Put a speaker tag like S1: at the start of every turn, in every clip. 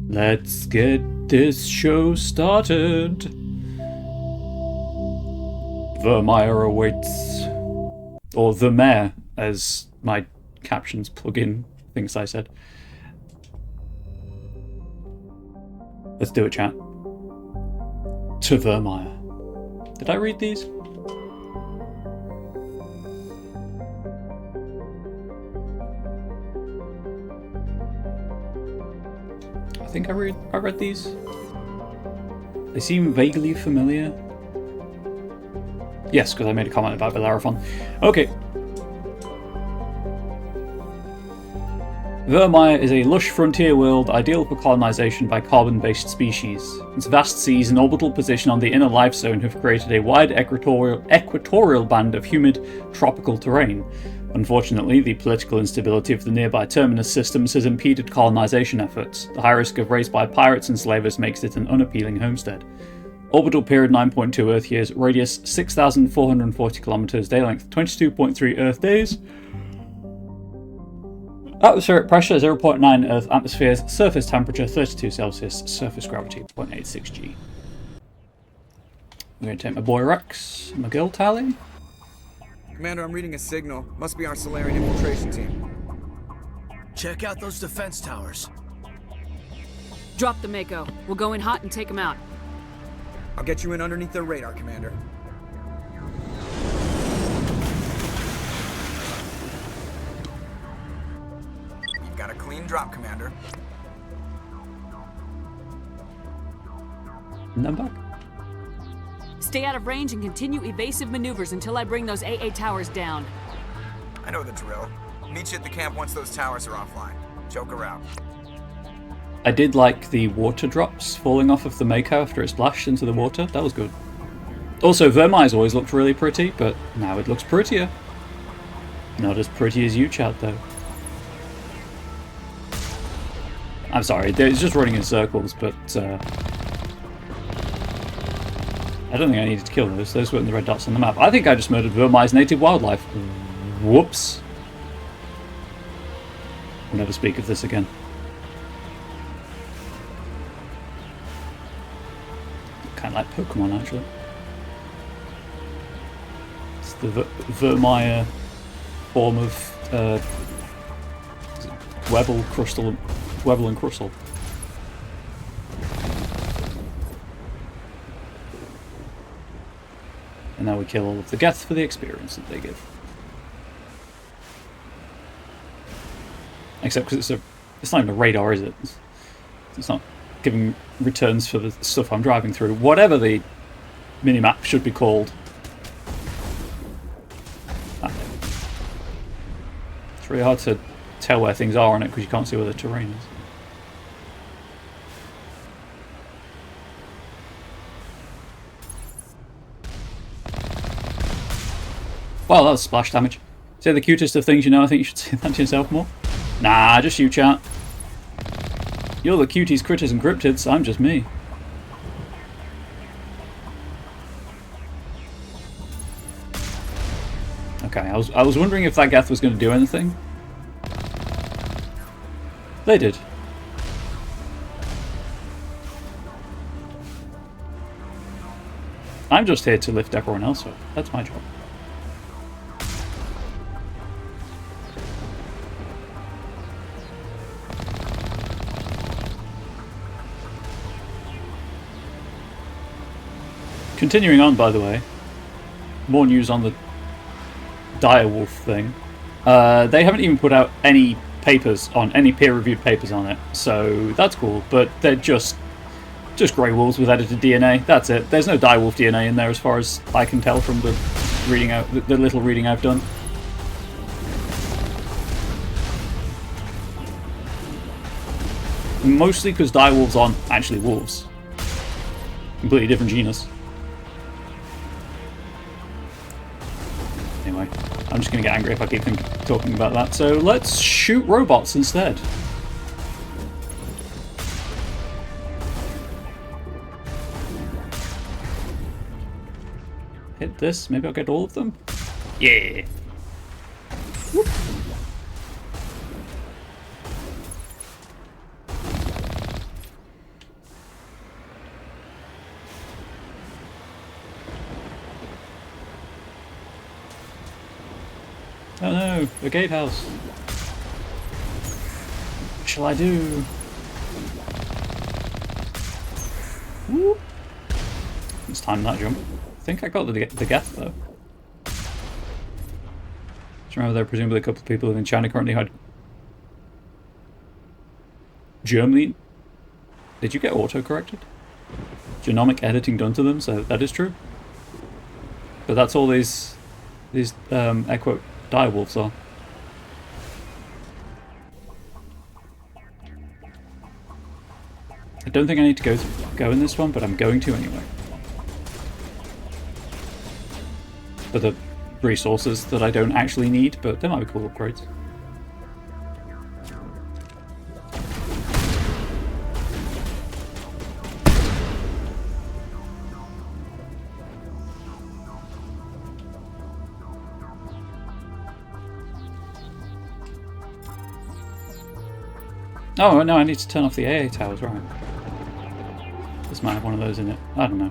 S1: Let's get this show started. Vermeer awaits. Or the mayor, as my captions plugin thinks I said. Let's do it, chat. To Vermeer. Did I read these? I think I read these. They seem vaguely familiar. Yes, because I made a comment about Bellerophon. Okay. Vermeer is a lush frontier world ideal for colonization by carbon-based species. Its vast seas and orbital position on the inner life zone have created a wide equatorial band of humid, tropical terrain. Unfortunately, the political instability of the nearby terminus systems has impeded colonization efforts. The high risk of raids by pirates and slavers makes it an unappealing homestead. Orbital period 9.2 Earth years, radius 6,440 kilometers, day length 22.3 Earth days. Atmospheric pressure 0.9 Earth atmospheres, surface temperature 32 Celsius, surface gravity 0.86 G. I'm going to take my boy Rex, my girl Tally.
S2: Commander, I'm reading a signal. Must be our Solarian infiltration team.
S3: Check out those defense towers.
S4: Drop the Mako. We'll go in hot and take them out.
S2: I'll get you in underneath their radar, Commander. You've got a clean drop, Commander.
S1: And I'm back.
S4: Stay out of range and continue evasive maneuvers until I bring those AA towers down.
S2: I know the drill. Meet you at the camp once those towers are offline. Joke around.
S1: I did like the water drops falling off of the Mako after it splashed into the water. That was good. Also, Vermeer's always looked really pretty, but now it looks prettier. Not as pretty as you, chat, though. I'm sorry, it's just running in circles, but I don't think I needed to kill those. Those weren't the red dots on the map. I think I just murdered Vermeer's native wildlife. Whoops. I'll never speak of this again. Kind of like Pokemon, actually. It's the Vermeer form of Webbel and Crustle. And now we kill all of the Geth for the experience that they give. Except because it's not even a radar, is it? It's not giving returns for the stuff I'm driving through. Whatever the minimap should be called. It's really hard to tell where things are on it because you can't see where the terrain is. Well, that was splash damage. Say the cutest of things, you know. I think you should say that to yourself more. Nah, just you, chat. You're the cuties, critters, and cryptids. I'm just me. Okay, I was wondering if that Geth was going to do anything. They did. I'm just here to lift everyone else up. That's my job. Continuing on, by the way, more news on the direwolf thing. They haven't even put out any papers on any peer-reviewed papers on it, so that's cool. But they're just grey wolves with edited DNA. That's it. There's no direwolf DNA in there, as far as I can tell from the reading out, the little reading I've done. Mostly because direwolves aren't actually wolves. Completely different genus. Anyway, I'm just going to get angry if I keep talking about that, so let's shoot robots instead. Hit this, maybe I'll get all of them? Yeah! Whoop. Oh no, a gatehouse. What shall I do? Woo. Let's time that jump. I think I got the geth though. Just remember there are presumably a couple of people in China currently had Germany. Did you get auto-corrected? Genomic editing done to them, so that is true. But that's all these air quote direwolves are. I don't think I need to go in this one, but I'm going to anyway. For the resources that I don't actually need, but they might be cool upgrades. Oh no, I need to turn off the AA towers, right. This might have one of those in it. I don't know.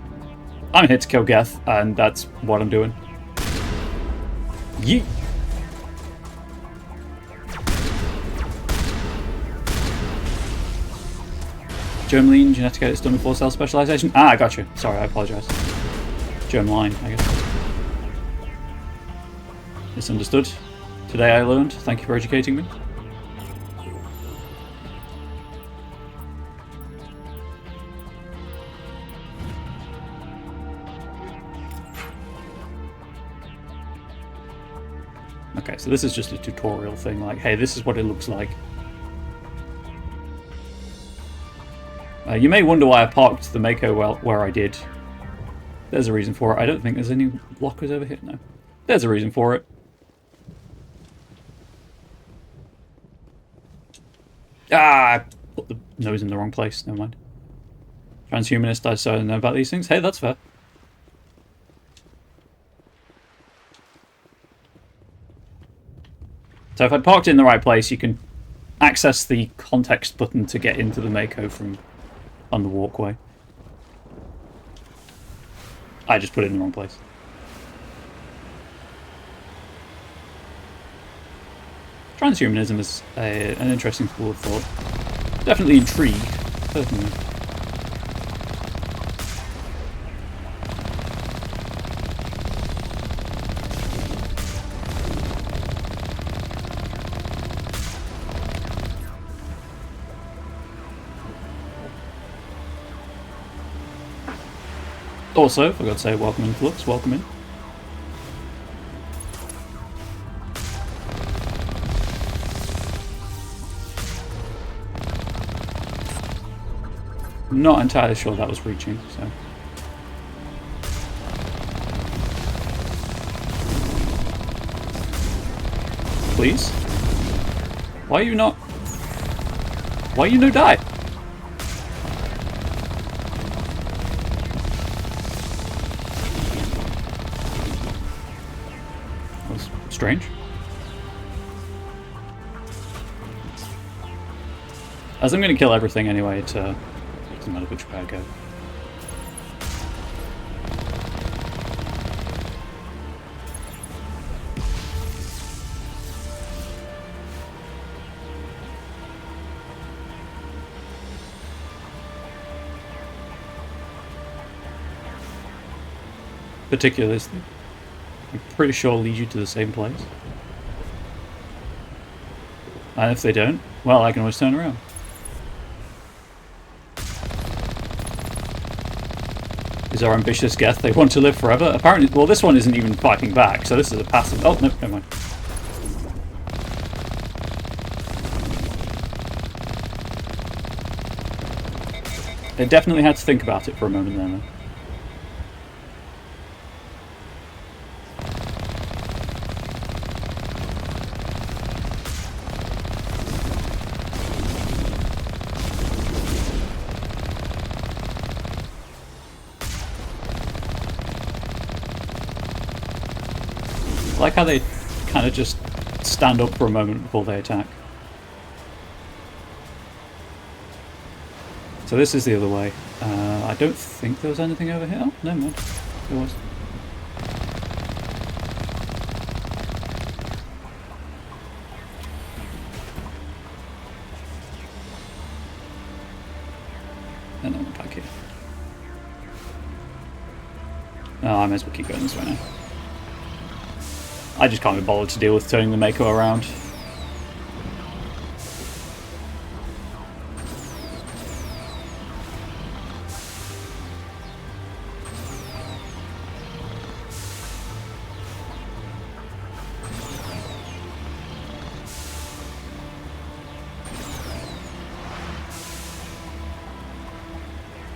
S1: I'm here to kill Geth, and that's what I'm doing. Yeet! Germline, genetic edits done before cell specialization. Ah, I got you. Sorry, I apologize. Germline, I guess. Misunderstood. Today I learned. Thank you for educating me. Okay, so this is just a tutorial thing, like, hey, this is what it looks like. You may wonder why I parked the Mako where I did. There's a reason for it. I don't think there's any lockers over here, no. There's a reason for it. Ah, I put the nose in the wrong place, never mind. Transhumanist, I so know about these things. Hey, that's fair. So if I'd parked it in the right place, you can access the context button to get into the Mako from on the walkway. I just put it in the wrong place. Transhumanism is an interesting school of thought. Definitely intrigued, personally. Also, forgot to say, welcome in, Flux, welcome in. Not entirely sure that was reaching, so. Please? Why are you not? Why you no die? Strange. As I'm going to kill everything anyway, it doesn't matter which way I go. Particularly, I'm pretty sure lead you to the same place. And if they don't, well, I can always turn around. These are ambitious Geth. They want to live forever. Apparently, well, this one isn't even fighting back, so this is a passive. Oh, no, never mind. They definitely had to think about it for a moment there, though. I like how they kind of just stand up for a moment before they attack. So this is the other way. I don't think there was anything over here. Oh, never mind. There was. And then back here. Oh, I may as well keep going this way now. I just can't be bothered to deal with turning the Mako around.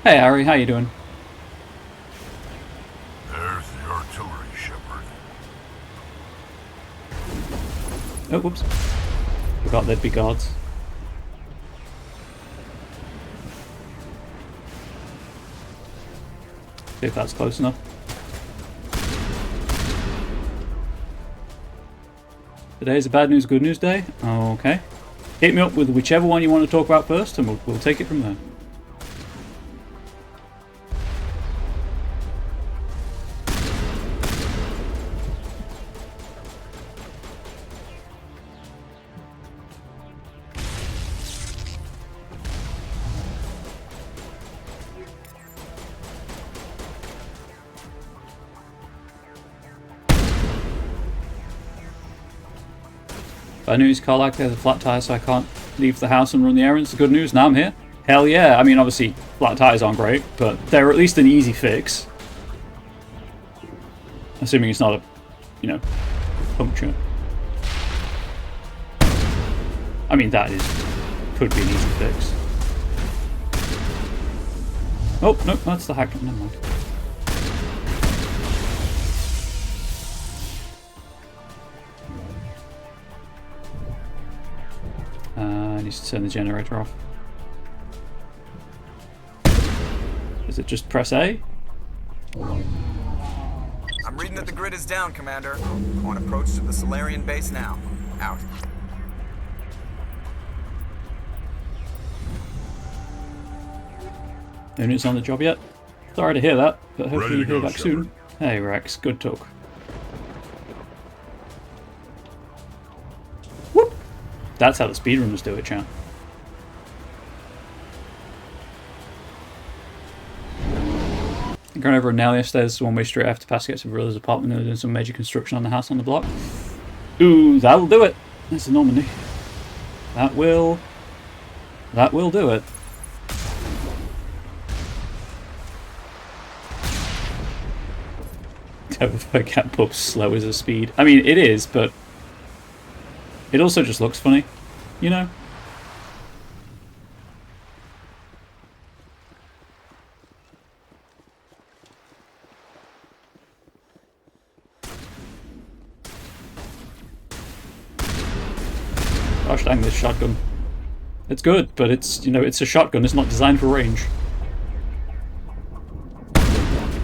S1: Hey Ari, how you doing?
S5: There's the artillery, Shepard.
S1: Oh, whoops. Forgot there'd be guards. See if that's close enough. Today's a bad news, good news day? Okay. Hit me up with whichever one you want to talk about first and we'll take it from there. Bad news, Karlak has a flat tire, so I can't leave the house and run the errands. The good news, now I'm here. Hell yeah. I mean, obviously, flat tires aren't great, but they're at least an easy fix. Assuming it's not a, you know, puncture. I mean, that could be an easy fix. Oh, no, that's the hack. Never mind. I need to turn the generator off. Is it just press A?
S2: I'm reading that the grid is down, Commander. On approach to the Solarian base now. Out.
S1: No units on the job yet? Sorry to hear that, but hopefully you hear back
S5: Shepard.
S1: soon. Hey Rex, good talk. Whoop! That's how the speedrunners do it, chat. Going over now yesterday, there's one way straight after past gets to Brilla's apartment and they're doing some major construction on the house on the block. Ooh, that'll do it! That's a Normandy. That will do it. Don't cat pub's slow as a speed. I mean, it is, but it also just looks funny, you know? Gosh dang, this shotgun. It's good, but it's, you know, it's a shotgun. It's not designed for range.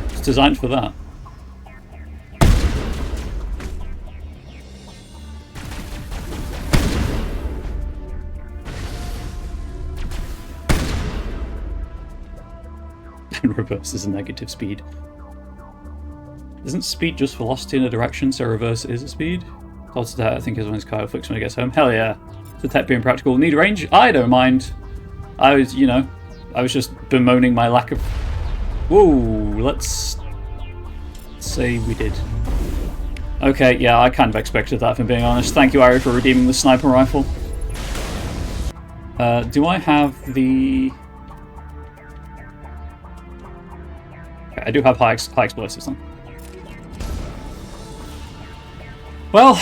S1: It's designed for that. And reverse is a negative speed. Isn't speed just velocity in a direction, so reverse is a speed? Also that I think is when his car flicks when he gets home. Hell yeah. The tech being practical. Need range? I don't mind. I was, you know, I was just bemoaning my lack of... Whoa, let's say we did. Okay, yeah, I kind of expected that, if I'm being honest. Thank you, Ari, for redeeming the sniper rifle. Do I have the... Okay, I do have high explosives on. Well,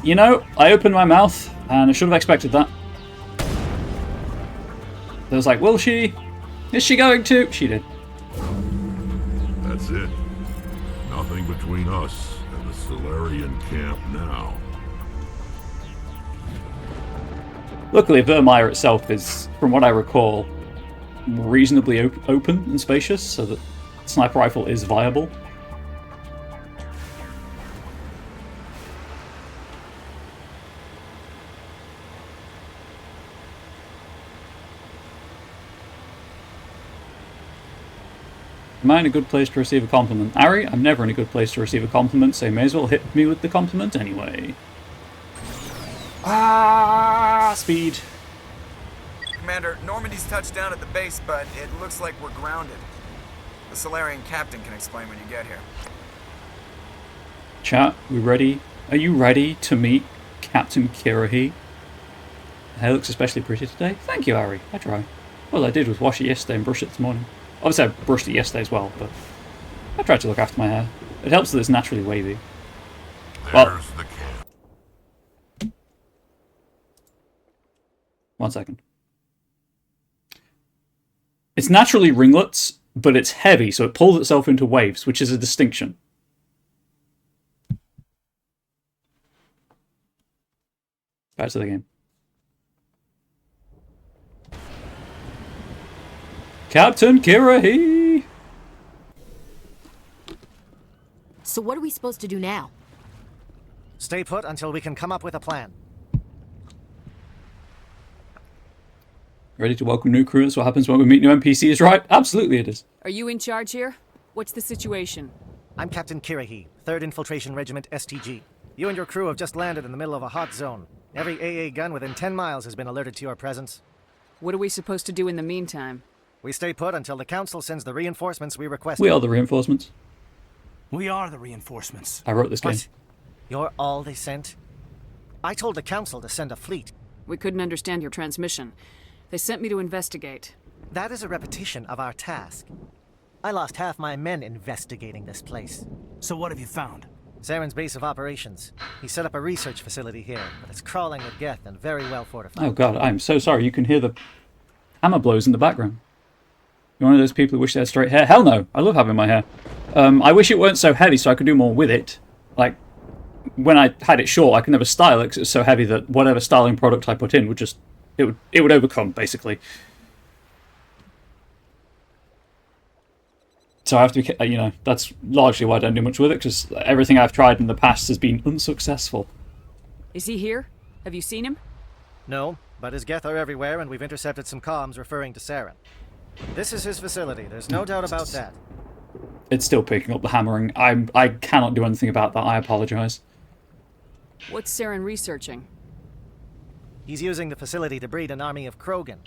S1: you know, I opened my mouth, and I should have expected that. I was like, will she? Is she going to? She did.
S5: That's it. Nothing between us and the Solarian camp now.
S1: Luckily, Vermeer itself is, from what I recall, reasonably open and spacious, so that sniper rifle is viable. Am I in a good place to receive a compliment? Ari, I'm never in a good place to receive a compliment, so you may as well hit me with the compliment anyway. Ah, speed.
S2: Commander, Normandy's touched down at the base, but it looks like we're grounded. The Solarian captain can explain when you get here.
S1: Chat, we ready? Are you ready to meet Captain Kirahi? Hair looks especially pretty today. Thank you, Ari. I try. All I did was wash it yesterday and brush it this morning. Obviously, I brushed it yesterday as well, but I try to look after my hair. It helps that it's naturally wavy.
S5: There's the camp.
S1: 1 second. It's naturally ringlets, but it's heavy, so it pulls itself into waves, which is a distinction. Back to the game. Captain Kirahi!
S6: So what are we supposed to do now?
S7: Stay put until we can come up with a plan.
S1: Ready to welcome new crew? That's what happens when we meet new NPCs, right? Absolutely it is.
S4: Are you in charge here? What's the situation?
S7: I'm Captain Kirahi, 3rd Infiltration Regiment STG. You and your crew have just landed in the middle of a hot zone. Every AA gun within 10 miles has been alerted to your presence.
S4: What are we supposed to do in the meantime?
S7: We stay put until the Council sends the reinforcements we requested.
S1: We are the reinforcements.
S3: We are the reinforcements.
S1: I wrote this game.
S7: What? You're all they sent? I told the Council to send a fleet.
S4: We couldn't understand your transmission. They sent me to investigate.
S7: That is a repetition of our task. I lost half my men investigating this place.
S3: So what have you found?
S7: Saren's base of operations. He set up a research facility here, but it's crawling with Geth and very well fortified.
S1: Oh god, I'm so sorry. You can hear the hammer blows in the background. You're one of those people who wish they had straight hair? Hell no! I love having my hair. I wish it weren't so heavy so I could do more with it. Like, when I had it short, I could never style it because it's so heavy that whatever styling product I put in would just... It would overcome, basically. So I have to be... You know, that's largely why I don't do much with it, because everything I've tried in the past has been unsuccessful.
S4: Is he here? Have you seen him?
S7: No, but his Geth are everywhere, and we've intercepted some comms referring to Saren. This is his facility, there's no doubt about that.
S1: It's still picking up the hammering. I cannot do anything about that, I apologise.
S4: What's Saren researching?
S7: He's using the facility to breed an army of Krogan.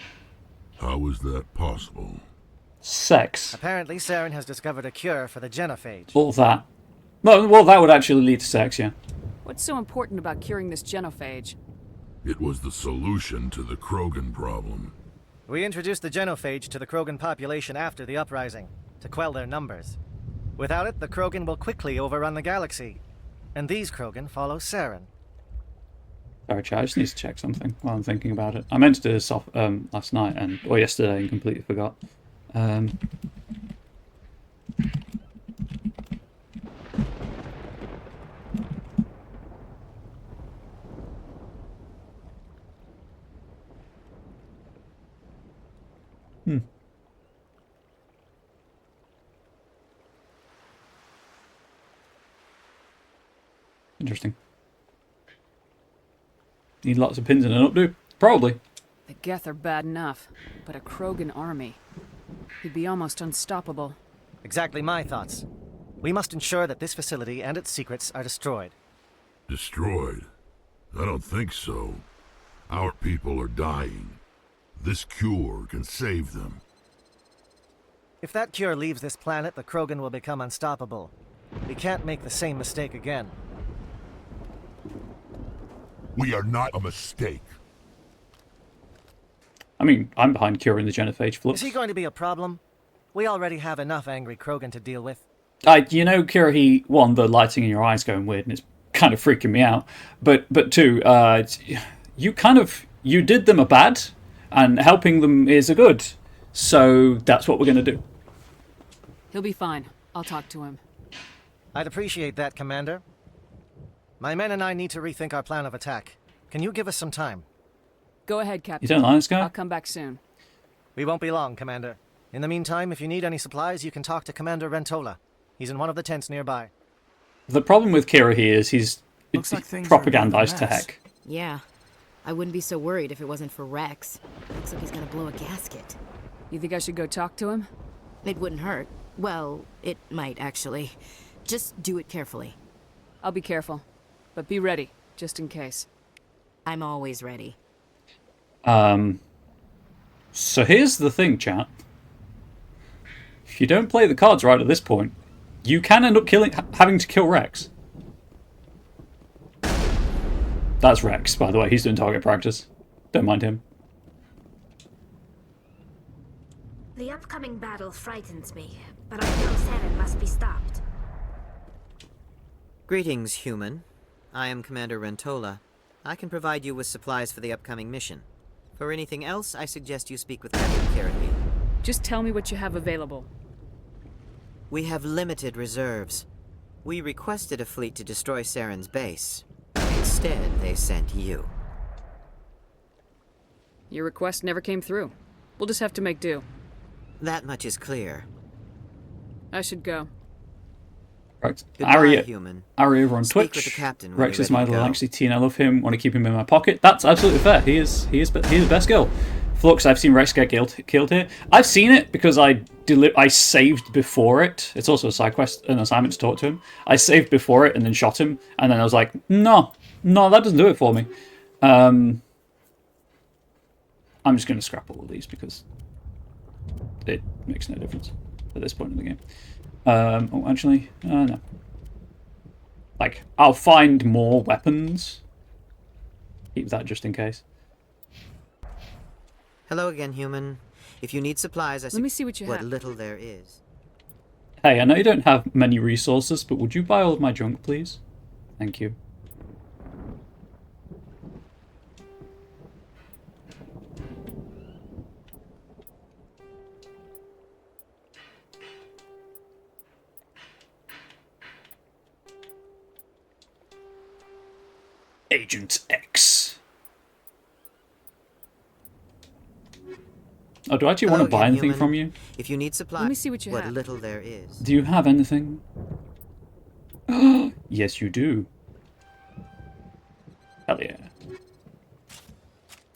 S5: How is that possible?
S1: Sex.
S7: Apparently, Saren has discovered a cure for the genophage.
S1: All that. Well, that would actually lead to sex, yeah.
S4: What's so important about curing this genophage?
S5: It was the solution to the Krogan problem.
S7: We introduced the genophage to the Krogan population after the uprising, to quell their numbers. Without it, the Krogan will quickly overrun the galaxy. And these Krogan follow Saren.
S1: Sorry, Chad, I just need to check something while I'm thinking about it. I meant to do this off, last night, or yesterday, and completely forgot. Interesting. Need lots of pins in an updo? Probably.
S4: The Geth are bad enough, but a Krogan army. He'd be almost unstoppable.
S7: Exactly my thoughts. We must ensure that this facility and its secrets are destroyed.
S5: Destroyed? I don't think so. Our people are dying. This cure can save them.
S7: If that cure leaves this planet, the Krogan will become unstoppable. We can't make the same mistake again.
S5: We are not a mistake.
S1: I mean, I'm behind curing the genophage flux.
S7: Is he going to be a problem? We already have enough angry Krogan to deal with.
S1: You know, Kira, one, the lighting in your eyes going weird, and it's kind of freaking me out. But two, you did them a bad, and helping them is a good. So that's what we're going to do.
S4: He'll be fine. I'll talk to him.
S7: I'd appreciate that, Commander. My men and I need to rethink our plan of attack. Can you give us some time?
S4: Go ahead, Captain.
S1: You don't like this guy?
S4: I'll come back soon.
S7: We won't be long, Commander. In the meantime, if you need any supplies, you can talk to Commander Rentola. He's in one of the tents nearby.
S1: The problem with Kira here is he's
S3: Looks like things are a bit of a
S1: propagandized to
S3: mess.
S1: heck.
S6: Yeah. I wouldn't be so worried if it wasn't for Rex. Looks like he's gonna blow a gasket.
S4: You think I should go talk to him?
S6: It wouldn't hurt. Well, it might actually. Just do it carefully.
S4: I'll be careful. But be ready, just in case.
S6: I'm always ready.
S1: So here's the thing, chat. If you don't play the cards right at this point, you can end up having to kill Rex. That's Rex, by the way. He's doing target practice. Don't mind him.
S8: The upcoming battle frightens me, but I know Saren must be stopped.
S9: Greetings, human. I am Commander Rentola. I can provide you with supplies for the upcoming mission. For anything else, I suggest you speak with Captain Kirahi.
S4: Just tell me what you have available.
S9: We have limited reserves. We requested a fleet to destroy Saren's base. Instead, they sent you.
S4: Your request never came through. We'll just have to make do.
S9: That much is clear.
S4: I should go.
S1: Right.
S9: Goodbye, human.
S1: Ari over on
S9: Speak
S1: Twitch.
S9: with the captain when
S1: Rex
S9: you're
S1: is my
S9: ready to
S1: little
S9: go.
S1: actually teen. I love him. Want to keep him in my pocket. That's absolutely fair. He's the best girl. Flux, I've seen Rex get killed here. I've seen it because I saved before it. It's also a side quest, an assignment to talk to him. I saved before it and then shot him, and then I was like, no, that doesn't do it for me. I'm just going to scrap all of these because it makes no difference at this point in the game. Oh, actually, no. Like, I'll find more weapons. Keep that just in case.
S9: Hello again, human. If you need supplies,
S4: Let me see what you have.
S9: What little there is.
S1: Hey, I know you don't have many resources, but would you buy all of my junk, please? Thank you. Agent X. Oh, do I actually want to buy anything from you?
S9: If you need supplies,
S4: Let me see what you
S9: what
S4: have.
S9: little there is.
S1: Do you have anything? Yes, you do. Hell yeah.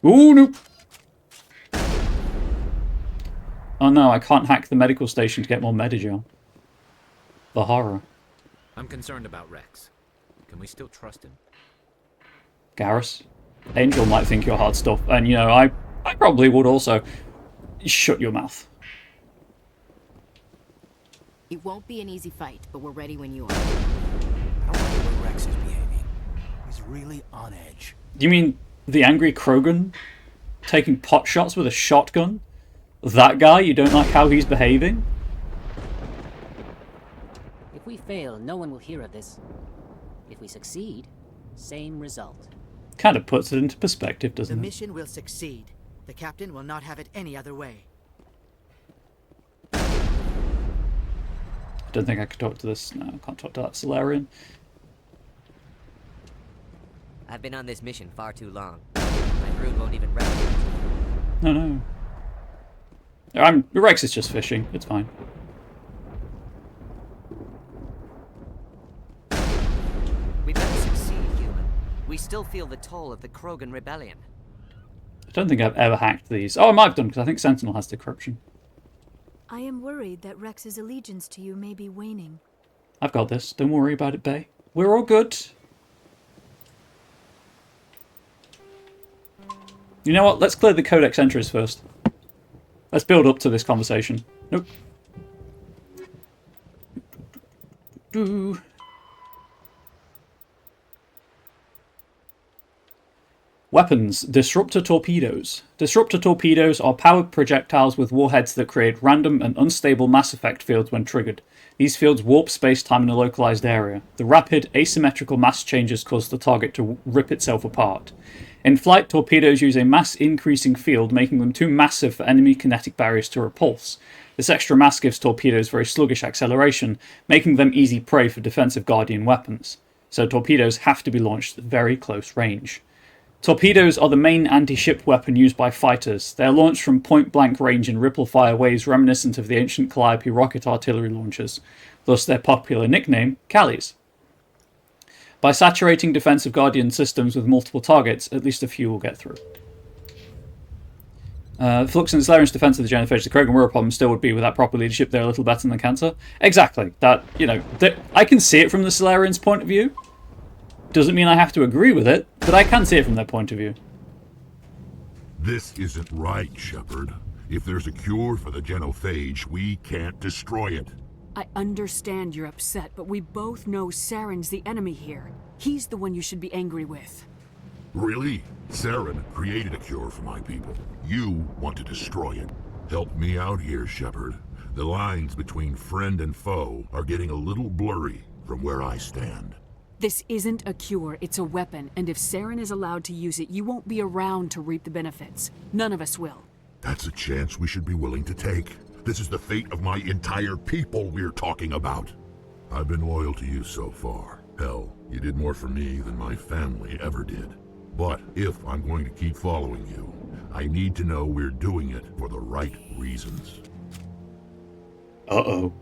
S1: Ooh, no. Oh no, I can't hack the medical station to get more Medigel. The horror.
S10: I'm concerned about Rex. Can we still trust him?
S1: Garrus. Angel might think you're hard stuff, and you know, I probably would also. Shut your mouth.
S6: It won't be an easy fight, but we're ready when you are.
S3: I don't like the way Rex is behaving. He's really on edge.
S1: You mean the angry Krogan taking pot shots with a shotgun? That guy, you don't like how he's behaving?
S11: If we fail, no one will hear of this. If we succeed, same result.
S1: Kind of puts it into perspective, doesn't
S12: The
S1: it?
S12: mission will succeed. The captain will not have it any other way.
S1: I don't think I could talk to this. No, I can't talk to that Solarian.
S11: I've been on this mission far too long. My brood won't even recognize me.
S1: No. Rex is just fishing. It's fine.
S11: We better succeed, human. We still feel the toll of the Krogan rebellion.
S1: I don't think I've ever hacked these. Oh, I might have done, because I think Sentinel has decryption.
S13: I am worried that Rex's allegiance to you may be waning.
S1: I've got this. Don't worry about it, Bay. We're all good. You know what? Let's clear the codex entries first. Let's build up to this conversation. Nope. Weapons. Disruptor torpedoes. Disruptor torpedoes are powered projectiles with warheads that create random and unstable mass effect fields when triggered. These fields warp space-time in a localized area. The rapid, asymmetrical mass changes cause the target to rip itself apart. In flight, torpedoes use a mass-increasing field, making them too massive for enemy kinetic barriers to repulse. This extra mass gives torpedoes very sluggish acceleration, making them easy prey for defensive Guardian weapons. So torpedoes have to be launched at very close range. Torpedoes are the main anti-ship weapon used by fighters. They are launched from point-blank range in ripple-fire waves reminiscent of the ancient Calliope rocket artillery launchers, thus their popular nickname, Callies. By saturating defensive Guardian systems with multiple targets, at least a few will get through. Flux and Solarian's defense of the Genophage, the Krogan were a problem, still would be without proper leadership. They're a little better than Cancer. Exactly. That, you know, I can see it from the Solarian's point of view. Doesn't mean I have to agree with it, but I can see it from their point of view.
S5: This isn't right, Shepard. If there's a cure for the genophage, we can't destroy it.
S4: I understand you're upset, but we both know Saren's the enemy here. He's the one you should be angry with.
S5: Really? Saren created a cure for my people. You want to destroy it. Help me out here, Shepard. The lines between friend and foe are getting a little blurry from where I stand.
S4: This isn't a cure, it's a weapon, and if Saren is allowed to use it, you won't be around to reap the benefits. None of us will.
S5: That's a chance we should be willing to take. This is the fate of my entire people we're talking about. I've been loyal to you so far. Hell, you did more for me than my family ever did. But if I'm going to keep following you, I need to know we're doing it for the right reasons.
S1: Uh-oh.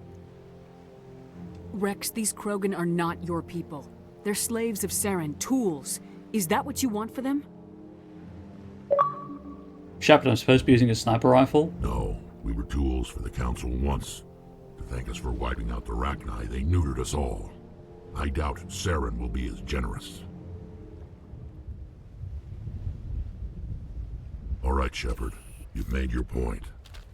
S4: Rex, these Krogan are not your people. They're slaves of Saren, tools. Is that what you want for them?
S1: Shepard, I'm supposed to be using a sniper rifle?
S5: No, we were tools for the Council once. To thank us for wiping out the Rachni, they neutered us all. I doubt Saren will be as generous. All right, Shepard. You've made your point.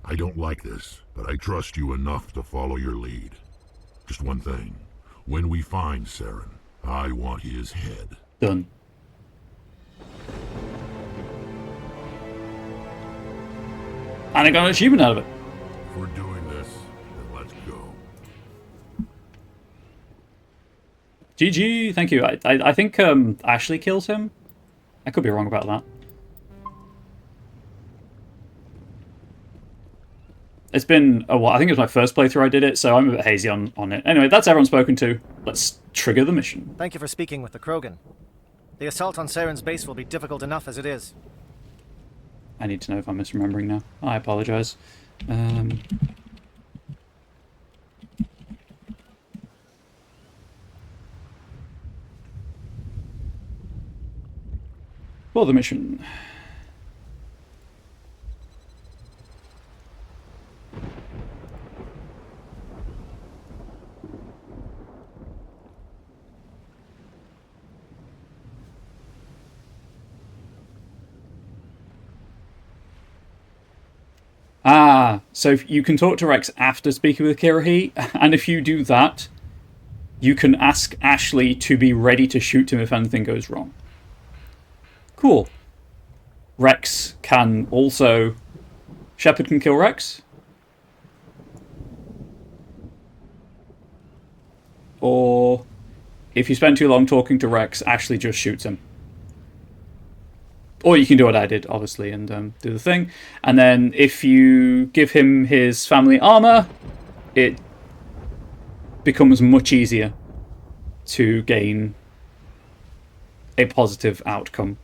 S5: I don't like this, but I trust you enough to follow your lead. Just one thing. When we find Saren, I want his head.
S1: Done. And I got an achievement out of it.
S5: If we're doing this, then let's go.
S1: GG, thank you. I think Ashley kills him. I could be wrong about that. It's been a while. I think it was my first playthrough I did it, so I'm a bit hazy on it. Anyway, that's everyone spoken to. Let's trigger the mission.
S7: Thank you for speaking with the Krogan. The assault on Saren's base will be difficult enough as it is.
S1: I need to know if I'm misremembering now. I apologize. For the mission. So you can talk to Rex after speaking with Kirahi, and if you do that, you can ask Ashley to be ready to shoot him if anything goes wrong. Cool. Rex can also... Shepard can kill Rex? Or if you spend too long talking to Rex, Ashley just shoots him. Or you can do what I did, obviously, and do the thing. And then if you give him his family armor, it becomes much easier to gain a positive outcome.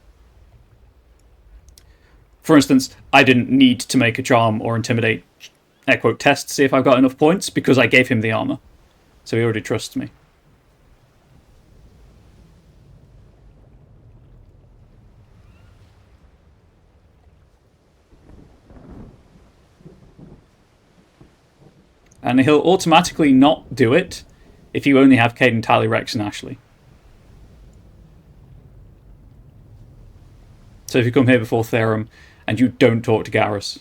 S1: For instance, I didn't need to make a charm or intimidate air quote test to see if I've got enough points because I gave him the armor. So he already trusts me. And he'll automatically not do it if you only have Caden, Tally, Rex, and Ashley. So if you come here before Therum and you don't talk to Garrus.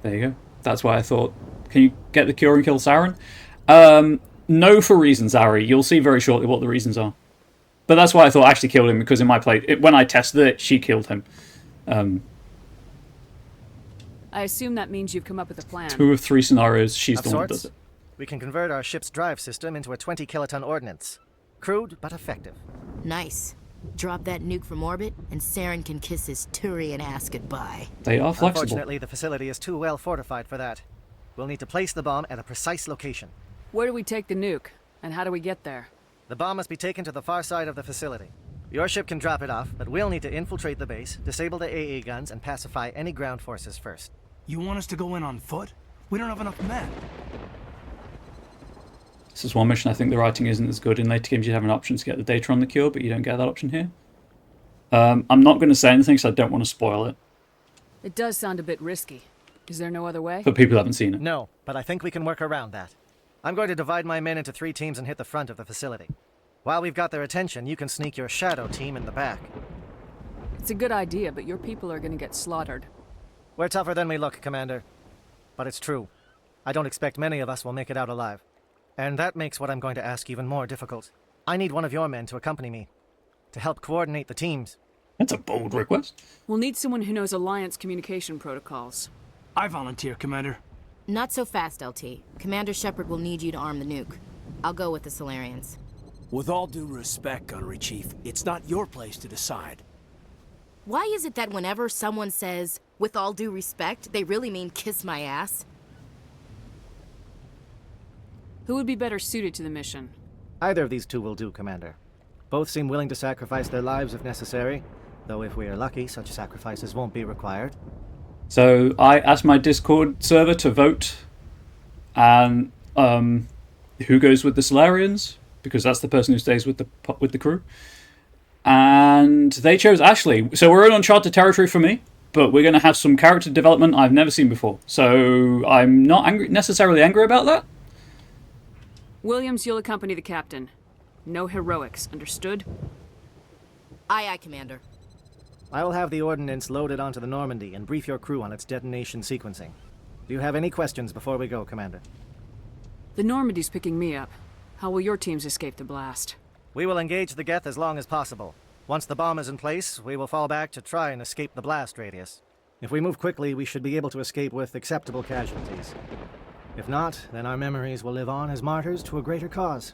S1: There you go. That's why I thought, can you get the cure and kill Saren? No, for reasons, Ari. You'll see very shortly what the reasons are. But that's why I thought Ashley killed him, because in my play, when I tested it, she killed him.
S4: I assume that means you've come up with a plan.
S1: 2 of 3 scenarios, she's
S7: Of
S1: the one that
S7: sorts.
S1: does it.
S7: We can convert our ship's drive system into a 20-kiloton ordnance. Crude, but effective.
S6: Nice. Drop that nuke from orbit, and Saren can kiss his Turian ass goodbye.
S1: They are flexible.
S7: Unfortunately, the facility is too well fortified for that. We'll need to place the bomb at a precise location.
S4: Where do we take the nuke? And how do we get there?
S7: The bomb must be taken to the far side of the facility. Your ship can drop it off, but we'll need to infiltrate the base, disable the AA guns, and pacify any ground forces first.
S3: You want us to go in on foot? We don't have enough men.
S1: This is one mission I think the writing isn't as good. In later games you have an option to get the data on the cure, but you don't get that option here. I'm not going to say anything because I don't want to spoil it.
S4: It does sound a bit risky. Is there no other way?
S1: But people haven't seen it.
S7: No, but I think we can work around that. I'm going to divide my men into 3 teams and hit the front of the facility. While we've got their attention, you can sneak your shadow team in the back.
S4: It's a good idea, but your people are gonna get slaughtered.
S7: We're tougher than we look, Commander. But it's true. I don't expect many of us will make it out alive. And that makes what I'm going to ask even more difficult. I need one of your men to accompany me, to help coordinate the teams.
S1: That's a bold request.
S4: We'll need someone who knows Alliance communication protocols.
S3: I volunteer, Commander.
S6: Not so fast, LT. Commander Shepard will need you to arm the nuke. I'll go with the Solarians.
S3: With all due respect, Gunnery Chief, it's not your place to decide.
S6: Why is it that whenever someone says, with all due respect, they really mean kiss my ass?
S4: Who would be better suited to the mission?
S7: Either of these 2 will do, Commander. Both seem willing to sacrifice their lives if necessary, though if we are lucky, such sacrifices won't be required.
S1: So I asked my Discord server to vote, and who goes with the Solarians, because that's the person who stays with the crew. And they chose Ashley. So we're in uncharted territory for me, but we're going to have some character development I've never seen before. So I'm not necessarily angry about that.
S4: Williams, you'll accompany the captain. No heroics, understood?
S6: Aye, aye, Commander.
S7: I will have the ordnance loaded onto the Normandy and brief your crew on its detonation sequencing. Do you have any questions before we go, Commander?
S4: The Normandy's picking me up. How will your teams escape the blast?
S7: We will engage the Geth as long as possible. Once the bomb is in place, we will fall back to try and escape the blast radius. If we move quickly, we should be able to escape with acceptable casualties. If not, then our memories will live on as martyrs to a greater cause.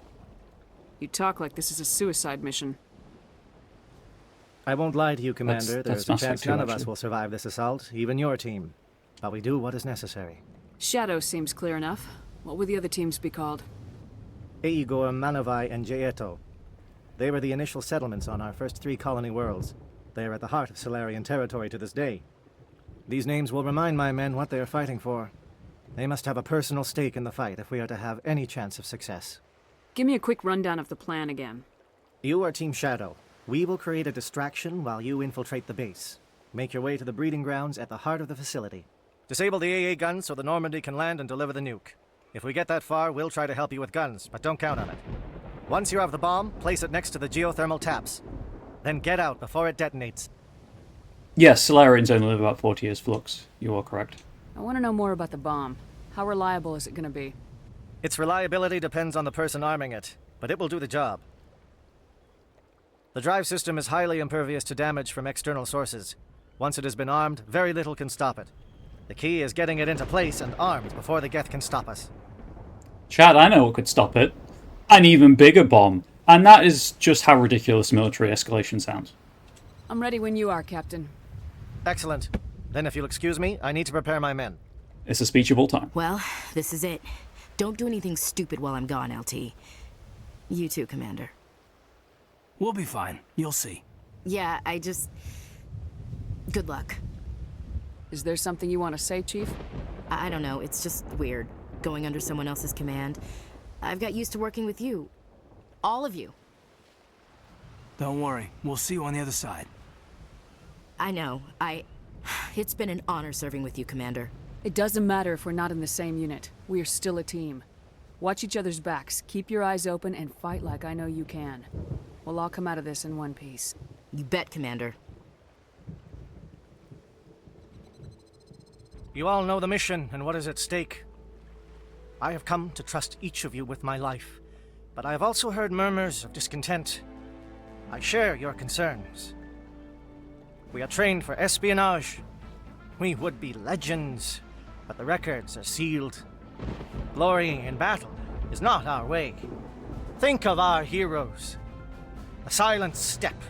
S4: You talk like this is a suicide mission.
S7: I won't lie to you, Commander.
S1: That's
S7: There's a chance none of us
S1: actually.
S7: will survive this assault, even your team. But we do what is necessary.
S4: Shadow seems clear enough. What would the other teams be called?
S7: Eigor, Manovai, and Jaeto. They were the initial settlements on our first 3 colony worlds. They are at the heart of Solarian territory to this day. These names will remind my men what they are fighting for. They must have a personal stake in the fight if we are to have any chance of success.
S4: Give me a quick rundown of the plan again.
S7: You are Team Shadow. We will create a distraction while you infiltrate the base. Make your way to the breeding grounds at the heart of the facility. Disable the AA guns so the Normandy can land and deliver the nuke. If we get that far, we'll try to help you with guns, but don't count on it. Once you have the bomb, place it next to the geothermal taps. Then get out before it detonates.
S1: Yes, Solarians only live about 40 years, Flux. You are correct.
S4: I want to know more about the bomb. How reliable is it going to be?
S7: Its reliability depends on the person arming it, but it will do the job. The drive system is highly impervious to damage from external sources. Once it has been armed, very little can stop it. The key is getting it into place and armed before the Geth can stop us.
S1: Chad, I know what could stop it. An even bigger bomb. And that is just how ridiculous military escalation sounds.
S4: I'm ready when you are, Captain.
S7: Excellent. Then if you'll excuse me, I need to prepare my men.
S1: It's a speech of all time.
S6: Well, this is it. Don't do anything stupid while I'm gone, LT. You too, Commander.
S3: We'll be fine. You'll see.
S6: Yeah, good luck.
S4: Is there something you want to say, Chief?
S6: I don't know, it's just weird, going under someone else's command. I've got used to working with you. All of you.
S3: Don't worry. We'll see you on the other side.
S6: I know. It's been an honor serving with you, Commander.
S4: It doesn't matter if we're not in the same unit. We are still a team. Watch each other's backs, keep your eyes open, and fight like I know you can. We'll all come out of this in one piece.
S6: You bet, Commander.
S7: You all know the mission and what is at stake. I have come to trust each of you with my life, but I have also heard murmurs of discontent. I share your concerns. We are trained for espionage. We would be legends, but the records are sealed. Glorying in battle is not our way. Think of our heroes. The Silent Steppe,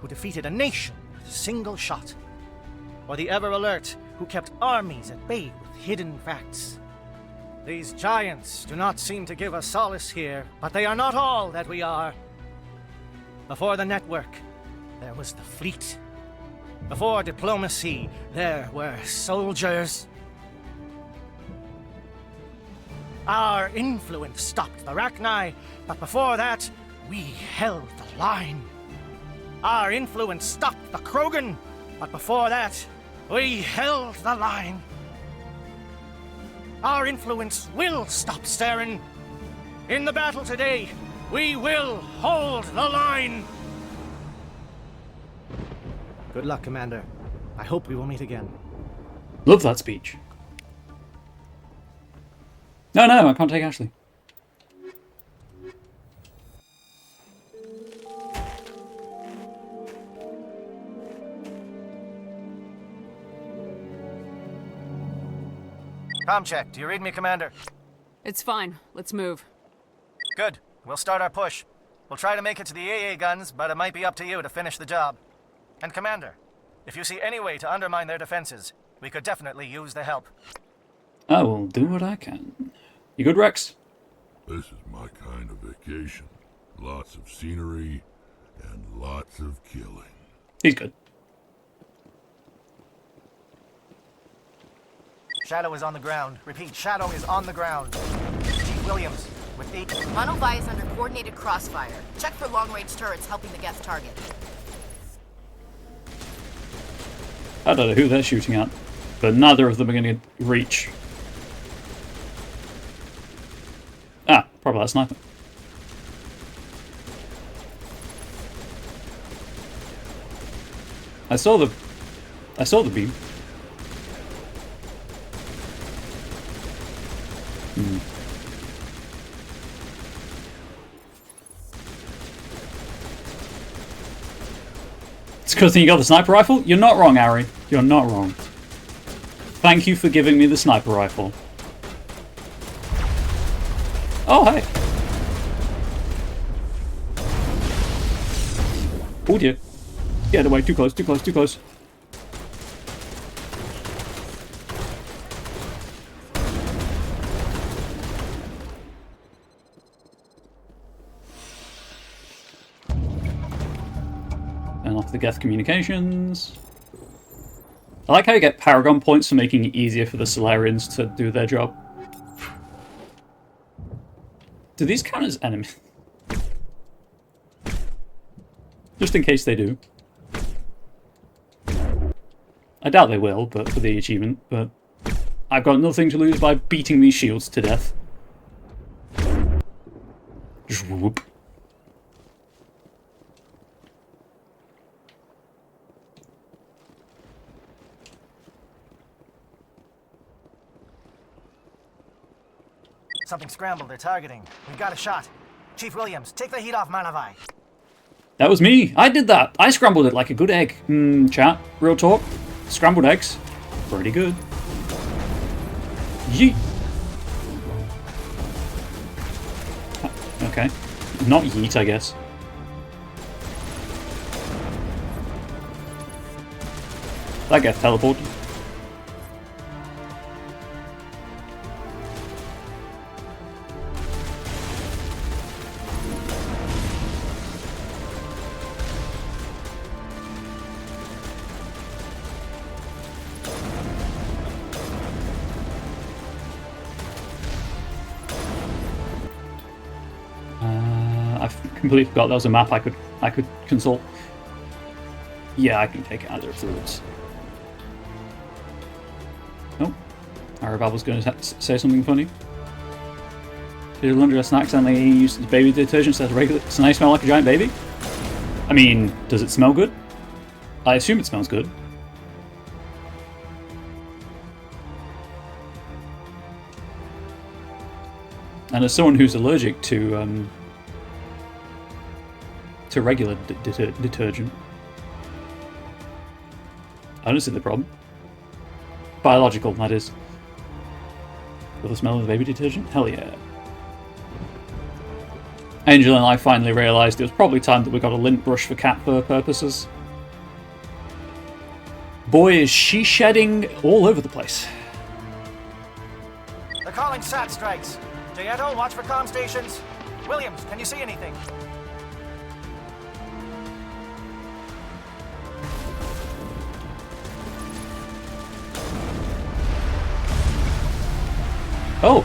S7: who defeated a nation with a single shot. Or the Ever Alert, who kept armies at bay with hidden facts. These giants do not seem to give us solace here, but they are not all that we are. Before the network, there was the fleet. Before diplomacy, there were soldiers. Our influence stopped the Rachni, but before that, we held the line. Our influence stopped the Krogan, but before that, we held the line. Our influence will stop Saren, In the battle today, we will hold the line! Good luck, Commander. I hope we will meet again.
S1: Love that speech. No, I can't take Ashley.
S7: Comm check. Do you read me, Commander?
S4: It's fine. Let's move.
S7: Good. We'll start our push. We'll try to make it to the AA guns, but it might be up to you to finish the job. And Commander, if you see any way to undermine their defenses, we could definitely use the help.
S1: I will do what I can. You good, Rex?
S5: This is my kind of vacation. Lots of scenery and lots of killing.
S1: He's good.
S7: Shadow is on the ground. Repeat, Shadow is on the ground. Chief Williams, with 8...
S6: Monovi is under coordinated crossfire. Check for long-range turrets helping the Geth target.
S1: I don't know who they're shooting at, but neither of them are going to reach. Ah, probably that sniper. I saw the beam. It's because you got the sniper rifle? You're not wrong, Ari. You're not wrong. Thank you for giving me the sniper rifle. Oh, hey. Oh dear. Get away, too close, too close, too close. And off the Geth communications. I like how you get Paragon points for making it easier for the Solarians to do their job. Do these count as enemies? Just in case they do. I doubt they will, but for the achievement, but I've got nothing to lose by beating these shields to death. Just whoop.
S7: Something scrambled. They're targeting. We've got a shot. Chief Williams, take the heat off Monovi.
S1: That was me. I did that. I scrambled it like a good egg. Chat. Real talk. Scrambled eggs. Pretty good. Yeet. Okay. Not yeet, I guess. That gets teleported. Completely forgot there was a map I could consult. Yeah, I can take it either of the routes. Oh, Arabab was going to say something funny. Did laundry last night accidentally used baby detergent instead of regular? Does it smell like a giant baby? I mean, does it smell good? I assume it smells good. And as someone who's allergic to regular detergent, I don't see the problem. Biological, that is. With the smell of the baby detergent? Hell yeah. Angel and I finally realised it was probably time that we got a lint brush for cat fur purposes. Boy, is she shedding all over the place.
S7: They're calling SAT strikes. Dieto, watch for comm stations. Williams, can you see anything?
S1: Oh!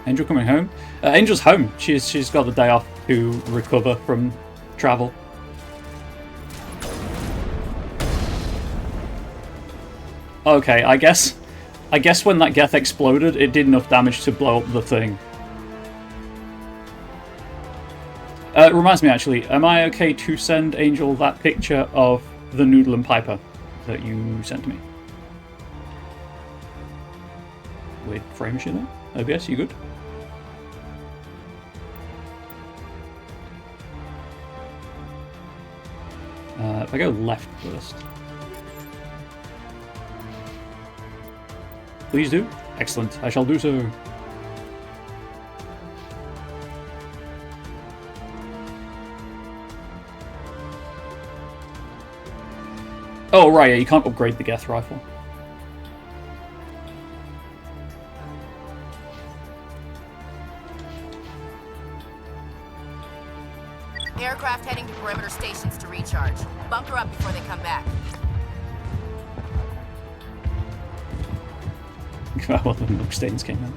S1: Angel coming home? Angel's home. She's got the day off to recover from travel. Okay, I guess I guess when that Geth exploded, it did enough damage to blow up the thing. It reminds me, actually, am I okay to send Angel that picture of the Noodle and Piper that you sent me? Weird frame issue there. OBS, you good? If I go left first. Please do. Excellent. I shall do so. Oh, right, yeah, you can't upgrade the Geth rifle.
S6: Aircraft heading to perimeter stations to recharge. Bunker up before they come back.
S1: Well, the milk stains came out.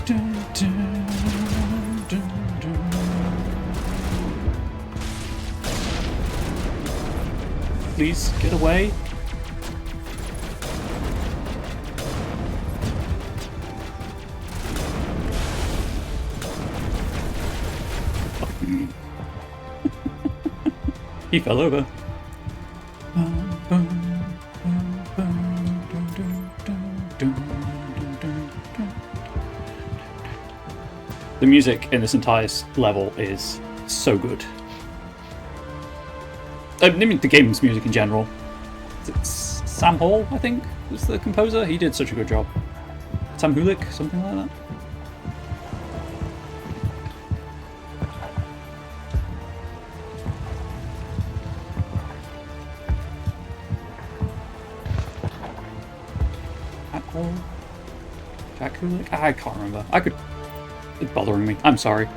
S1: Dun, dun, dun, dun. Please, get away. He fell over. The music in this entire level is so good. I mean, the game's music in general. It's Sam Hall, I think, was the composer. He did such a good job. Sam Hulick, something like that. Jack Hulick? I can't remember. It's bothering me. I'm sorry.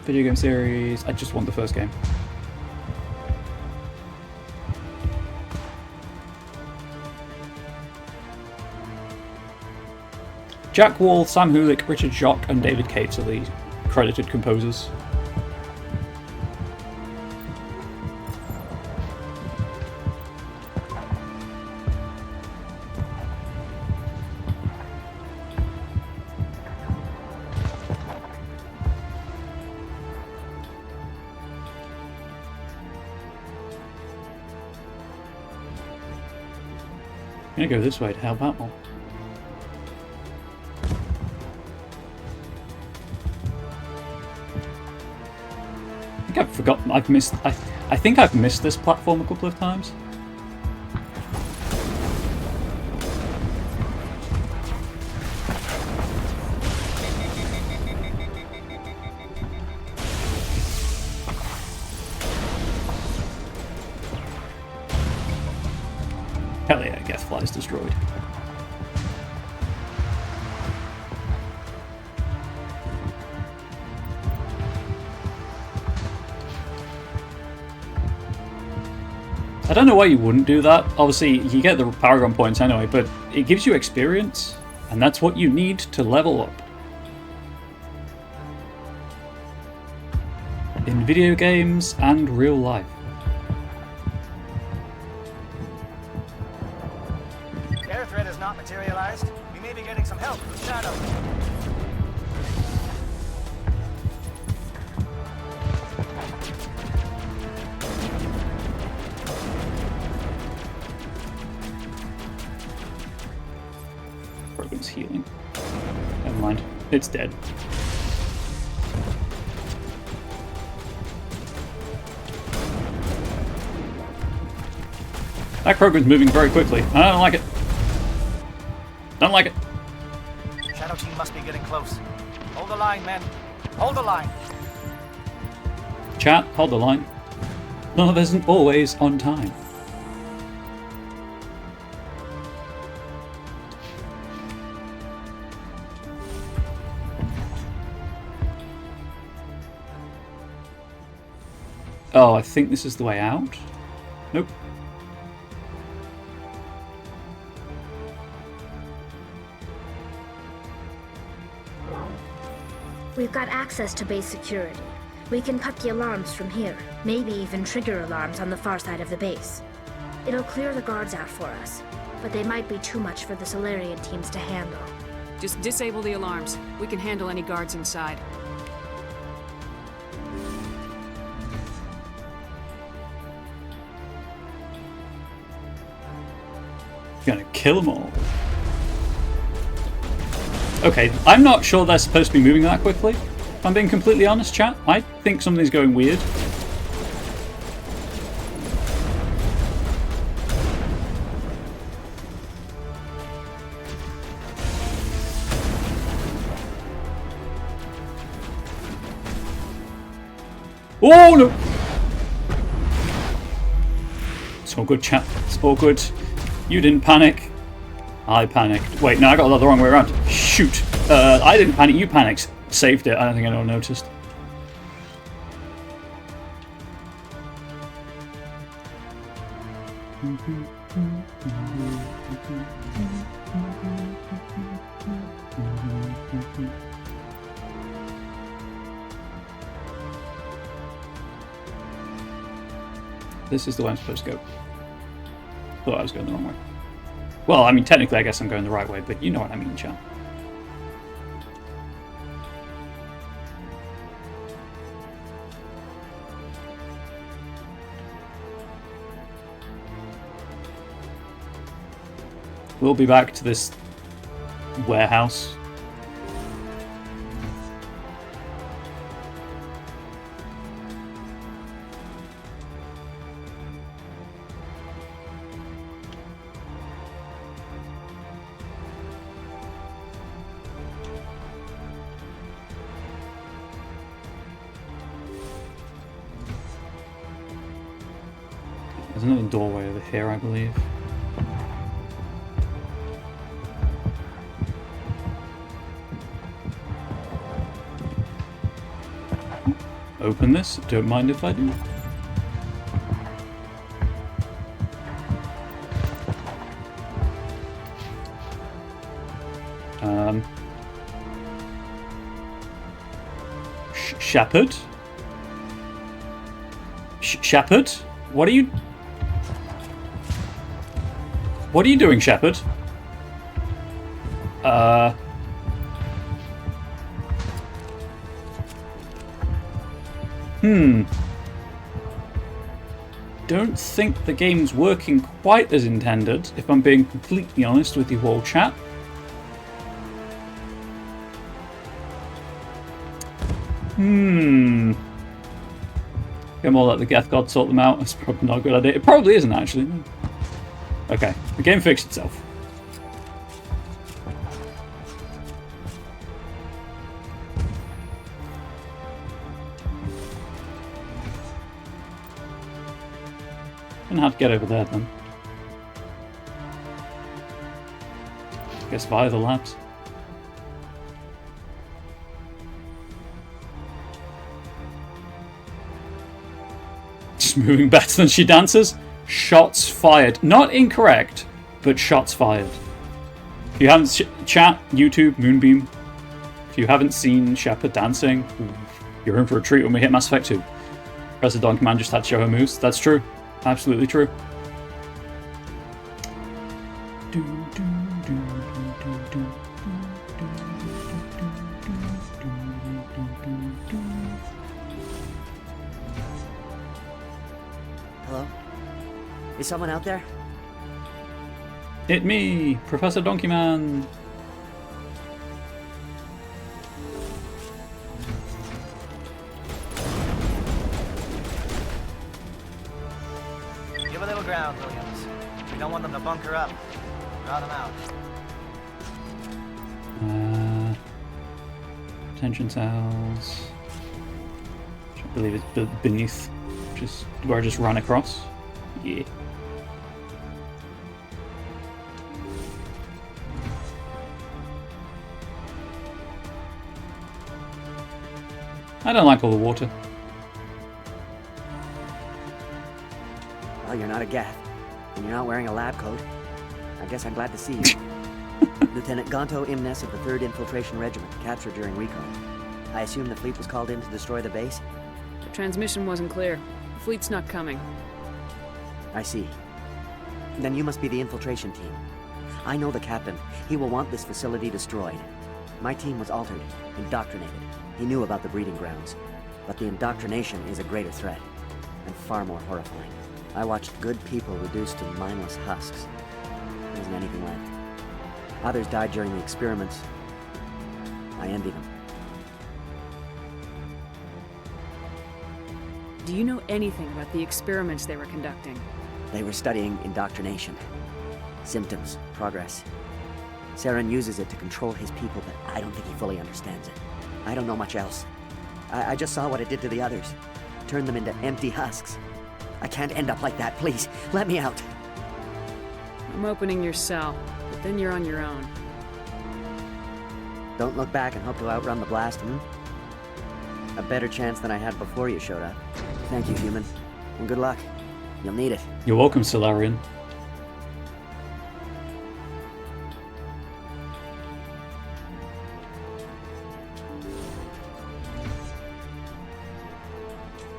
S1: Video game series. I just want the first game. Jack Wall, Sam Hulick, Richard Jock, and David Cates are the credited composers. I'm gonna go this way to help out more. I've forgotten. I think I've missed this platform a couple of times. Hell yeah, Gethfly is destroyed. I don't know why you wouldn't do that. Obviously, you get the Paragon points anyway, but it gives you experience, and that's what you need to level up. In video games and real life.
S7: Air threat has not materialized. We may be getting some help from Shadow.
S1: Program's healing. Never mind. It's dead. That Krogan's moving very quickly. I don't like it. Don't like it.
S7: Shadow team must be getting close. Hold the line, men. Hold the line.
S1: Chat, hold the line. Love isn't always on time. Oh, I think this is the way out. Nope.
S8: We've got access to base security. We can cut the alarms from here, maybe even trigger alarms on the far side of the base. It'll clear the guards out for us, but they might be too much for the Solarian teams to handle.
S4: Just disable the alarms. We can handle any guards inside.
S1: Gonna kill them all. Okay, I'm not sure they're supposed to be moving that quickly. If I'm being completely honest, chat, I think something's going weird. Oh no! It's all good, chat. It's all good. You didn't panic. I panicked. Wait, no, I got that the wrong way around. Shoot. I didn't panic. You panicked. Saved it. I don't think anyone noticed. This is the way I'm supposed to go. Thought I was going the wrong way. Well, I mean, technically I guess I'm going the right way, but you know what I mean, chat. We'll be back to this warehouse. There's another doorway over here, I believe. Open this, don't mind if I do. Shepherd? Shepherd? What are you... What are you doing, Shepherd? Don't think the game's working quite as intended, if I'm being completely honest with you all, chat. I'm gonna let the Geth God sort them out. That's probably not a good idea. It probably isn't, actually. Okay, the game fixed itself. Gonna have to get over there then. I guess via the labs. Just moving better than she dances. Shots fired. Not incorrect, but shots fired. If you haven't chat, YouTube, Moonbeam. If you haven't seen Shepard dancing, you're in for a treat when we hit Mass Effect 2. Professor Don Command just had to show her moves. That's true. Absolutely true.
S14: Hello? Is someone out there?
S1: It me, Professor Donkey Man.
S7: Give a little ground, Williams. We don't want them to bunker up. Draw them out.
S1: Tension cells. Which I believe is beneath, just where I just ran across. Yeah. I don't like all the water.
S14: Well, you're not a Geth, and you're not wearing a lab coat. I guess I'm glad to see you. Lieutenant Gonto Imnes of the 3rd Infiltration Regiment, captured during recon. I assume the fleet was called in to destroy the base?
S4: The transmission wasn't clear. The fleet's not coming.
S14: I see. Then you must be the infiltration team. I know the captain. He will want this facility destroyed. My team was altered, indoctrinated. He knew about the breeding grounds. But the indoctrination is a greater threat, and far more horrifying. I watched good people reduced to mindless husks. There isn't anything left. Others died during the experiments. I envy them.
S4: Do you know anything about the experiments they were conducting?
S14: They were studying indoctrination. Symptoms, progress. Saren uses it to control his people, but I don't think he fully understands it. I don't know much else. I just saw what it did to the others. Turned them into empty husks. I can't end up like that, please. Let me out.
S4: I'm opening your cell, but then you're on your own.
S14: Don't look back and hope to outrun the blast, A better chance than I had before you showed up. Thank you, human. And good luck. You'll need it.
S1: You're welcome, Solarian.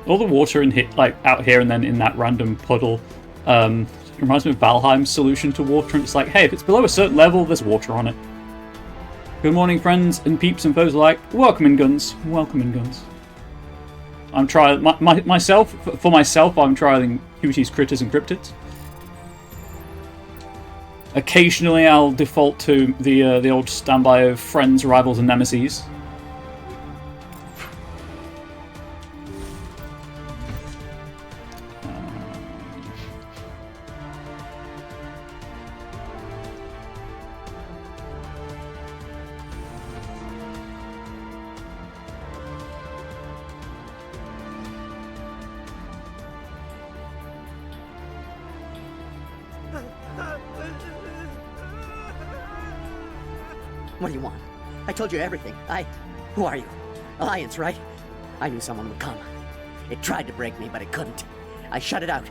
S1: All the water in out here and then in that random puddle reminds me of Valheim's solution to water. And it's like, hey, if it's below a certain level, there's water on it. Good morning, friends and peeps and foes alike. Welcome in guns. Welcome in guns. I'm trying myself. For myself, I'm trialing Cuties, Critters, and Cryptids. Occasionally, I'll default to the old standby of friends, rivals, and nemesis.
S14: What do you want? I told you everything. Who are you? Alliance, right? I knew someone would come. It tried to break me, but it couldn't. I shut it out.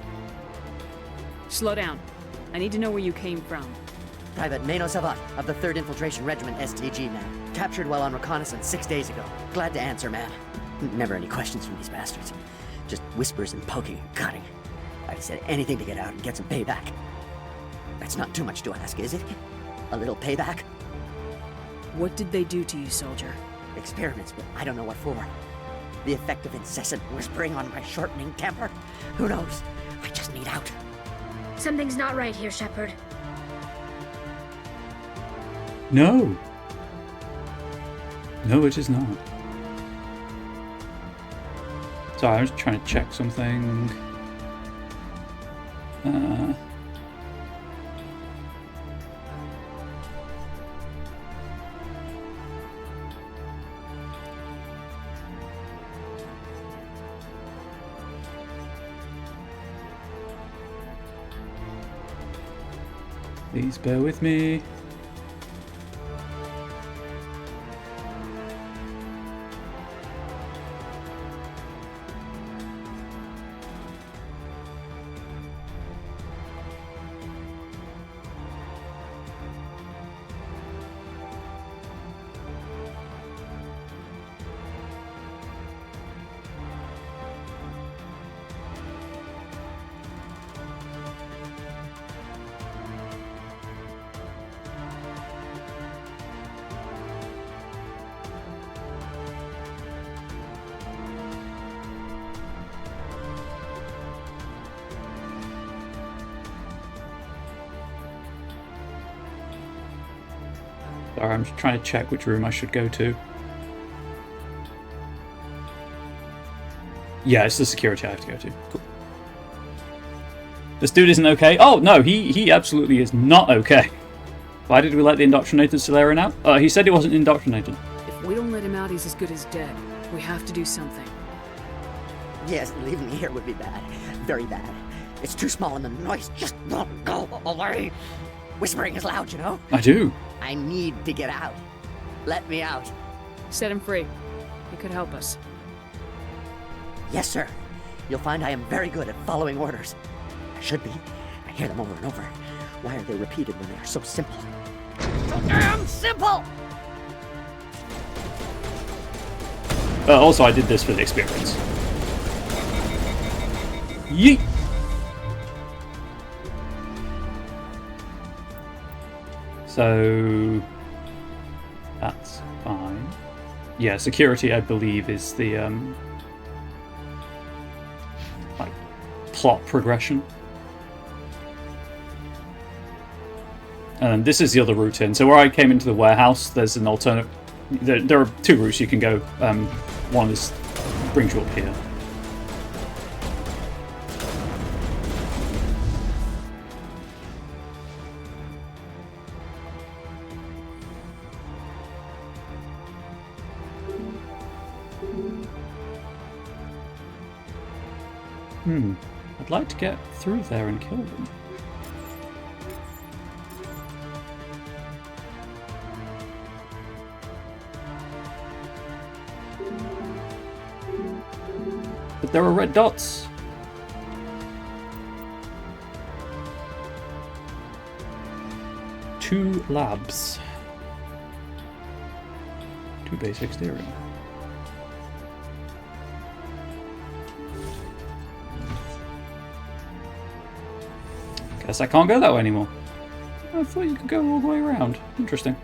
S4: Slow down. I need to know where you came from.
S14: Private Mano Savat of the 3rd Infiltration Regiment STG, ma'am. Captured while on reconnaissance 6 days ago. Glad to answer, ma'am. Never any questions from these bastards. Just whispers and poking and cutting. I'd said anything to get out and get some payback. That's not too much to ask, is it? A little payback?
S4: What did they do to you, soldier?
S14: Experiments, but I don't know what for. The effect of incessant whispering on my shortening temper? Who knows? I just need out.
S8: Something's not right here, Shepard.
S1: No. No, it is not. Sorry, I was trying to check something. Please bear with me. Sorry, I'm just trying to check which room I should go to. Yeah, it's the security I have to go to. Cool. This dude isn't okay. Oh, no, he absolutely is not okay. Why did we let the indoctrinated Solarian out? He said he wasn't indoctrinated.
S4: If we don't let him out, he's as good as dead. We have to do something.
S14: Yes, leaving me here would be bad. Very bad. It's too small and the noise just won't go away. Whispering is loud, you know?
S1: I do.
S14: I need to get out. Let me out.
S4: Set him free. He could help us.
S14: Yes, sir. You'll find I am very good at following orders. I should be. I hear them over and over. Why are they repeated when they are so simple? So damn simple!
S1: Also, I did this for the experience. Yeet! So... that's fine. Yeah, security, I believe, is the, like, plot progression. And this is the other route in. So where I came into the warehouse, there's an alternate... There are two routes you can go. One is brings you up here. I'd like to get through there and kill them. But there are red dots. Two labs. Two base exterior. Guess I can't go that way anymore. I thought you could go all the way around. Interesting.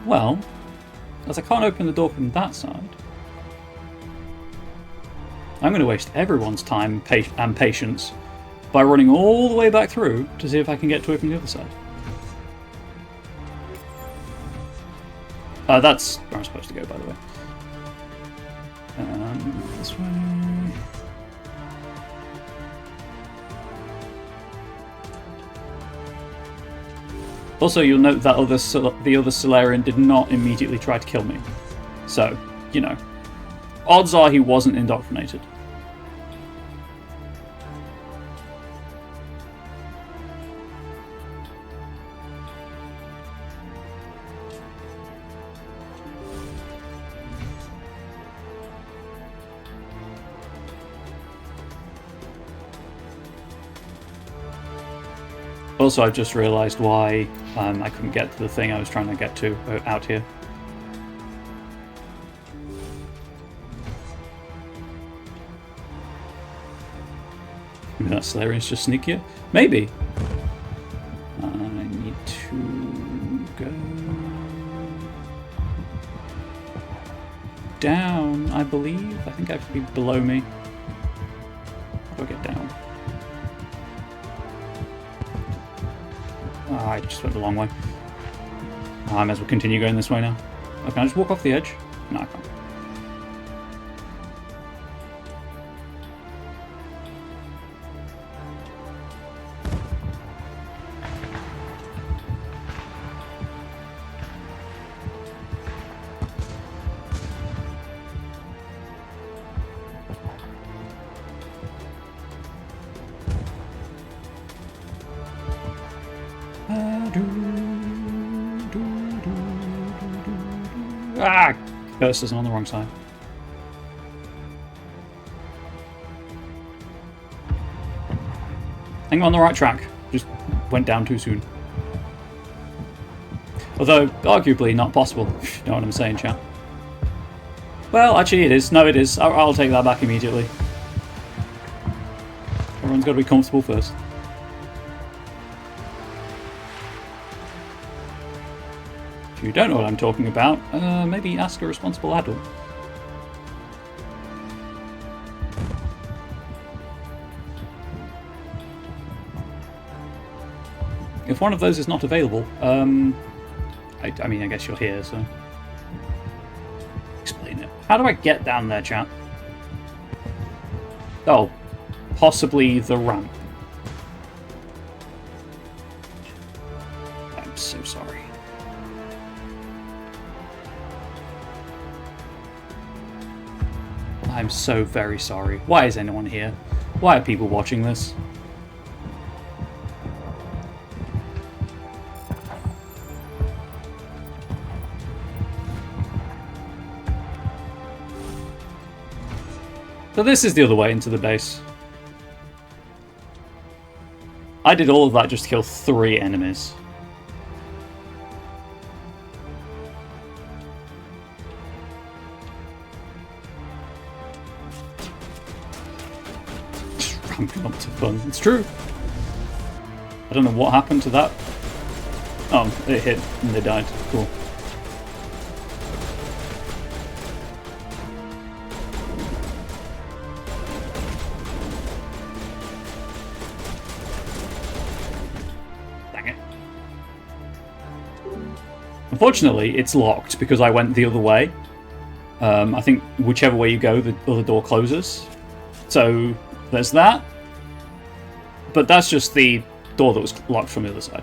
S1: Well, as I can't open the door from that side, I'm going to waste everyone's time and patience by running all the way back through to see if I can get to open the other side. That's where I'm supposed to go, by the way. This way. Also, you'll note that the other Solarian did not immediately try to kill me. So, you know, odds are he wasn't indoctrinated. Also, I've just realised why I couldn't get to the thing I was trying to get to out here. Maybe that Solarian's just sneakier? Maybe! I need to go down, I believe. I think I have to be below me. How do I get down? Oh, I just went the long way. Oh, I might as well continue going this way now. Oh, can I just walk off the edge? No, I can't. Ah! Curses, I'm on the wrong side. I think I'm on the right track. Just went down too soon. Although, arguably not possible. You know what I'm saying, chat? Well, actually it is. No, it is. I'll take that back immediately. Everyone's got to be comfortable first. If you don't know what I'm talking about, maybe ask a responsible adult. If one of those is not available, I mean, I guess you're here, so... Explain it. How do I get down there, chat? Oh, possibly the ramp. I'm so sorry. I'm so very sorry. Why is anyone here? Why are people watching this? So this is the other way into the base. I did all of that just to kill 3 enemies. Just ramping up to fun. It's true. I don't know what happened to that. Oh, it hit and they died. Cool. Dang it. Unfortunately, it's locked because I went the other way. I think whichever way you go, the other door closes. So there's that. But that's just the door that was locked from the other side.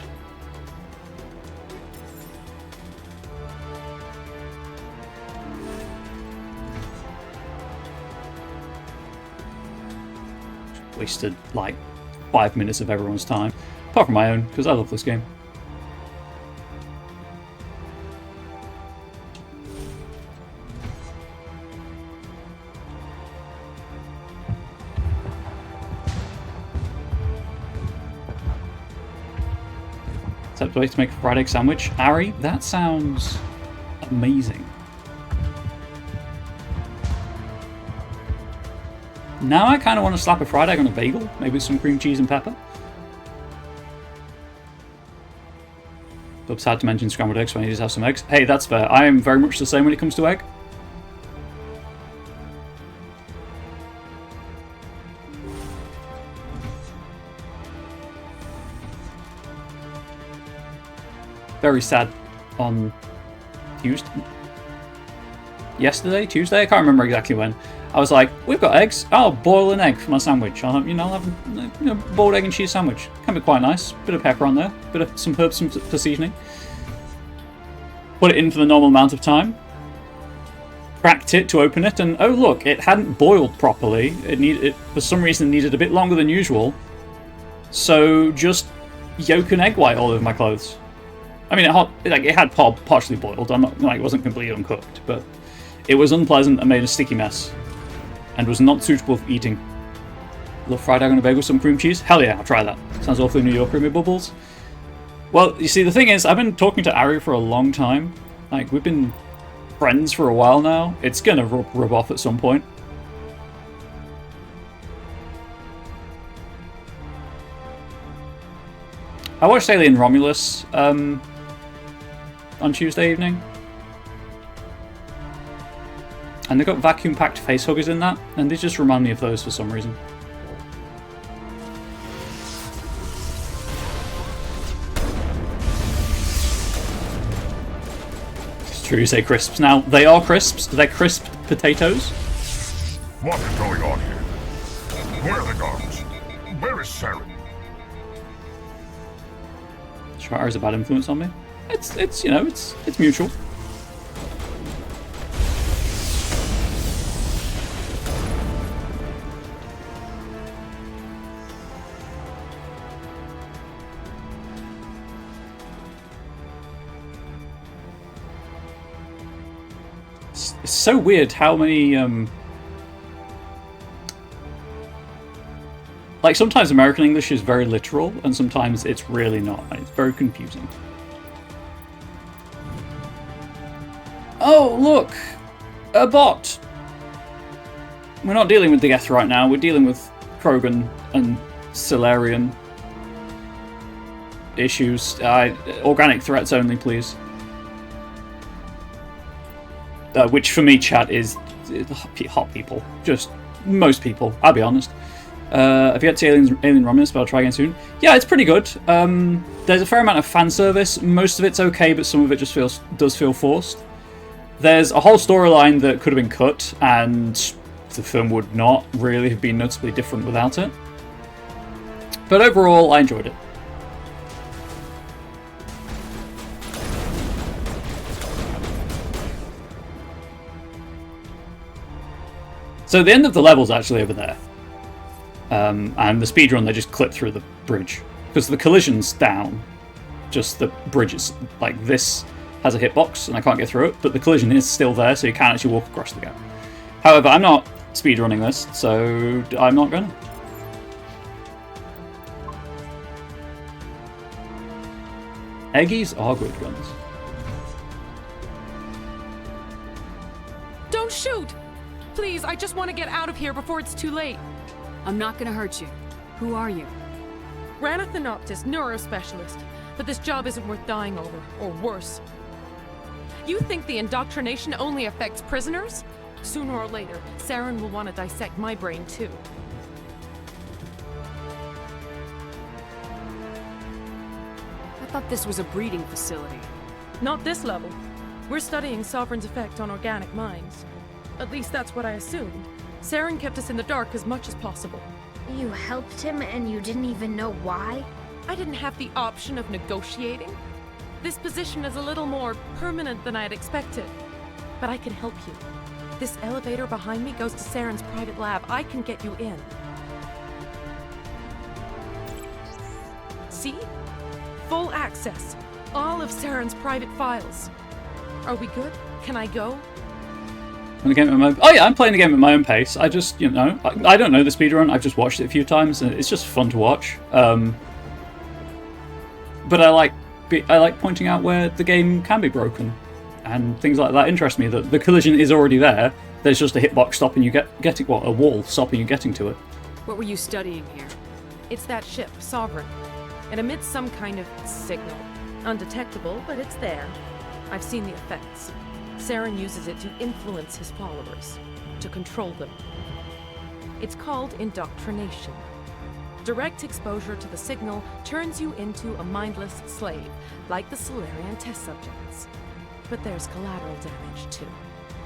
S1: Wasted like 5 minutes of everyone's time, apart from my own, because I love this game. Except way to make a fried egg sandwich. Ari, that sounds amazing. Now I kind of want to slap a fried egg on a bagel, maybe with some cream cheese and pepper. It's hard to mention scrambled eggs when you just have some eggs. Hey, that's fair. I am very much the same when it comes to egg. Very sad on Tuesday. Tuesday? I can't remember exactly when. I was like, we've got eggs. I'll boil an egg for my sandwich. I'll have a boiled egg and cheese sandwich. Can be quite nice. Bit of pepper on there. Bit of some herbs for seasoning. Put it in for the normal amount of time. Cracked it to open it, and oh look, it hadn't boiled properly. It for some reason needed a bit longer than usual. So just yolk and egg white all over my clothes. I mean, it had partially boiled. I'm not like it wasn't completely uncooked, but it was unpleasant and made a sticky mess, and was not suitable for eating. Love fried egg on a bagel with some cream cheese. Hell yeah, I'll try that. Sounds awfully New Yorker in my bubbles. Well, you see, the thing is, I've been talking to Ari for a long time. Like, we've been friends for a while now. It's gonna rub off at some point. I watched Alien Romulus on Tuesday evening. And they got vacuum-packed facehuggers in that, and they just remind me of those for some reason. It's true you say crisps. Now, they are crisps. They're crisped potatoes.
S5: What is going on here? Where are the guards? Where is Saren?
S1: Shredder is a bad influence on me. It's you know, it's mutual. It's so weird how many like sometimes American English is very literal and sometimes it's really not. It's very confusing. Oh, look! A bot! We're not dealing with the Geth right now, we're dealing with Krogan and Solarian issues. Organic threats only, please. Which for me, chat, is hot people. Just most people, I'll be honest. Have you got to Alien Romulus, but I'll try again soon. Yeah, it's pretty good. There's a fair amount of fan service. Most of it's okay, but some of it just does feel forced. There's a whole storyline that could have been cut, and the film would not really have been noticeably different without it. But overall, I enjoyed it. So the end of the level's actually over there. And the speedrun, they just clip through the bridge. Because the collision's down. Just the bridge is like this has a hitbox and I can't get through it, but the collision is still there, so you can actually walk across the gap. However, I'm not speedrunning this, so I'm not gonna. Eggies are good guns.
S15: Don't shoot! Please, I just want to get out of here before it's too late.
S4: I'm not gonna hurt you. Who are you?
S15: Ranathanoptis, neurospecialist. But this job isn't worth dying over, or worse. You think the indoctrination only affects prisoners? Sooner or later, Saren will want to dissect my brain too.
S4: I thought this was a breeding facility.
S15: Not this level. We're studying Sovereign's effect on organic minds. At least that's what I assumed. Saren kept us in the dark as much as possible.
S8: You helped him and you didn't even know why?
S15: I didn't have the option of negotiating. This position is a little more permanent than I had expected. But I can help you. This elevator behind me goes to Saren's private lab. I can get you in. See? Full access. All of Saren's private files. Are we good? Can I go?
S1: Oh yeah, I'm playing the game at my own pace. I just, you know, I don't know the speedrun. I've just watched it a few times, and it's just fun to watch. But I like pointing out where the game can be broken, and things like that interest me. That the collision is already there. There's just a hitbox stopping you getting a wall stopping you getting to it.
S4: What were you studying here?
S15: It's that ship, Sovereign. It emits some kind of signal. Undetectable, but it's there. I've seen the effects. Saren uses it to influence his followers, to control them. It's called indoctrination. Direct exposure to the signal turns you into a mindless slave, like the Solarian test subjects. But there's collateral damage, too.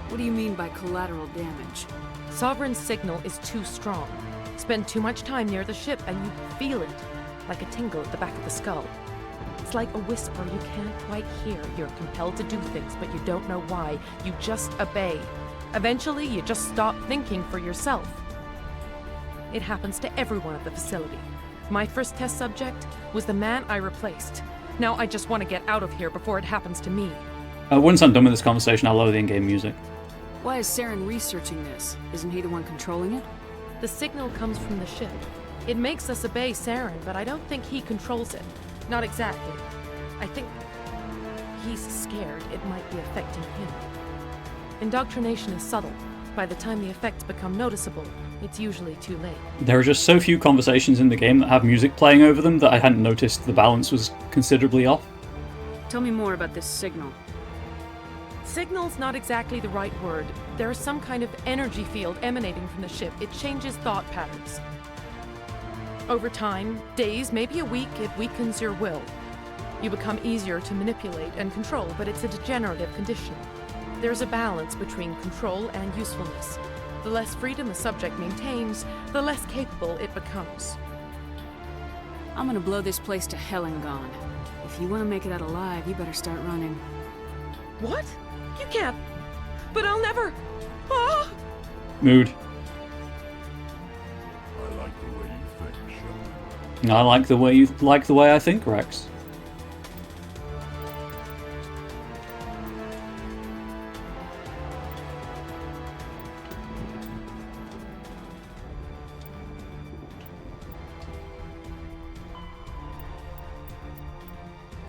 S4: What do you mean by collateral damage?
S15: Sovereign's signal is too strong. Spend too much time near the ship and you feel it, like a tingle at the back of the skull. It's like a whisper you can't quite hear. You're compelled to do things, but you don't know why. You just obey. Eventually, you just stop thinking for yourself. It happens to everyone at the facility. My first test subject was the man I replaced. Now I just want to get out of here before it happens to me.
S1: Once I'm done with this conversation, I'll lower the in-game music.
S4: Why is Saren researching this? Isn't he the one controlling it?
S15: The signal comes from the ship. It makes us obey Saren, but I don't think he controls it. Not exactly. I think he's scared it might be affecting him. Indoctrination is subtle. By the time the effects become noticeable, it's usually too late.
S1: There are just so few conversations in the game that have music playing over them that I hadn't noticed the balance was considerably off.
S4: Tell me more about this signal.
S15: Signal's not exactly the right word. There is some kind of energy field emanating from the ship. It changes thought patterns. Over time, days, maybe a week, it weakens your will. You become easier to manipulate and control, but it's a degenerative condition. There's a balance between control and usefulness. The less freedom a subject maintains, the less capable it becomes.
S4: I'm gonna blow this place to hell and gone. If you want to make it out alive, you better start running.
S15: What? You can't. But I'll never. Ah!
S1: Mood. I like the way you like the way I think, Rex.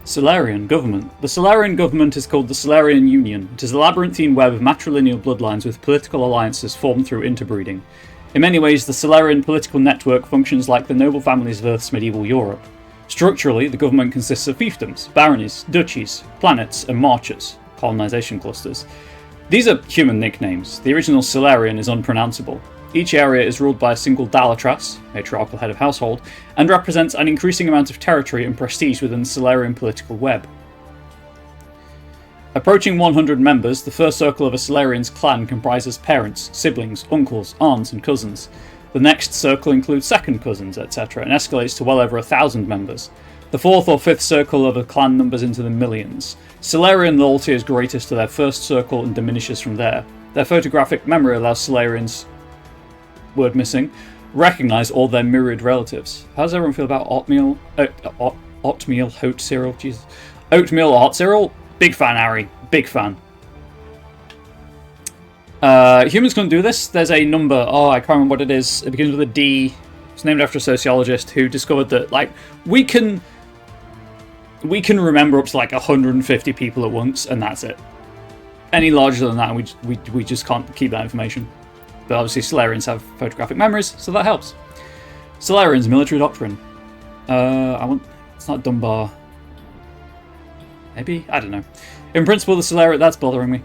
S1: Solarian government. The Solarian government is called the Solarian Union. It is a labyrinthine web of matrilineal bloodlines with political alliances formed through interbreeding. In many ways, the Solarian political network functions like the noble families of Earth's medieval Europe. Structurally, the government consists of fiefdoms, baronies, duchies, planets, and marches, colonization clusters. These are human nicknames. The original Solarian is unpronounceable. Each area is ruled by a single Dalatras, matriarchal head of household, and represents an increasing amount of territory and prestige within the Solarian political web. Approaching 100 members, the first circle of a Solarian's clan comprises parents, siblings, uncles, aunts, and cousins. The next circle includes second cousins, etc., and escalates to well over 1,000 members. The fourth or fifth circle of a clan numbers into the millions. Solarian loyalty is greatest to their first circle and diminishes from there. Their photographic memory allows Solarians, word missing, recognise all their myriad relatives. How does everyone feel about oatmeal? Oatmeal, hot cereal? Jesus. Oatmeal or hot cereal? Big fan, Harry. Big fan. Humans couldn't do this. There's a number. Oh, I can't remember what it is. It begins with a D. It's named after a sociologist who discovered that, like, we can we can remember up to like 150 people at once, and that's it. Any larger than that, we just can't keep that information. But obviously Solarians have photographic memories, so that helps. Solarians' military doctrine. It's not Dunbar. Maybe? I don't know. In principle, the Solarian... That's bothering me.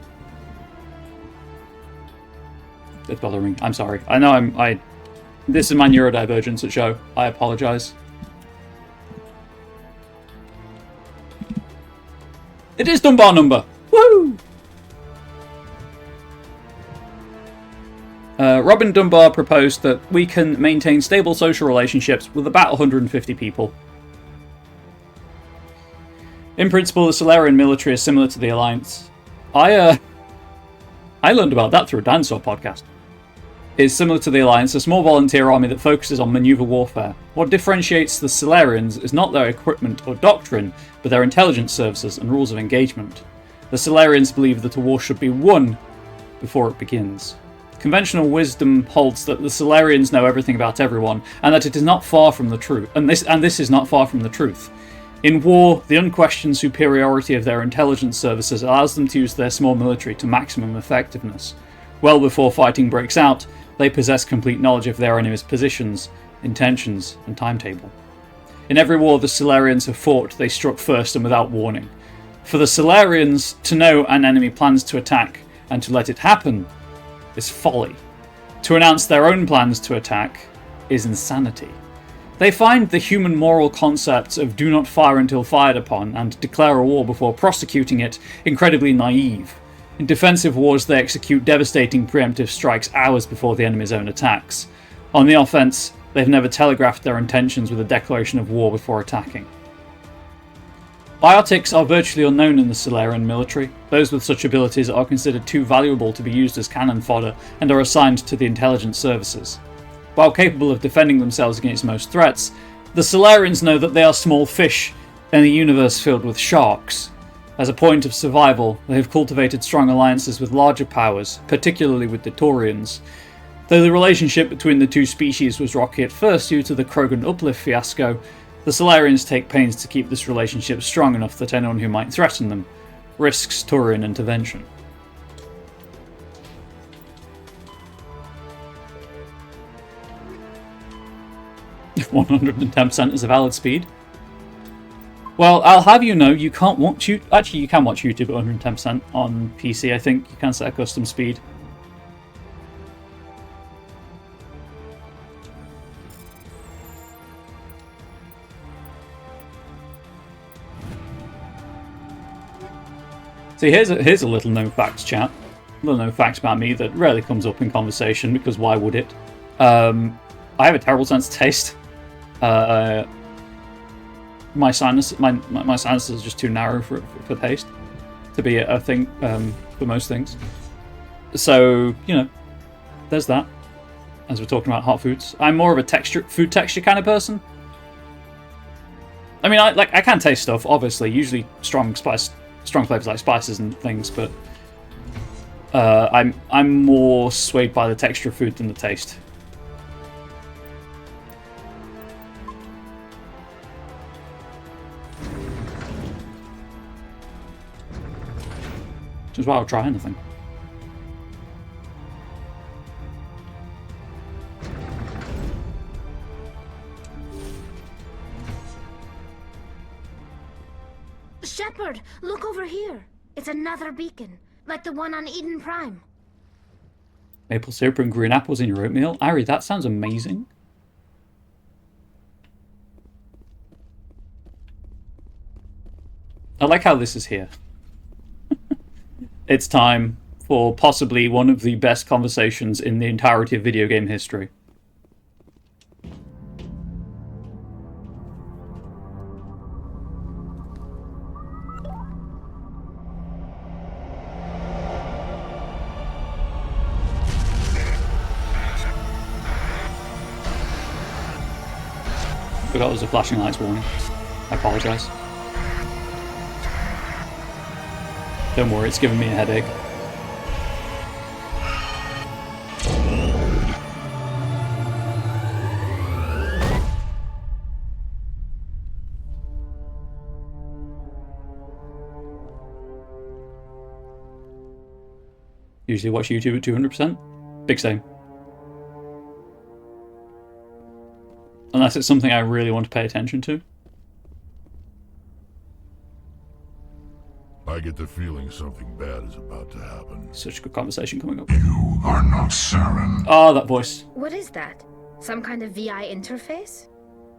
S1: It's bothering me. I'm sorry. I know this is my neurodivergence at show. I apologise. It is Dunbar number! Woo! Robin Dunbar proposed that we can maintain stable social relationships with about 150 people. In principle, the Solarian military is similar to the Alliance. I learned about that through a dinosaur podcast. It's similar to the Alliance, a small volunteer army that focuses on maneuver warfare. What differentiates the Solarians is not their equipment or doctrine, but their intelligence services and rules of engagement. The Solarians believe that a war should be won before it begins. Conventional wisdom holds that the Solarians know everything about everyone, and that it is not far from the truth. And this is not far from the truth. In war, the unquestioned superiority of their intelligence services allows them to use their small military to maximum effectiveness. Well before fighting breaks out, they possess complete knowledge of their enemy's positions, intentions, and timetable. In every war the Solarians have fought, they struck first and without warning. For the Solarians, to know an enemy plans to attack and to let it happen is folly. To announce their own plans to attack is insanity. They find the human moral concepts of do not fire until fired upon and declare a war before prosecuting it incredibly naive. In defensive wars they execute devastating preemptive strikes hours before the enemy's own attacks. On the offense, they've never telegraphed their intentions with a declaration of war before attacking. Biotics are virtually unknown in the Solarian military. Those with such abilities are considered too valuable to be used as cannon fodder and are assigned to the intelligence services. While capable of defending themselves against most threats, the Solarians know that they are small fish in a universe filled with sharks. As a point of survival, they have cultivated strong alliances with larger powers, particularly with the Taurians. Though the relationship between the two species was rocky at first due to the Krogan Uplift fiasco, the Solarians take pains to keep this relationship strong enough that anyone who might threaten them risks Taurian intervention. If 110% is a valid speed. Well, I'll have you know, you can't watch you. Actually, you can watch YouTube at 110% on PC. I think you can set a custom speed. See, here's a little known facts chat. Little known facts about me that rarely comes up in conversation because why would it? I have a terrible sense of taste. My sinuses are just too narrow for taste to be a thing for most things. So you know, there's that. As we're talking about hot foods, I'm more of a food texture kind of person. I mean, I can taste stuff, obviously, usually strong flavors like spices and things, but I'm more swayed by the texture of food than the taste. Which is why I'll try anything.
S8: Shepard, look over here. It's another beacon, like the one on Eden Prime.
S1: Maple syrup and green apples in your oatmeal? Ari, that sounds amazing. I like how this is here. It's time for possibly one of the best conversations in the entirety of video game history. Forgot it was a flashing lights warning. I apologise. Don't worry, it's giving me a headache. Usually watch YouTube at 200%. Big same. Unless it's something I really want to pay attention to.
S5: I get the feeling something bad is about to happen.
S1: Such a good conversation coming up.
S5: You are not Saren.
S1: Oh, that voice.
S8: What is that? Some kind of VI interface?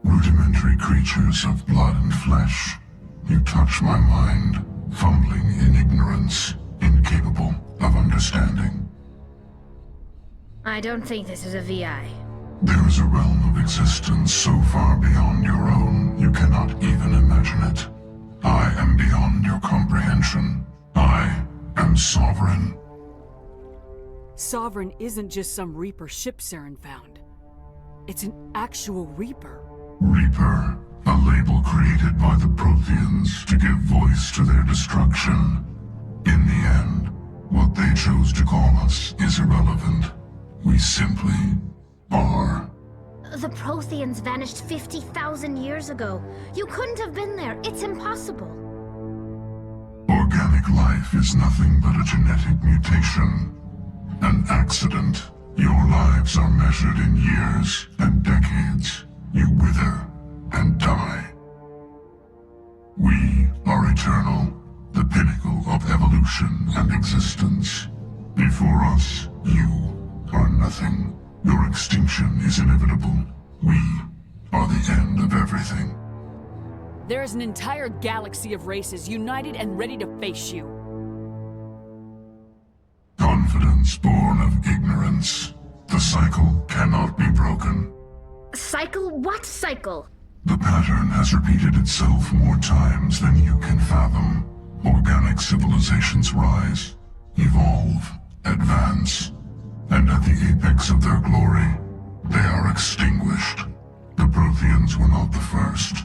S5: Rudimentary creatures of blood and flesh. You touch my mind, fumbling in ignorance, incapable of understanding.
S8: I don't think this is a VI.
S5: There is a realm of existence so far beyond your own, you cannot even imagine it. I am beyond your comprehension. I am sovereign.
S4: Sovereign isn't just some Reaper ship Saren found. It's an actual Reaper.
S5: Reaper, a label created by the Protheans to give voice to their destruction. In the end, what they chose to call us is irrelevant. We simply are.
S8: The Protheans vanished 50,000 years ago. You couldn't have been there. It's impossible.
S5: Organic life is nothing but a genetic mutation. An accident. Your lives are measured in years and decades. You wither and die. We are eternal, the pinnacle of evolution and existence. Before us, you are nothing. Your extinction is inevitable. We are the end of everything.
S4: There is an entire galaxy of races united and ready to face you.
S5: Confidence born of ignorance. The cycle cannot be broken.
S8: Cycle? What cycle?
S5: The pattern has repeated itself more times than you can fathom. Organic civilizations rise, evolve, advance, and at the apex of their glory, they are extinguished. The Protheans were not the first.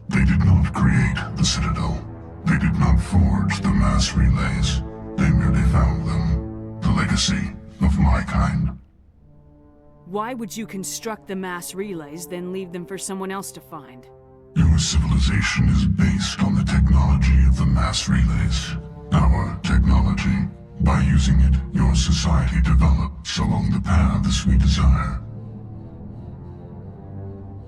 S5: They did not create the Citadel. They did not forge the mass relays. They merely found them. The legacy of my kind.
S4: Why would you construct the mass relays, then leave them for someone else to find?
S5: Your civilization is based on the technology of the mass relays. Our technology. By using it, your society develops along the paths we desire.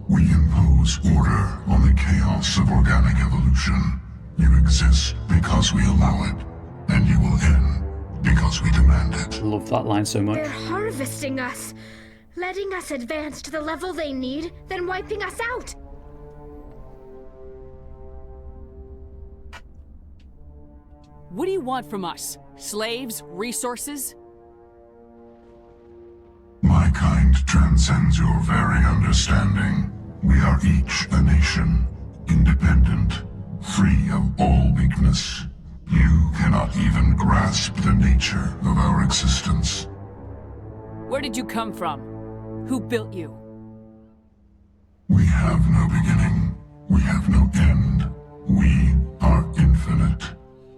S5: We impose order on the chaos of organic evolution. You exist because we allow it, and you will end because we demand it.
S1: I love that line so much.
S8: They're harvesting us, letting us advance to the level they need, then wiping us out.
S4: What do you want from us? Slaves? Resources?
S5: My kind transcends your very understanding. We are each a nation, independent, free of all weakness. You cannot even grasp the nature of our existence.
S4: Where did you come from? Who built you?
S5: We have no beginning. We have no end. We are infinite.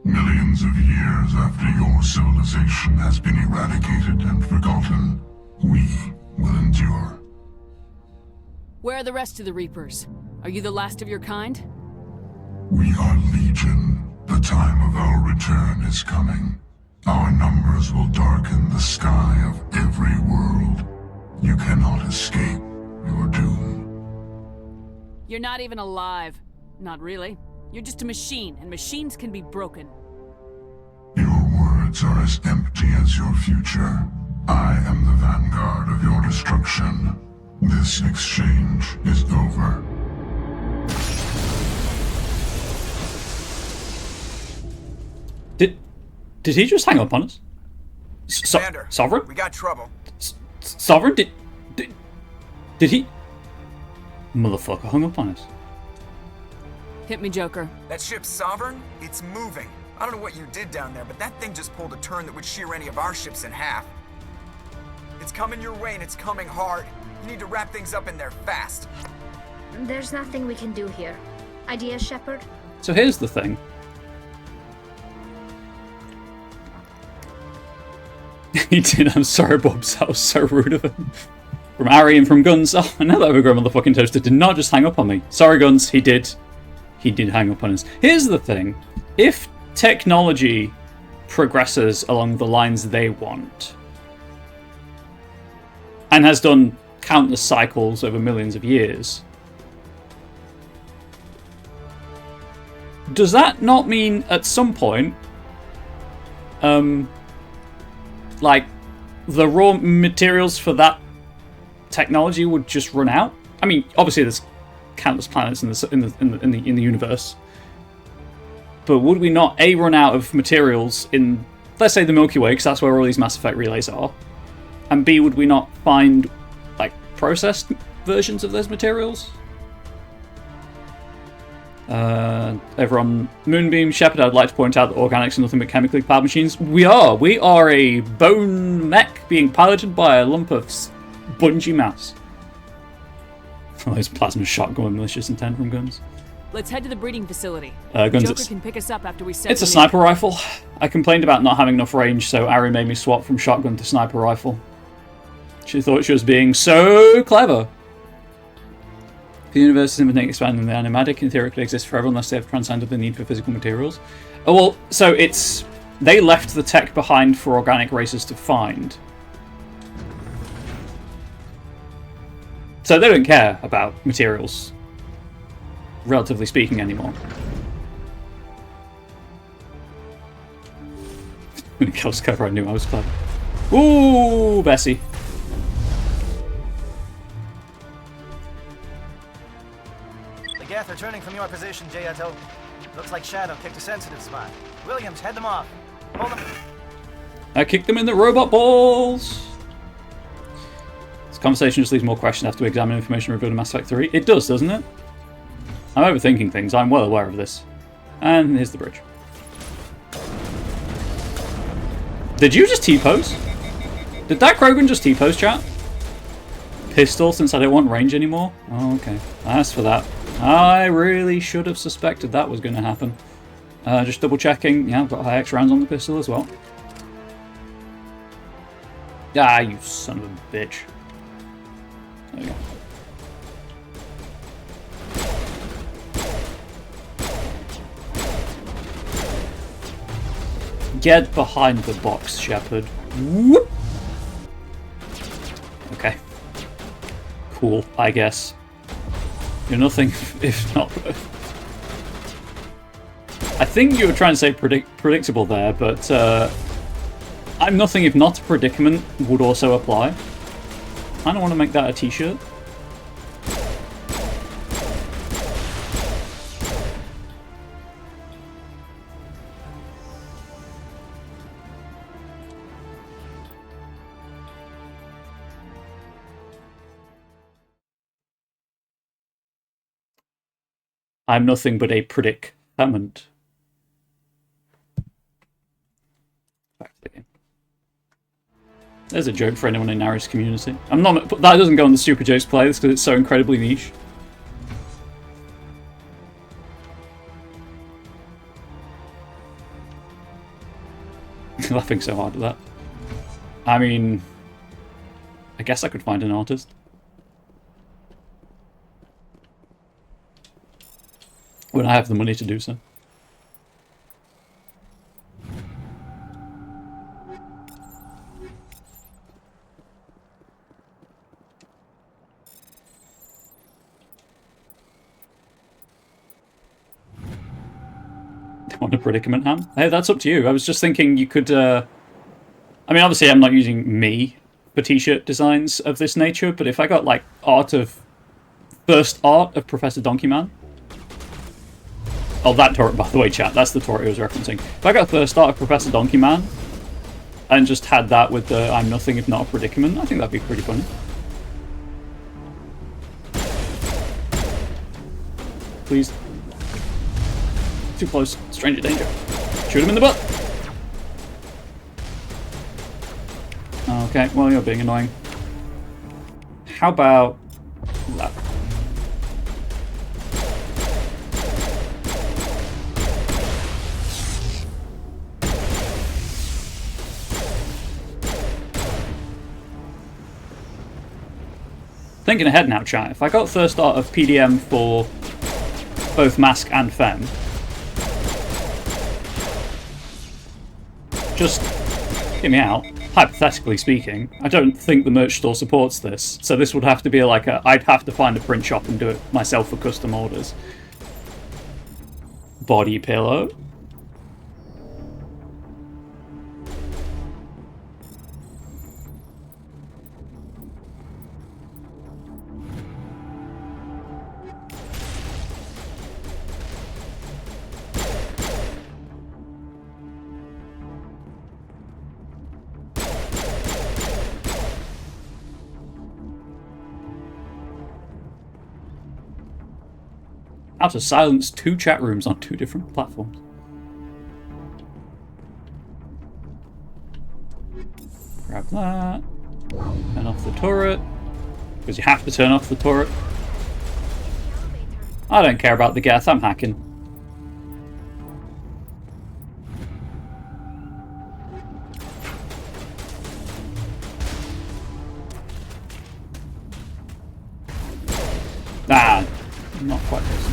S5: Millions of years after your civilization has been eradicated and forgotten, we will endure.
S4: Where are the rest of the Reapers? Are you the last of your kind?
S5: We are Legion. The time of our return is coming. Our numbers will darken the sky of every world. You cannot escape your doom.
S4: You're not even alive. Not really. You're just a machine, and machines can be broken.
S5: Your words are as empty as your future. I am the vanguard of your destruction. This exchange is over.
S1: Did he just hang up on us?
S2: Commander,
S1: Sovereign?
S2: we got trouble.
S1: Sovereign? Did he? Motherfucker hung up on us.
S4: Hit me, Joker.
S2: That ship's Sovereign? It's moving. I don't know what you did down there, but that thing just pulled a turn that would shear any of our ships in half. It's coming your way and it's coming hard. You need to wrap things up in there fast.
S8: There's nothing we can do here. Ideas, Shepard?
S1: So here's the thing. He did. I'm sorry, Bubs. That was so rude of him. From Ari and from Guns. Oh, now that we're going on the fucking toaster, did not just hang up on me. Sorry, Guns. He did hang up on us. Here's the thing. If technology progresses along the lines they want. And has done countless cycles over millions of years. Does that not mean at some point, like, the raw materials for that technology would just run out? I mean, obviously there's countless planets in the universe, but would we not A, run out of materials in, let's say, the Milky Way, because that's where all these Mass Effect relays are, and B, would we not find, like, processed versions of those materials? Over on Moonbeam Shepard, I'd like to point out that organics are nothing but chemically powered machines. We are a bone mech being piloted by a lump of spongy mass. Those plasma shotgun malicious intent from guns.
S4: Let's head to the breeding facility.
S1: Guns,
S4: Joker can pick us up after we set.
S1: It's a sniper rifle. I complained about not having enough range, so Ari made me swap from shotgun to sniper rifle. She thought she was being so clever. The universe is infinitely expanding. The animatic in theory could exist forever unless they have transcended the need for physical materials. Oh, well, so it's... They left the tech behind for organic races to find. So they don't care about materials, relatively speaking, anymore. When it kills cover, I knew I was clever. Ooh, Bessie.
S7: The Geth are turning from your position, Jayato. Looks like Shadow picked a sensitive spot. Williams, head them off. Hold them.
S1: I kicked them in the robot balls. This conversation just leaves more questions after we examine information revealed in Mass Effect 3. It does, doesn't it? I'm overthinking things. I'm well aware of this. And here's the bridge. Did you just T-pose? Did that Krogan just T-pose, chat? Pistol, since I don't want range anymore? Oh, okay. As for that, I really should have suspected that was going to happen. Just double checking. Yeah, I've got high X rounds on the pistol as well. Ah, you son of a bitch. There we go. Get behind the box, Shepard. Whoop. Okay. Cool, I guess. You're nothing if not... I think you were trying to say predictable there, but I'm nothing if not a predicament would also apply. I don't want to make that a t-shirt. I'm nothing but a predicament. Back to the game. There's a joke for anyone in Nari's community. I'm not. That doesn't go on the Super Jokes playlist because it's so incredibly niche. Laughing so hard at that. I mean, I guess I could find an artist. When I have the money to do so. Want a predicament, Ham? Hey, that's up to you. I was just thinking you could... I mean, obviously I'm not using me for t-shirt designs of this nature, but if I got, like, first art of Professor Donkey Man... Oh, that turret, by the way, chat. That's the turret I was referencing. If I got first art of Professor Donkey Man and just had that with the I'm nothing if not a predicament, I think that'd be pretty funny. Please. Too close. Stranger danger. Shoot him in the butt. Okay, well, you're being annoying. How about that? Thinking ahead now, chat. If I got first art of PDM for both Mask and Fem, just get me out. Hypothetically speaking, I don't think the merch store supports this, so this would have to be like I'd have to find a print shop and do it myself for custom orders. Body pillow. How to silence 2 chat rooms on 2 different platforms. Grab that. Turn off the turret. Because you have to turn off the turret. I don't care about the Geth, I'm hacking. Ah, not quite close.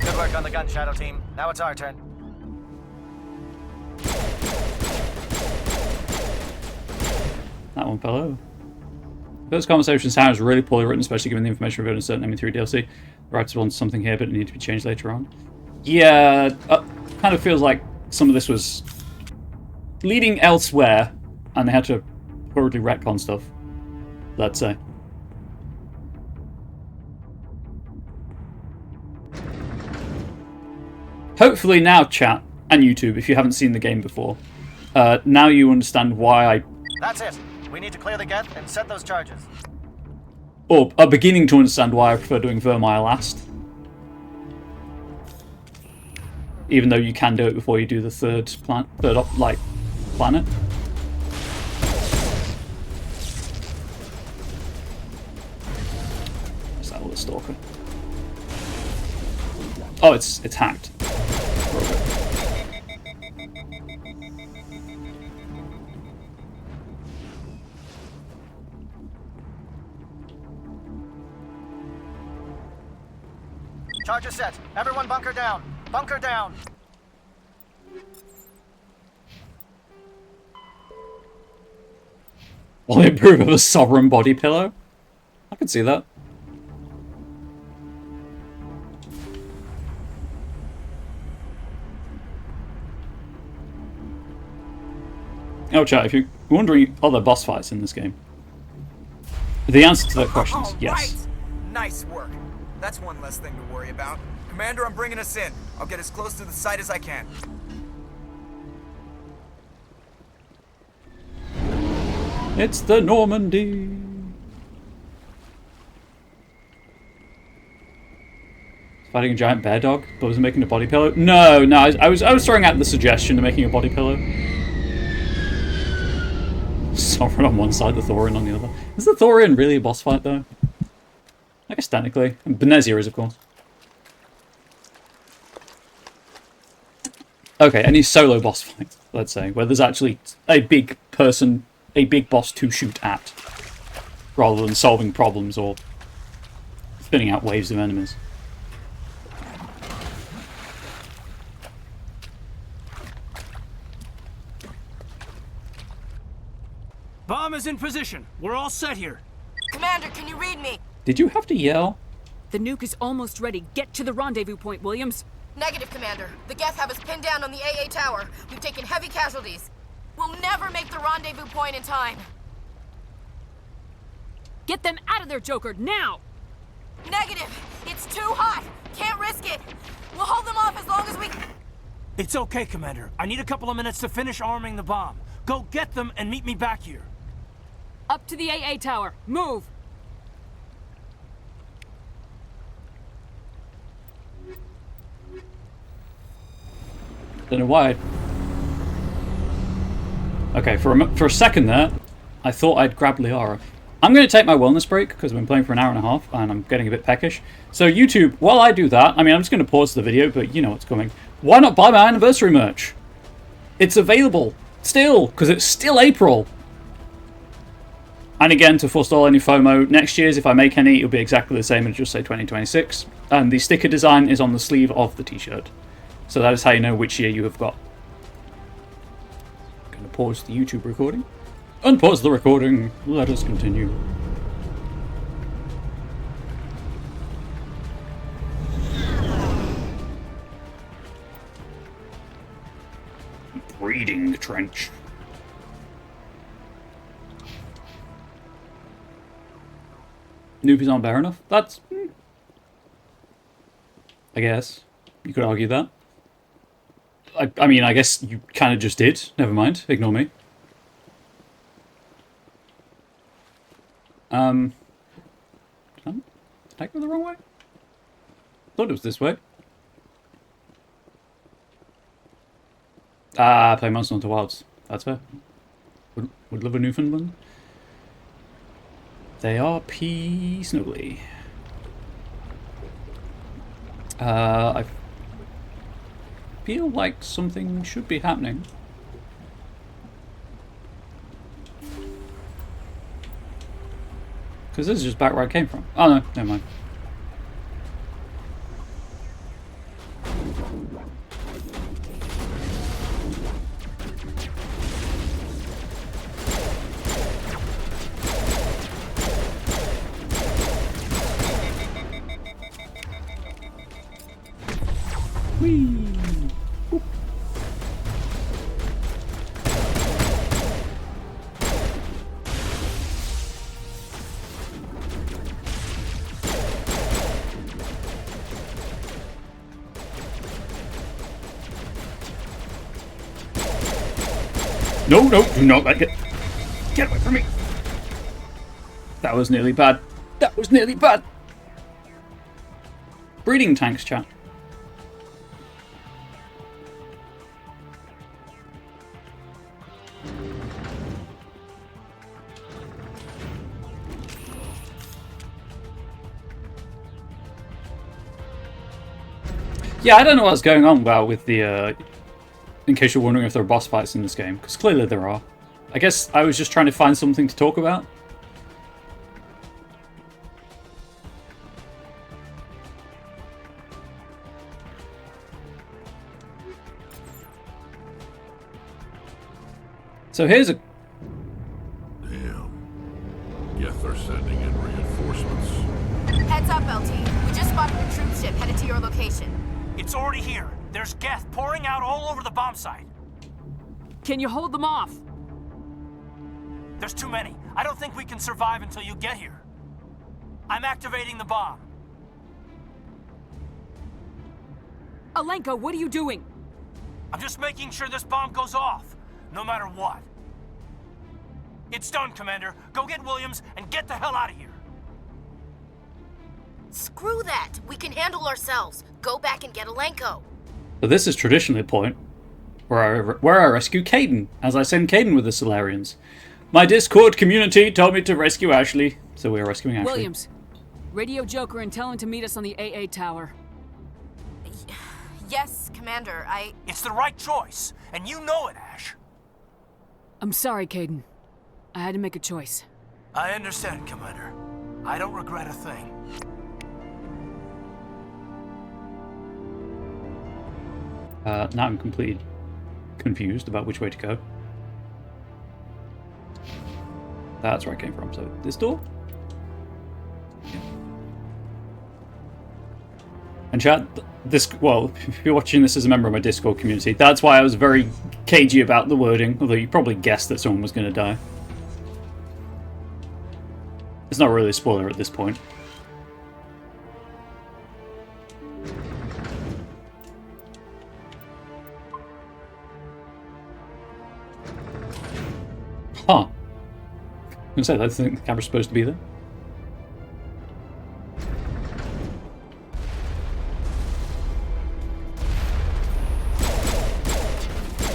S7: Good work on the gun, Shadow Team. Now it's our turn.
S1: That one fell over. This conversation sounds really poorly written, especially given the information revealed in certain ME3 DLC. The writers want something here, but it needs to be changed later on. Yeah, kind of feels like some of this was leading elsewhere, and they had to hurriedly retcon stuff, let's say. Hopefully now, chat, and YouTube, if you haven't seen the game before, now you understand why I...
S7: That's it. We need to clear the Geth and set those charges.
S1: Or are beginning to understand why I prefer doing Vermeer last. Even though you can do it before you do the third planet. Is that all the Stalker? Oh, it's hacked.
S7: Charge is set. Everyone bunker down. Bunker down.
S1: Will they approve of a sovereign body pillow? I can see that. Oh, chat, if you're wondering, are there boss fights in this game? The answer to that question is yes.
S2: Right. Nice work. That's one less thing to worry about. Commander, I'm bringing us in. I'll get as close to the site as I can.
S1: It's the Normandy. Fighting a giant bear dog, but was making a body pillow. No, I was throwing out the suggestion of making a body pillow. Sovereign on one side, the Thorian on the other. Is the Thorian really a boss fight though? I guess technically. And Benezia is, of course. Okay, any solo boss fight, let's say, where there's actually a big person, a big boss to shoot at, rather than solving problems or spinning out waves of enemies.
S3: Bomb is in position. We're all set here.
S16: Commander, can you read me?
S1: Did you have to yell?
S4: The nuke is almost ready. Get to the rendezvous point, Williams.
S16: Negative, Commander. The Geth have us pinned down on the AA tower. We've taken heavy casualties. We'll never make the rendezvous point in time.
S4: Get them out of there, Joker, now!
S16: Negative! It's too hot! Can't risk it! We'll hold them off as long as we...
S3: It's okay, Commander. I need a couple of minutes to finish arming the bomb. Go get them and meet me back here.
S4: Up to the AA tower. Move!
S1: Don't know why. Okay, for a second there, I thought I'd grab Liara. I'm going to take my wellness break because I've been playing for an hour and a half and I'm getting a bit peckish. So YouTube, while I do that, I mean, I'm just going to pause the video, but you know what's coming. Why not buy my anniversary merch? It's available still because it's still April. And again, to forestall any FOMO, next year's, if I make any, it'll be exactly the same and just say 2026. And the sticker design is on the sleeve of the t-shirt. So that is how you know which year you have got. I'm going to pause the YouTube recording. Unpause the recording. Let us continue. Breeding trench. Noobies aren't bare enough? That's... I guess. You could argue that. I mean, I guess you kind of just did. Never mind. Ignore me. Did I go the wrong way? Thought it was this way. Ah, play Monster Hunter Wilds. That's fair. Would love a Newfoundland. They are peaceably. I feel like something should be happening. Because this is just back where I came from. Oh no, never mind. No, do not let it. Get away from me. That was nearly bad. That was nearly bad. Breeding tanks, chat. Yeah, I don't know what's going on with the, in case you're wondering if there are boss fights in this game, because clearly there are. I guess I was just trying to find something to talk about. So here's a...
S5: Damn. Geth are sending in reinforcements.
S16: Heads up, LT. We just spotted a troop ship headed to your location.
S3: It's already here. There's Geth pouring out all over the bomb site.
S4: Can you hold them off?
S3: There's too many. I don't think we can survive until you get here. I'm activating the bomb.
S4: Alenka, what are you doing?
S3: I'm just making sure this bomb goes off, no matter what. It's done, Commander. Go get Williams and get the hell out of here.
S16: Screw that. We can handle ourselves. Go back and get Alenko.
S1: So this is traditionally a point where I rescue Caden, as I send Caden with the Solarians. My Discord community told me to rescue Ashley, so we are rescuing Ashley.
S4: Williams, radio Joker and tell him to meet us on the AA tower.
S16: Yes, Commander,
S3: It's the right choice, and you know it, Ash.
S4: I'm sorry, Caden. I had to make a choice.
S3: I understand, Commander. I don't regret a thing.
S1: Now I'm completely confused about which way to go. That's where I came from, so this door? Yeah. And chat, well, if you're watching this as a member of my Discord community, that's why I was very cagey about the wording, although you probably guessed that someone was going to die. It's not really a spoiler at this point. Huh. I was going to say, I think the camera's supposed to be there.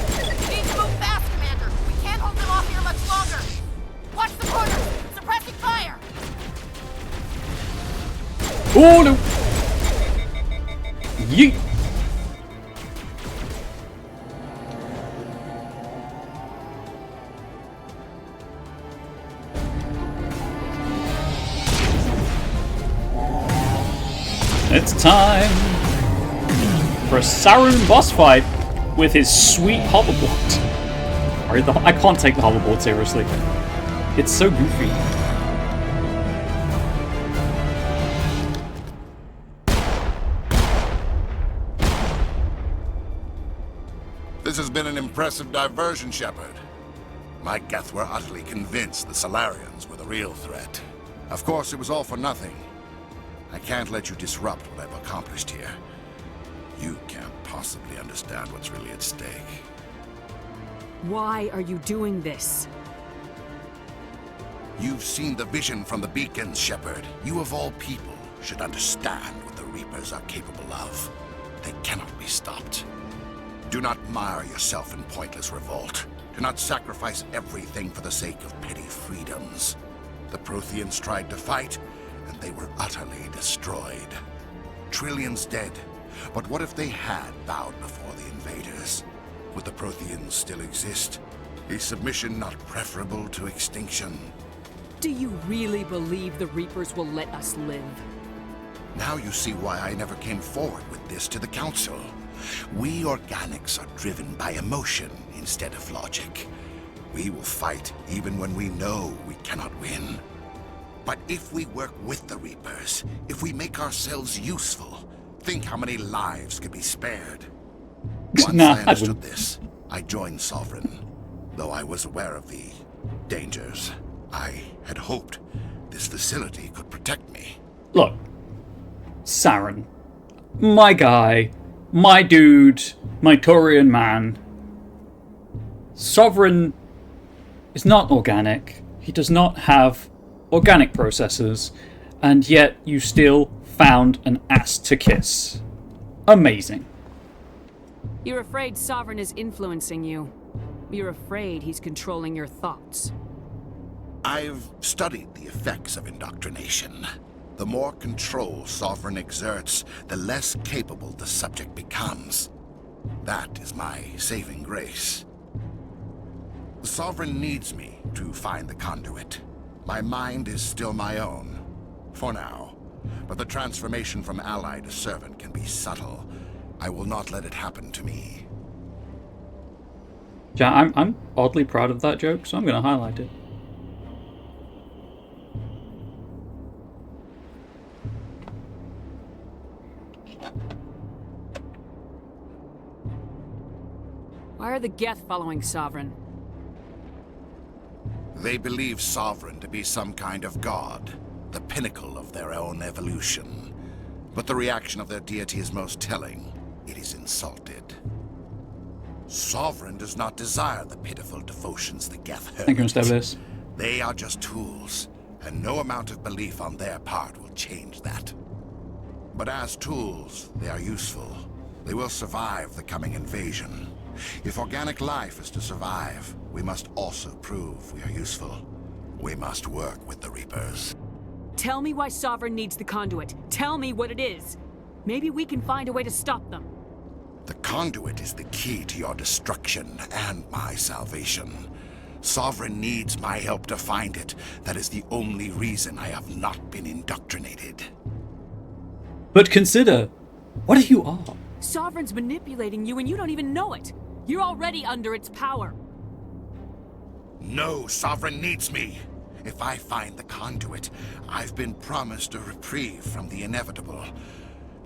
S16: We need to move fast, Commander. We can't hold them off here much longer. Watch the corner. Suppressing fire.
S1: Oh no! Yeet! It's time! for a Sauron boss fight with his sweet hoverboard. Sorry, I can't take the hoverboard seriously. It's so goofy.
S5: This has been an impressive diversion, Shepard. My Geth were utterly convinced the Solarians were the real threat. Of course, it was all for nothing. I can't let you disrupt what I've accomplished here. You can't possibly understand what's really at stake.
S4: Why are you doing this?
S5: You've seen the vision from the beacons, Shepard. You of all people should understand what the Reapers are capable of. They cannot be stopped. Do not mire yourself in pointless revolt. Do not sacrifice everything for the sake of petty freedoms. The Protheans tried to fight, and they were utterly destroyed. Trillions dead, but what if they had bowed before the invaders? Would the Protheans still exist? Is submission not preferable to extinction?
S4: Do you really believe the Reapers will let us live?
S5: Now you see why I never came forward with this to the Council. We organics are driven by emotion instead of logic. We will fight even when we know we cannot win. But if we work with the Reapers, if we make ourselves useful, think how many lives could be spared. Once I understood this, I joined Sovereign. Though I was aware of the dangers, I had hoped this facility could protect me.
S1: Look, Saren, my guy, my dude, my Turian man. Sovereign is not organic. He does not have organic processes, and yet you still found an ass to kiss. Amazing.
S4: You're afraid Sovereign is influencing you. You're afraid he's controlling your thoughts.
S5: I've studied the effects of indoctrination. The more control Sovereign exerts, the less capable the subject becomes. That is my saving grace. Sovereign needs me to find the conduit. My mind is still my own, for now. But the transformation from ally to servant can be subtle. I will not let it happen to me.
S1: Yeah, I'm oddly proud of that joke, so I'm going to highlight it.
S4: Why are the Geth following Sovereign?
S5: They believe Sovereign to be some kind of god, the pinnacle of their own evolution. But the reaction of their deity is most telling. It is insulted. Sovereign does not desire the pitiful devotions the Geth hurt.
S1: Thank you, Mr. Bliss.
S5: They are just tools, and no amount of belief on their part will change that. But as tools, they are useful. They will survive the coming invasion. If organic life is to survive, we must also prove we are useful. We must work with the Reapers.
S4: Tell me why Sovereign needs the conduit. Tell me what it is. Maybe we can find a way to stop them.
S5: The conduit is the key to your destruction and my salvation. Sovereign needs my help to find it. That is the only reason I have not been indoctrinated.
S1: But consider, what you are.
S4: Sovereign's manipulating you and you don't even know it. You're already under its power.
S5: No, Sovereign needs me. If I find the conduit, I've been promised a reprieve from the inevitable.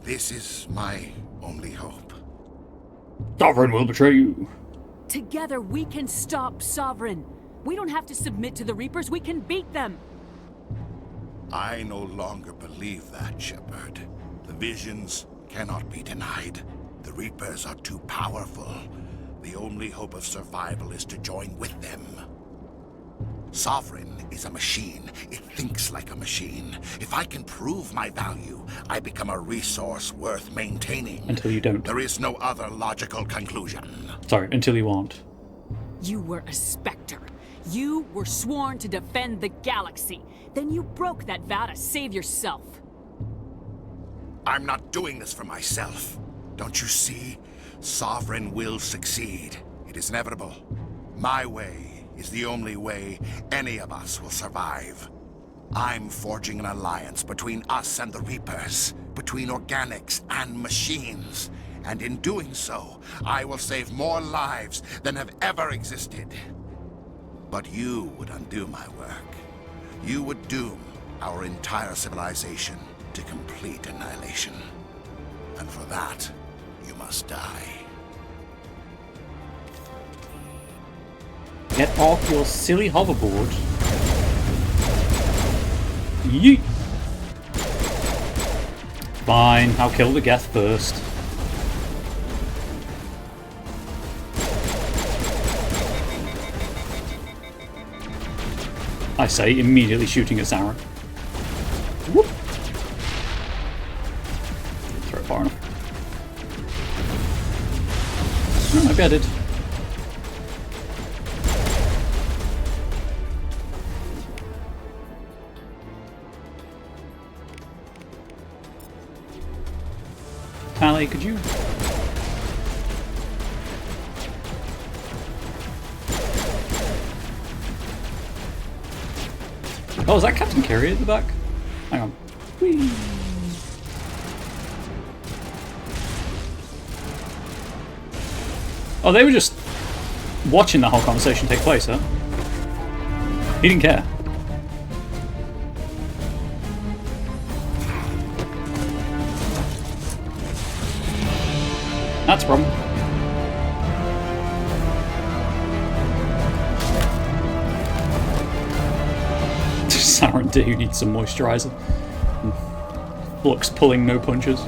S5: This is my only hope.
S1: Sovereign will betray you.
S4: Together we can stop Sovereign. We don't have to submit to the Reapers, we can beat them.
S5: I no longer believe that, Shepard. The visions cannot be denied. The Reapers are too powerful. The only hope of survival is to join with them. Sovereign is a machine. It thinks like a machine. If I can prove my value, I become a resource worth maintaining.
S1: Until you don't.
S5: There is no other logical conclusion.
S1: Sorry, until you aren't.
S4: You were a Spectre. You were sworn to defend the galaxy. Then you broke that vow to save yourself.
S5: I'm not doing this for myself. Don't you see? Sovereign will succeed. It is inevitable. My way is the only way any of us will survive. I'm forging an alliance between us and the Reapers, between organics and machines.
S17: And in doing so, I will save more lives than have ever existed. But you would undo my work. You would doom our entire civilization to complete annihilation. And for that, you must die.
S1: Get off your silly hoverboard. Yeet. Fine, I'll kill the Geth first. I say, immediately shooting at Sauron. Whoop. Throw it far enough. Oh, maybe I did. Tally, could you? Oh, is that Captain Carey at the back? Hang on. Whee. Oh, they were just watching the whole conversation take place, huh? He didn't care. That's a problem. Sauron do need some moisturizer. Looks pulling no punches.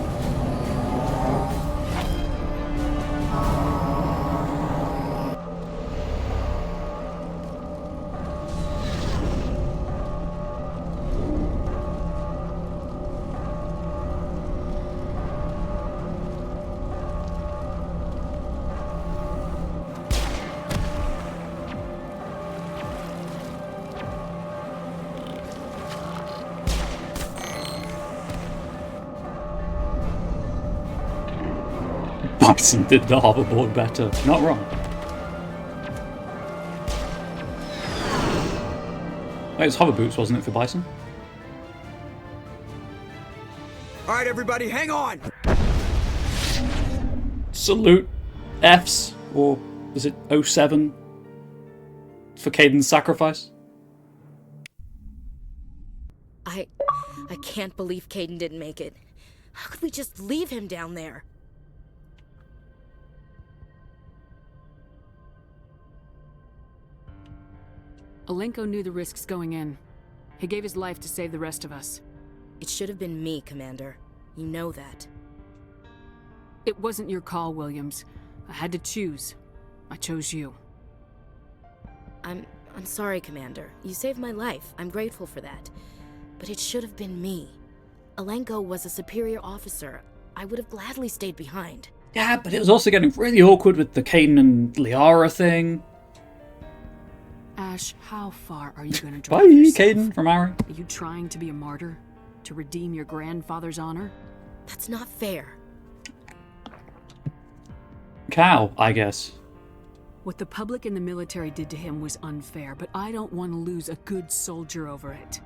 S1: Bison did the hoverboard better. Not wrong. Wait, it's hover boots, wasn't it, for Bison?
S2: Alright, everybody, hang on!
S1: Salute Fs, or is it 07 for Caden's sacrifice?
S6: I can't believe Caden didn't make it. How could we just leave him down there?
S4: Alenko knew the risks going in. He gave his life to save the rest of us.
S6: It should have been me, Commander. You know that.
S4: It wasn't your call, Williams. I had to choose. I chose you.
S6: I'm sorry, Commander. You saved my life. I'm grateful for that. But it should have been me. Alenko was a superior officer. I would have gladly stayed behind.
S1: Yeah, but it was also getting really awkward with the Caden and Liara thing.
S4: Ash, how far are you going to
S1: drive
S4: drive yourself?
S1: Caden from Ari.
S4: Are you trying to be a martyr? To redeem your grandfather's honor?
S6: That's not fair.
S1: Cow, I guess.
S4: What the public and the military did to him was unfair, but I don't want to lose a good soldier over it.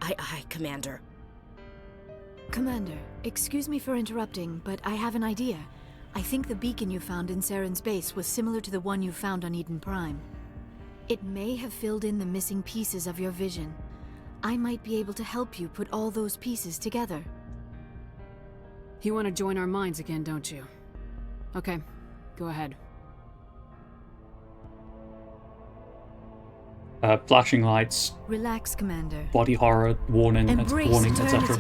S6: Aye, Commander.
S13: Commander, excuse me for interrupting, but I have an idea. I think the beacon you found in Saren's base was similar to the one you found on Eden Prime. It may have filled in the missing pieces of your vision. I might be able to help you put all those pieces together.
S4: You want to join our minds again, don't you? Okay, go ahead.
S1: Flashing lights.
S13: Relax, Commander.
S1: Body horror, warning, etc.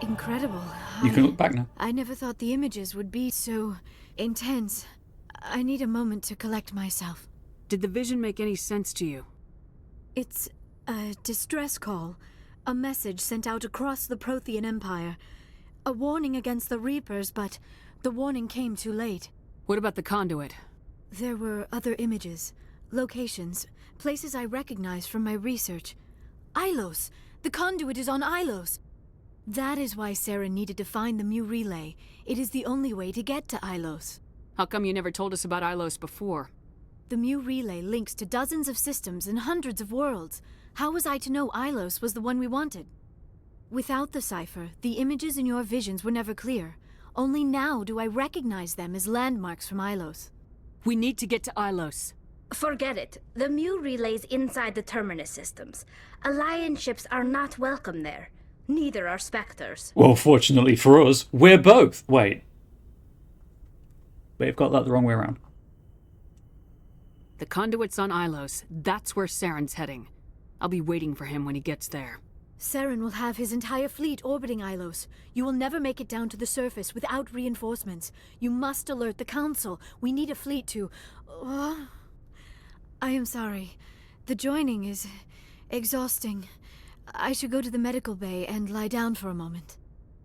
S13: Incredible.
S1: You can look back now.
S13: I never thought the images would be so intense. I need a moment to collect myself.
S4: Did the vision make any sense to you?
S13: It's a distress call. A message sent out across the Prothean Empire. A warning against the Reapers, but the warning came too late.
S4: What about the conduit?
S13: There were other images, locations, places I recognized from my research. Ilos! The conduit is on Ilos! That is why Saren needed to find the Mu relay. It is the only way to get to Ilos.
S4: How come you never told us about Ilos before?
S13: The Mu relay links to dozens of systems and hundreds of worlds. How was I to know Ilos was the one we wanted? Without the cipher, the images in your visions were never clear. Only now do I recognize them as landmarks from Ilos.
S4: We need to get to Ilos.
S8: Forget it. The Mu relay's inside the Terminus systems. Alliance ships are not welcome there. Neither are Spectres.
S1: Well, fortunately for us, we're both. Wait. They've got that the wrong way around.
S4: The conduit's on Ilos. That's where Saren's heading. I'll be waiting for him when he gets there.
S13: Saren will have his entire fleet orbiting Ilos. You will never make it down to the surface without reinforcements. You must alert the Council. We need a fleet to... I am sorry. The joining is exhausting. I should go to the medical bay and lie down for a moment.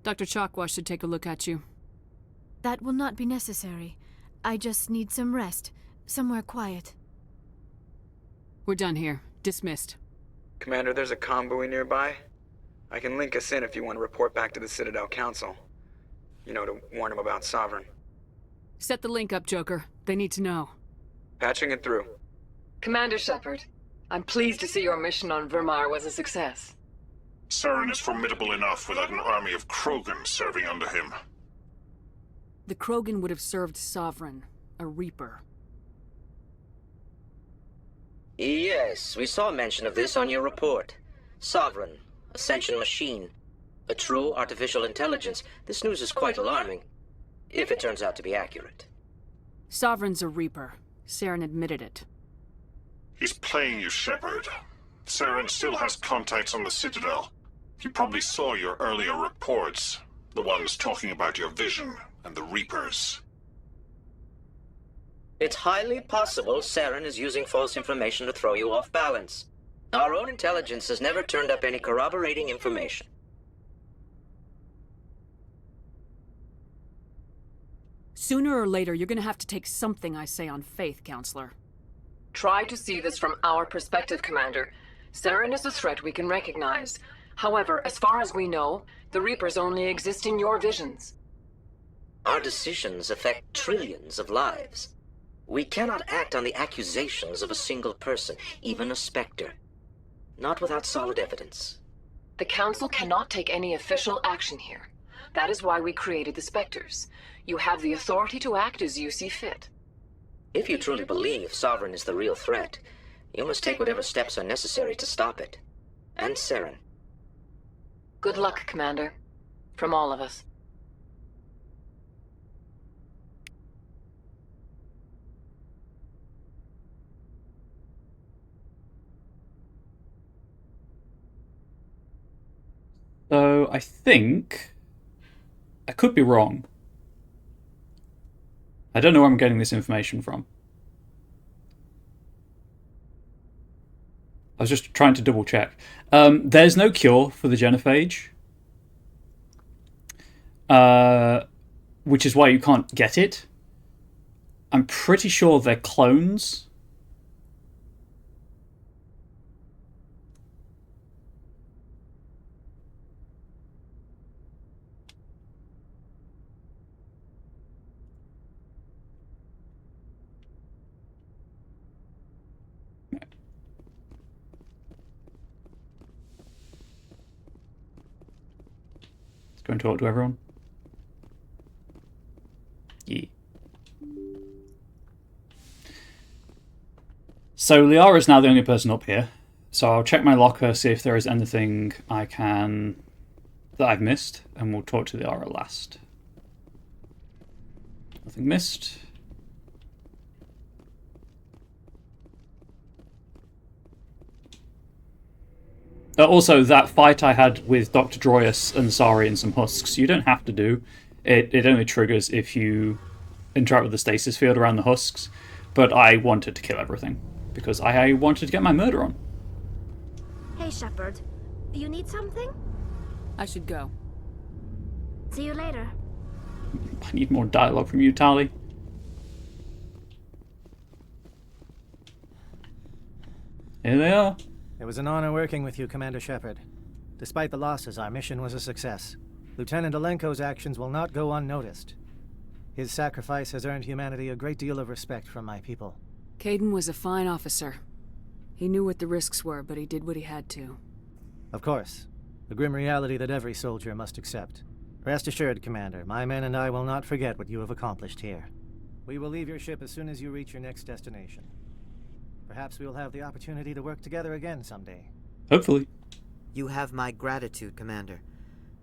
S4: Dr. Chakwa should take a look at you.
S13: That will not be necessary. I just need some rest. Somewhere quiet.
S4: We're done here. Dismissed.
S2: Commander, there's a convoy nearby. I can link us in if you want to report back to the Citadel Council. You know, to warn them about Sovereign.
S4: Set the link up, Joker. They need to know.
S2: Patching it through.
S18: Commander Shepard, I'm pleased to see your mission on Vermeer was a success.
S19: Saren is formidable enough without an army of Krogan serving under him.
S4: The Krogan would have served Sovereign, a Reaper.
S20: Yes, we saw mention of this on your report. Sovereign, Ascension machine, a true artificial intelligence. This news is quite alarming, if it turns out to be accurate.
S4: Sovereign's a Reaper. Saren admitted it.
S19: He's playing you, Shepard. Saren still has contacts on the Citadel. You probably saw your earlier reports, the ones talking about your vision and the Reapers.
S20: It's highly possible Saren is using false information to throw you off balance. Our own intelligence has never turned up any corroborating information.
S4: Sooner or later, you're gonna have to take something I say on faith, Counselor.
S18: Try to see this from our perspective, Commander. Saren is a threat we can recognize. However, as far as we know, the Reapers only exist in your visions.
S20: Our decisions affect trillions of lives. We cannot act on the accusations of a single person, even a Spectre. Not without solid evidence.
S18: The Council cannot take any official action here. That is why we created the Spectres. You have the authority to act as you see fit.
S20: If you truly believe Sovereign is the real threat, you must take whatever steps are necessary to stop it. And Saren.
S18: Good luck, Commander. From all of us.
S1: So, I think... I could be wrong. I don't know where I'm getting this information from. I was just trying to double check. There's no cure for the genophage. Which is why you can't get it. I'm pretty sure they're clones. Go and talk to everyone. Yeah. So Liara's now the only person up here. So I'll check my locker, see if there is anything that I've missed, and we'll talk to Liara last. Nothing missed. Also, that fight I had with Dr. Droyus and Sari and some husks, you don't have to do. It only triggers if you interact with the stasis field around the husks. But I wanted to kill everything, because I wanted to get my murder on.
S8: Hey, Shepard. You need something?
S4: I should go.
S8: See you later.
S1: I need more dialogue from you, Tali. Here they are.
S7: It was an honor working with you, Commander Shepard. Despite the losses, our mission was a success. Lieutenant Alenko's actions will not go unnoticed. His sacrifice has earned humanity a great deal of respect from my people.
S4: Caden was a fine officer. He knew what the risks were, but he did what he had to.
S7: Of course. The grim reality that every soldier must accept. Rest assured, Commander, my men and I will not forget what you have accomplished here. We will leave your ship as soon as you reach your next destination. Perhaps we will have the opportunity to work together again someday.
S1: Hopefully.
S9: You have my gratitude, Commander.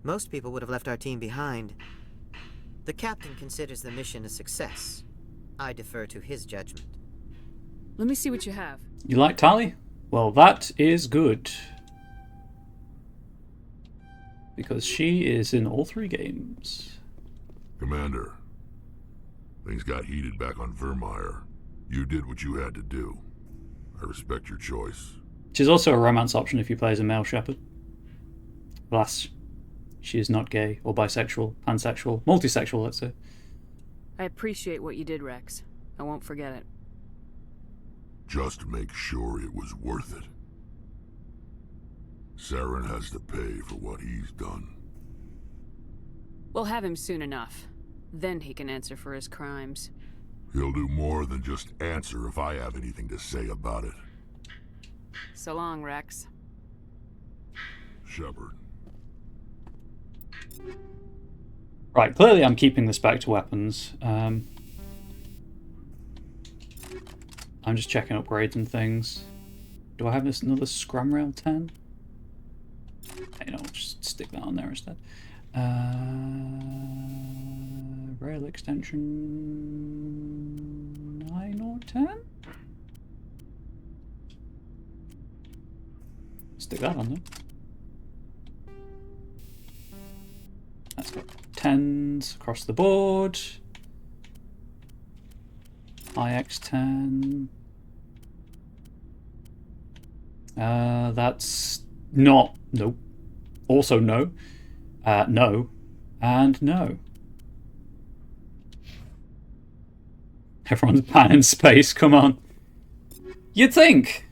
S9: Most people would have left our team behind. The captain considers the mission a success. I defer to his judgment.
S4: Let me see what you have.
S1: You like Tali? Well, that is good. Because she is in all 3 games.
S5: Commander, things got heated back on Vermeer. You did what you had to do. I respect your choice.
S1: She's also a romance option if you play as a male shepherd. Alas, she is not gay or bisexual, pansexual, multisexual, let's say.
S4: I appreciate what you did, Rex. I won't forget it.
S5: Just make sure it was worth it. Saren has to pay for what he's done.
S4: We'll have him soon enough. Then he can answer for his crimes.
S5: He'll do more than just answer if I have anything to say about it.
S4: So long, Rex.
S5: Shepard.
S1: Right, clearly I'm keeping this back to weapons. I'm just checking upgrades and things. Do I have this another Scrum Rail 10? You know, just stick that on there instead. Rail extension 9 or 10? Stick that on there. That's got 10s across the board. IX10. That's not. Nope. Also no. No. And no. Everyone's panning space, come on. You'd think.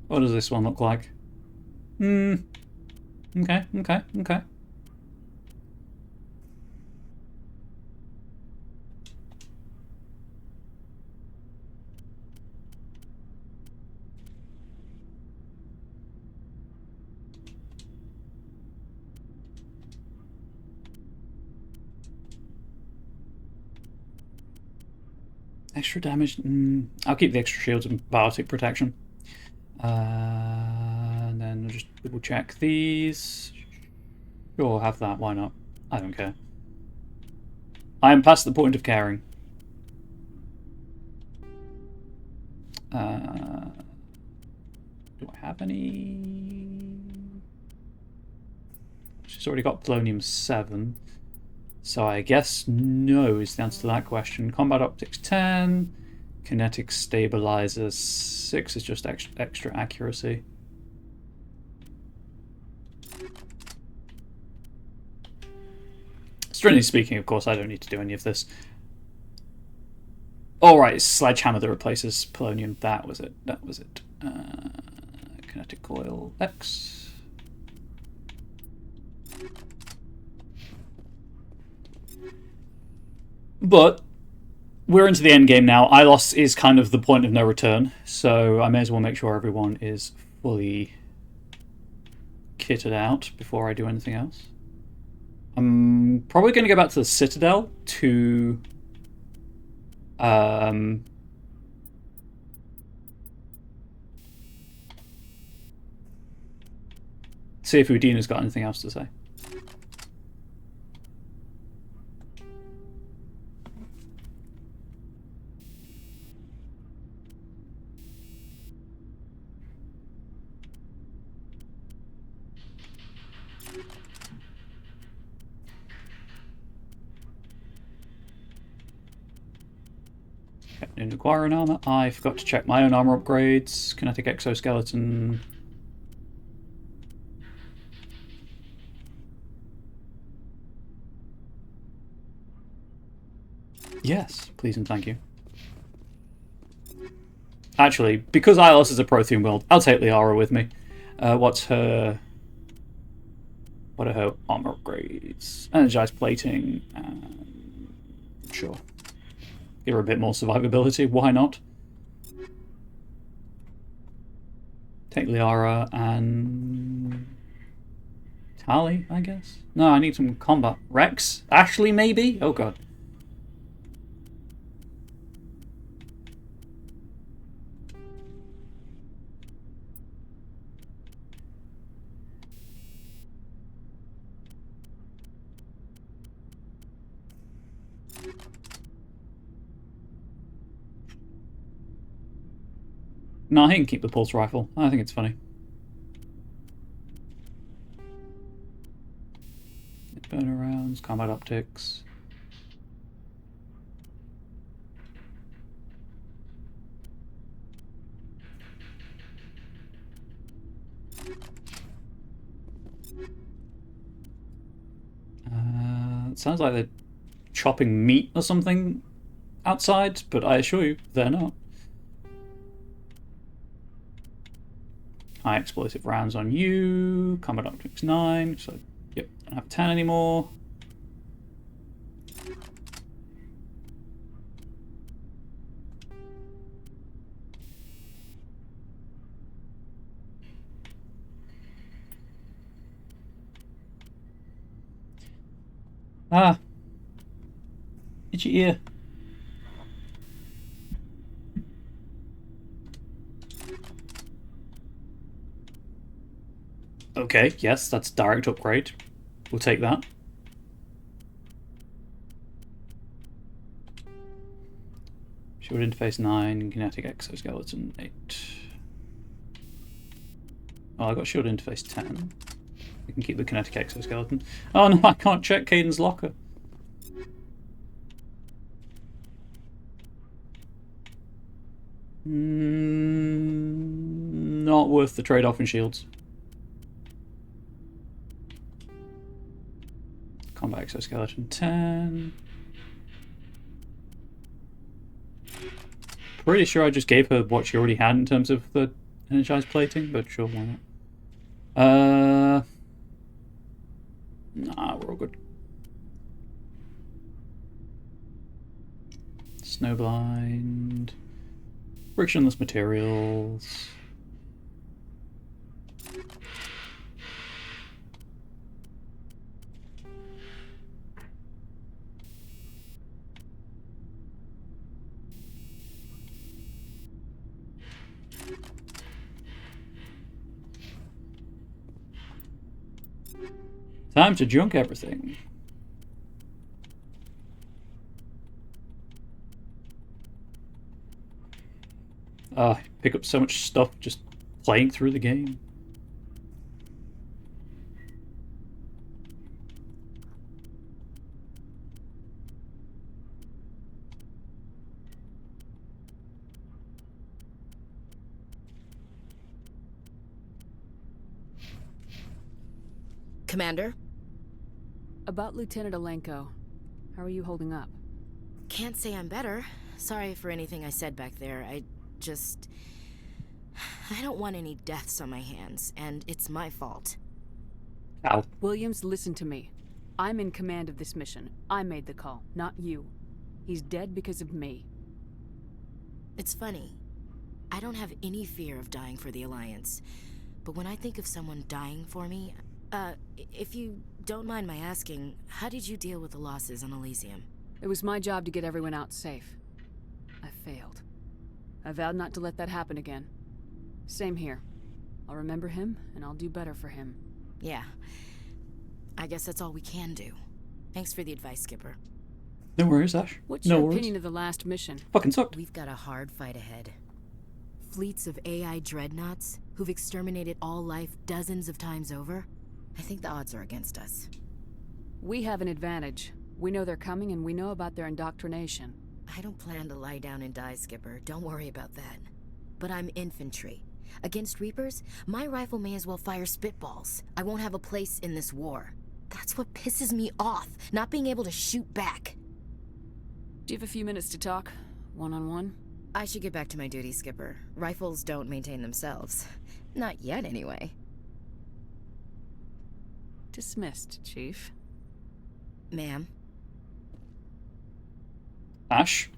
S1: What does this one look like? Okay. Extra damage. I'll keep the extra shields and biotic protection. And then I'll just double check these. Sure, have that. Why not? I don't care. I am past the point of caring. Do I have any? She's already got Polonium 7. So I guess no is the answer to that question. Combat Optics 10. Kinetic Stabilizer 6 is just extra accuracy. Strictly speaking, of course, I don't need to do any of this. Alright, it's Sledgehammer that replaces Polonium. That was it. Kinetic Coil X. But we're into the end game now. ILOS is kind of the point of no return, so I may as well make sure everyone is fully kitted out before I do anything else. I'm probably going to go back to the Citadel to see if Udina's got anything else to say. Didn't acquire an armor. I forgot to check my own armor upgrades. Kinetic exoskeleton. Yes, please and thank you. Actually, because Ilos is a Prothean world, I'll take Liara with me. What's her... What are her armor upgrades? Energized plating. Sure. Give her a bit more survivability. Why not? Take Liara and... Tali, I guess? No, I need some combat. Rex? Ashley, maybe? Oh god. No, he can keep the pulse rifle. I think it's funny. Burner rounds, combat optics. It sounds like they're chopping meat or something outside, but I assure you, they're not. High explosive rounds on you. Combat optics 9. So, yep, don't have 10 anymore. Ah. Itchy ear. Okay, yes, that's direct upgrade. We'll take that. Shield interface 9, kinetic exoskeleton 8. Oh, I got shield interface 10. We can keep the kinetic exoskeleton. Oh no, I can't check Caden's locker. Not worth the trade-off in shields. Combat exoskeleton 10. Pretty sure I just gave her what she already had in terms of the energized plating, but sure, why not? Nah, we're all good. Snowblind. Frictionless materials. Time to junk everything. Pick up so much stuff just playing through the game.
S6: Commander?
S4: About Lieutenant Alenko. How are you holding up?
S6: Can't say I'm better. Sorry for anything I said back there. I don't want any deaths on my hands, and it's my fault.
S1: Ow.
S4: Williams, listen to me. I'm in command of this mission. I made the call, not you. He's dead because of me.
S6: It's funny. I don't have any fear of dying for the Alliance. But when I think of someone dying for me, if you don't mind my asking, how did you deal with the losses on Elysium?
S4: It was my job to get everyone out safe. I failed. I vowed not to let that happen again. Same here. I'll remember him, and I'll do better for him.
S6: Yeah. I guess that's all we can do. Thanks for the advice, Skipper.
S1: No worries, Ash.
S4: What's
S1: no
S4: your
S1: worries.
S4: opinion of the last mission?
S1: Fucking sucked.
S6: We've got a hard fight ahead. Fleets of AI dreadnoughts who've exterminated all life dozens of times over. I think the odds are against us.
S4: We have an advantage. We know they're coming, and we know about their indoctrination.
S6: I don't plan to lie down and die, Skipper. Don't worry about that. But I'm infantry. Against Reapers, my rifle may as well fire spitballs. I won't have a place in this war. That's what pisses me off, not being able to shoot back.
S4: Do you have a few minutes to talk? One-on-one?
S6: I should get back to my duty, Skipper. Rifles don't maintain themselves. Not yet, anyway.
S4: Dismissed, Chief.
S6: Ma'am?
S1: Ash,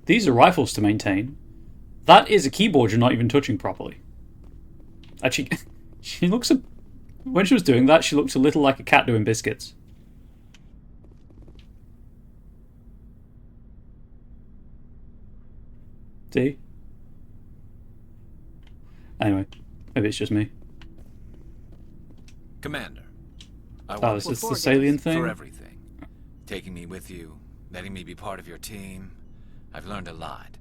S1: these are rifles to maintain. That is a keyboard you're not even touching properly. Actually, she looks when she was doing that, she looked a little like a cat doing biscuits. See? Anyway, maybe it's just me.
S10: Commander, I
S1: Oh,
S10: want
S1: is this the salient thing?
S10: for everything. Taking me with you, letting me be part of your team. I've learned a lot.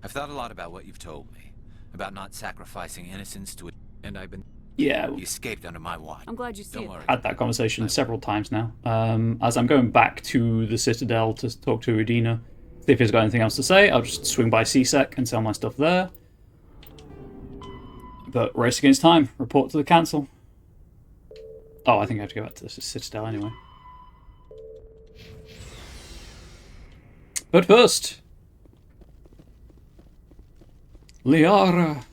S10: I've thought a lot about what you've told me, about not sacrificing innocence to it, and I've been...
S1: Yeah.
S10: You escaped under my watch.
S4: I'm glad you see it.
S1: Had that conversation several times now. As I'm going back to the Citadel to talk to Udina, see if he's got anything else to say, I'll just swing by CSEC and sell my stuff there. But race against time. Report to the council. Oh, I think I have to go back to the Citadel anyway. But first... Liara.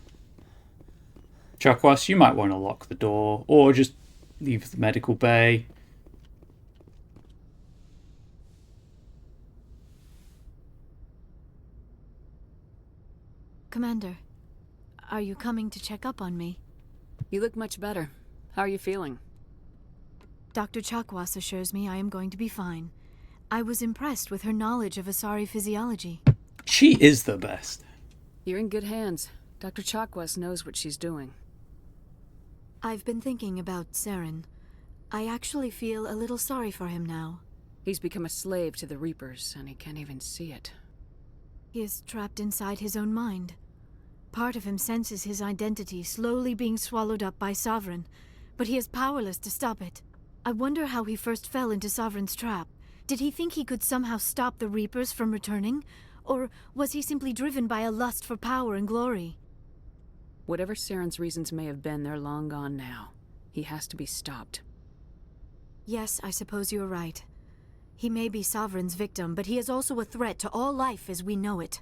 S1: Chakwas, you might want to lock the door, or just leave the medical bay.
S13: Commander, are you coming to check up on me?
S4: You look much better. How are you feeling?
S13: Dr. Chakwas assures me I am going to be fine. I was impressed with her knowledge of Asari physiology.
S1: She is the best.
S4: You're in good hands. Dr. Chakwas knows what she's doing.
S13: I've been thinking about Saren. I actually feel a little sorry for him now.
S4: He's become a slave to the Reapers, and he can't even see it.
S13: He is trapped inside his own mind. Part of him senses his identity slowly being swallowed up by Sovereign, but he is powerless to stop it. I wonder how he first fell into Sovereign's trap. Did he think he could somehow stop the Reapers from returning? Or was he simply driven by a lust for power and glory?
S4: Whatever Saren's reasons may have been, they're long gone now. He has to be stopped.
S13: Yes, I suppose you're right. He may be Sovereign's victim, but he is also a threat to all life as we know it.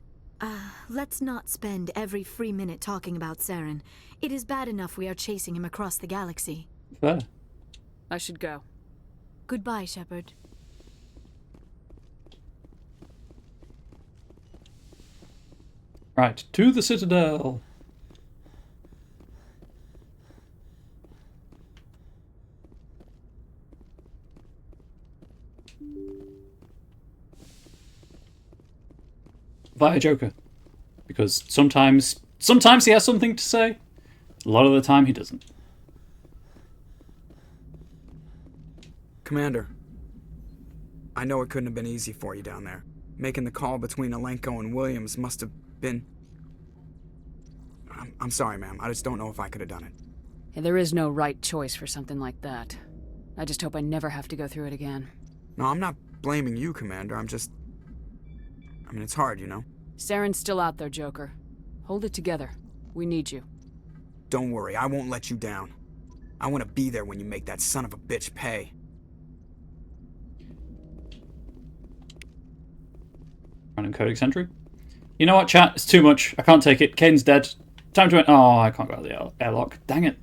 S13: Let's not spend every free minute talking about Saren. It is bad enough we are chasing him across the galaxy.
S1: Fair.
S4: I should go.
S13: Goodbye, Shepard.
S1: Right, to the Citadel. Via Joker. Because sometimes he has something to say. A lot of the time he doesn't.
S2: Commander, I know it couldn't have been easy for you down there. Making the call between Alenko and Williams must have been... I'm sorry, ma'am. I just don't know if I could have done it.
S4: Yeah, there is no right choice for something like that. I just hope I never have to go through it again.
S2: No, I'm not blaming you, Commander. I mean, it's hard, you know?
S4: Saren's still out there, Joker. Hold it together. We need you.
S2: Don't worry, I won't let you down. I want to be there when you make that son of a bitch pay.
S1: Random Codex entry. You know what, chat? It's too much. I can't take it. Kane's dead. Time to... Oh, I can't go out of the airlock. Dang it.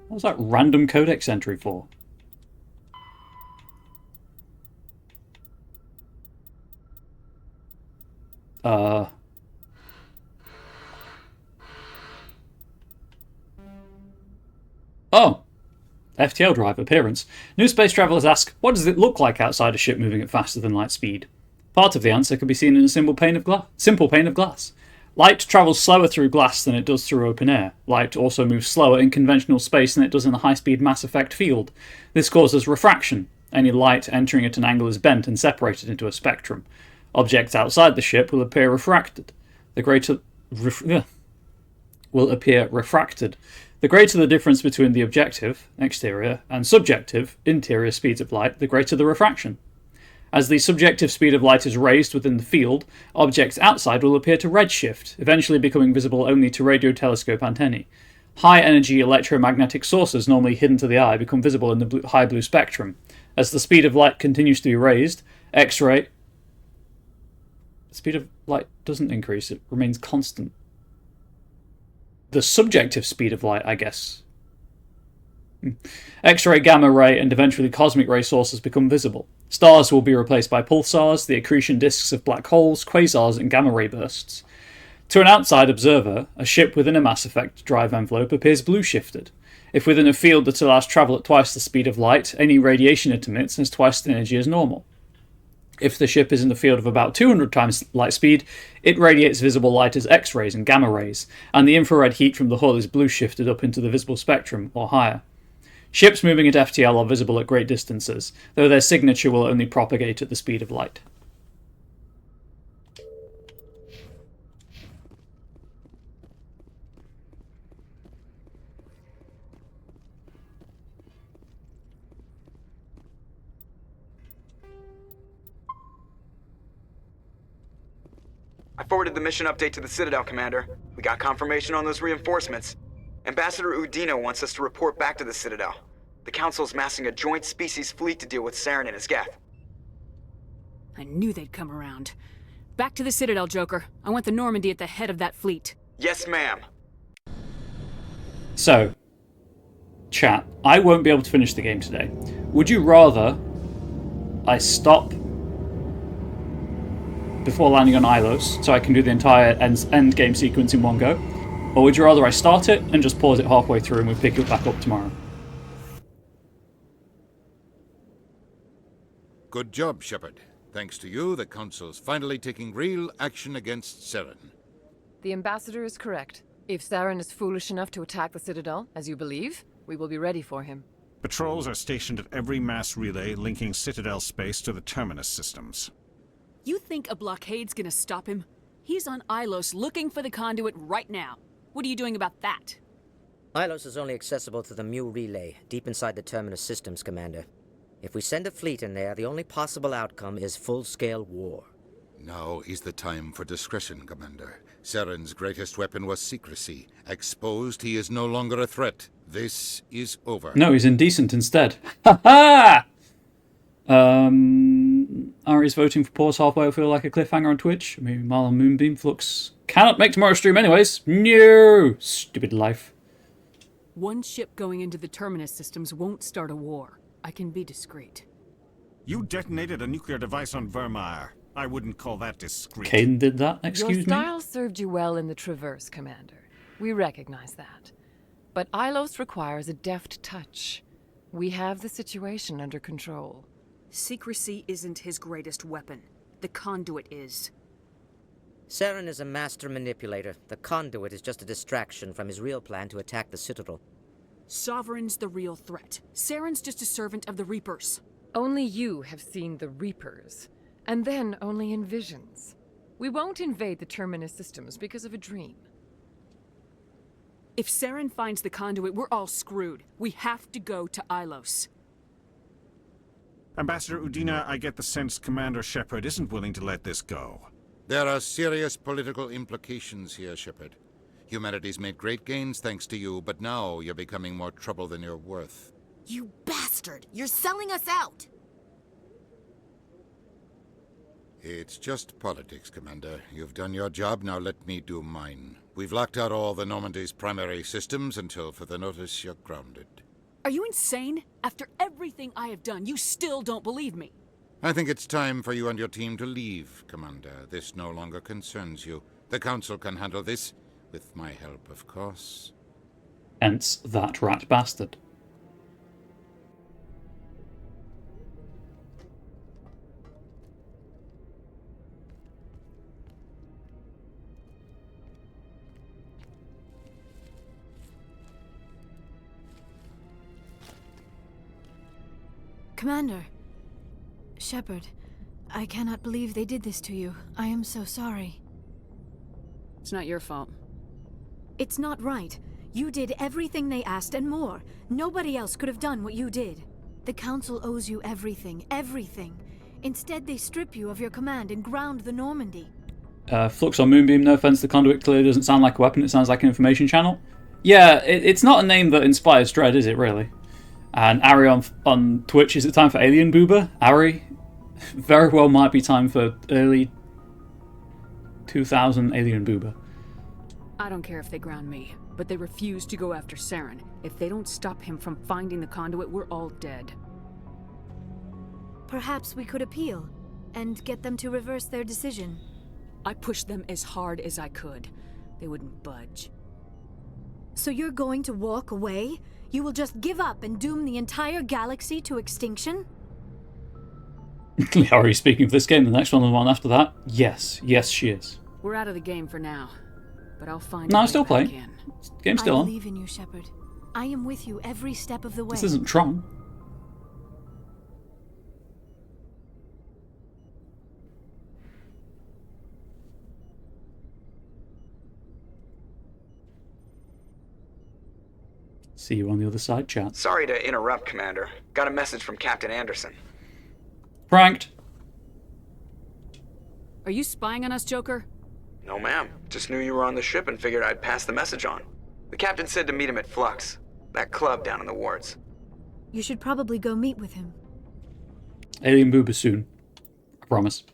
S1: What was that random Codex entry for? Oh. FTL drive appearance. New space travelers ask, what does it look like outside a ship moving at faster than light speed? Part of the answer can be seen in a simple pane of glass. Light travels slower through glass than it does through open air. Light also moves slower in conventional space than it does in a high-speed mass effect field. This causes refraction. Any light entering at an angle is bent and separated into a spectrum. Objects outside the ship will appear refracted. The The greater the difference between the objective, exterior, and subjective, interior speeds of light, the greater the refraction. As the subjective speed of light is raised within the field, objects outside will appear to redshift, eventually becoming visible only to radio telescope antennae. High-energy electromagnetic sources normally hidden to the eye become visible in the high blue spectrum. As the speed of light continues to be raised, X-ray... The speed of light doesn't increase, it remains constant. The subjective speed of light, I guess. X-ray, gamma ray, and eventually cosmic ray sources become visible. Stars will be replaced by pulsars, the accretion disks of black holes, quasars, and gamma ray bursts. To an outside observer, a ship within a mass effect drive envelope appears blue-shifted. If within a field that allows travel at twice the speed of light, any radiation it emits has twice the energy as normal. If the ship is in the field of about 200 times light speed, it radiates visible light as X-rays and gamma rays, and the infrared heat from the hull is blue-shifted up into the visible spectrum, or higher. Ships moving at FTL are visible at great distances, though their signature will only propagate at the speed of light.
S2: I forwarded the mission update to the Citadel, Commander. We got confirmation on those reinforcements. Ambassador Udina wants us to report back to the Citadel. The Council's massing a joint species fleet to deal with Saren and his Geth.
S4: I knew they'd come around. Back to the Citadel, Joker. I want the Normandy at the head of that fleet.
S2: Yes, ma'am.
S1: So, chat, I won't be able to finish the game today. Would you rather I stop before landing on Ilos, so I can do the entire end game sequence in one go? Or would you rather I start it and just pause it halfway through and we pick it back up tomorrow?
S17: Good job, Shepard. Thanks to you, the Council's finally taking real action against Saren.
S18: The Ambassador is correct. If Saren is foolish enough to attack the Citadel, as you believe, we will be ready for him.
S19: Patrols are stationed at every mass relay linking Citadel space to the Terminus systems.
S4: You think a blockade's gonna stop him? He's on Ilos looking for the conduit right now. What are you doing about that?
S20: Ilos is only accessible to the Mu relay, deep inside the Terminus systems, Commander. If we send a fleet in there, the only possible outcome is full-scale war.
S17: Now is the time for discretion, Commander. Saren's greatest weapon was secrecy. Exposed, he is no longer a threat. This is over.
S1: No, he's indecent instead. Ha ha! Ari's voting for pause halfway will feel like a cliffhanger on Twitch. Maybe Marlon Moonbeam Flux cannot make tomorrow's stream anyways. No! Stupid life.
S4: One ship going into the Terminus systems won't start a war. I can be discreet.
S19: You detonated a nuclear device on Vermeer. I wouldn't call that discreet.
S1: Caden did that, excuse
S18: Your style served you well in the Traverse, Commander. We recognize that. But Ilos requires a deft touch. We have the situation under control.
S4: Secrecy isn't his greatest weapon. The conduit is.
S20: Saren is a master manipulator. The conduit is just a distraction from his real plan to attack the Citadel.
S4: Sovereign's the real threat. Saren's just a servant of the Reapers.
S18: Only you have seen the Reapers. And then only in visions. We won't invade the Terminus systems because of a dream.
S4: If Saren finds the conduit, we're all screwed. We have to go to Ilos.
S19: Ambassador Udina, I get the sense Commander Shepard isn't willing to let this go.
S17: There are serious political implications here, Shepard. Humanity's made great gains thanks to you, but now you're becoming more trouble than you're worth.
S16: You bastard! You're selling us out!
S17: It's just politics, Commander. You've done your job, now let me do mine. We've locked out all the Normandy's primary systems until further notice you're grounded.
S4: Are you insane? After everything I have done, you still don't believe me.
S17: I think it's time for you and your team to leave, Commander. This no longer concerns you. The Council can handle this, with my help, of course.
S1: Hence that rat bastard.
S13: Commander. Shepard, I cannot believe they did this to you. I am so sorry.
S4: It's not your fault.
S13: It's not right. You did everything they asked and more. Nobody else could have done what you did. The Council owes you everything, everything. Instead, they strip you of your command and ground the Normandy.
S1: Flux on Moonbeam, no offense, the conduit clearly doesn't sound like a weapon, it sounds like an information channel. Yeah, it's not a name that inspires dread, is it, really? And Ari on Twitch, is it time for Alien Boober? Ari? Very well might be time for early 2000 Alien Boober.
S4: I don't care if they ground me, but they refuse to go after Saren. If they don't stop him from finding the conduit, we're all dead.
S13: Perhaps we could appeal and get them to reverse their decision.
S4: I pushed them as hard as I could. They wouldn't budge.
S13: So you're going to walk away? You will just give up and doom the entire galaxy to extinction?
S1: Ari speaking for this game, the next one and the one after that. Yes, she is.
S4: We're out of the game for now, but I'll find.
S1: No, I'm still playing. Game's still on.
S13: I believe in you, Shepard. I am with you every step of the way.
S1: This isn't Tron. See you on the other side, chat.
S2: Sorry to interrupt, Commander. Got a message from Captain Anderson.
S1: Pranked.
S4: Are you spying on us, Joker?
S2: No, ma'am. Just knew you were on the ship and figured I'd pass the message on. The captain said to meet him at Flux, that club down in the wards.
S13: You should probably go meet with him.
S1: Alien Boober soon. I promise.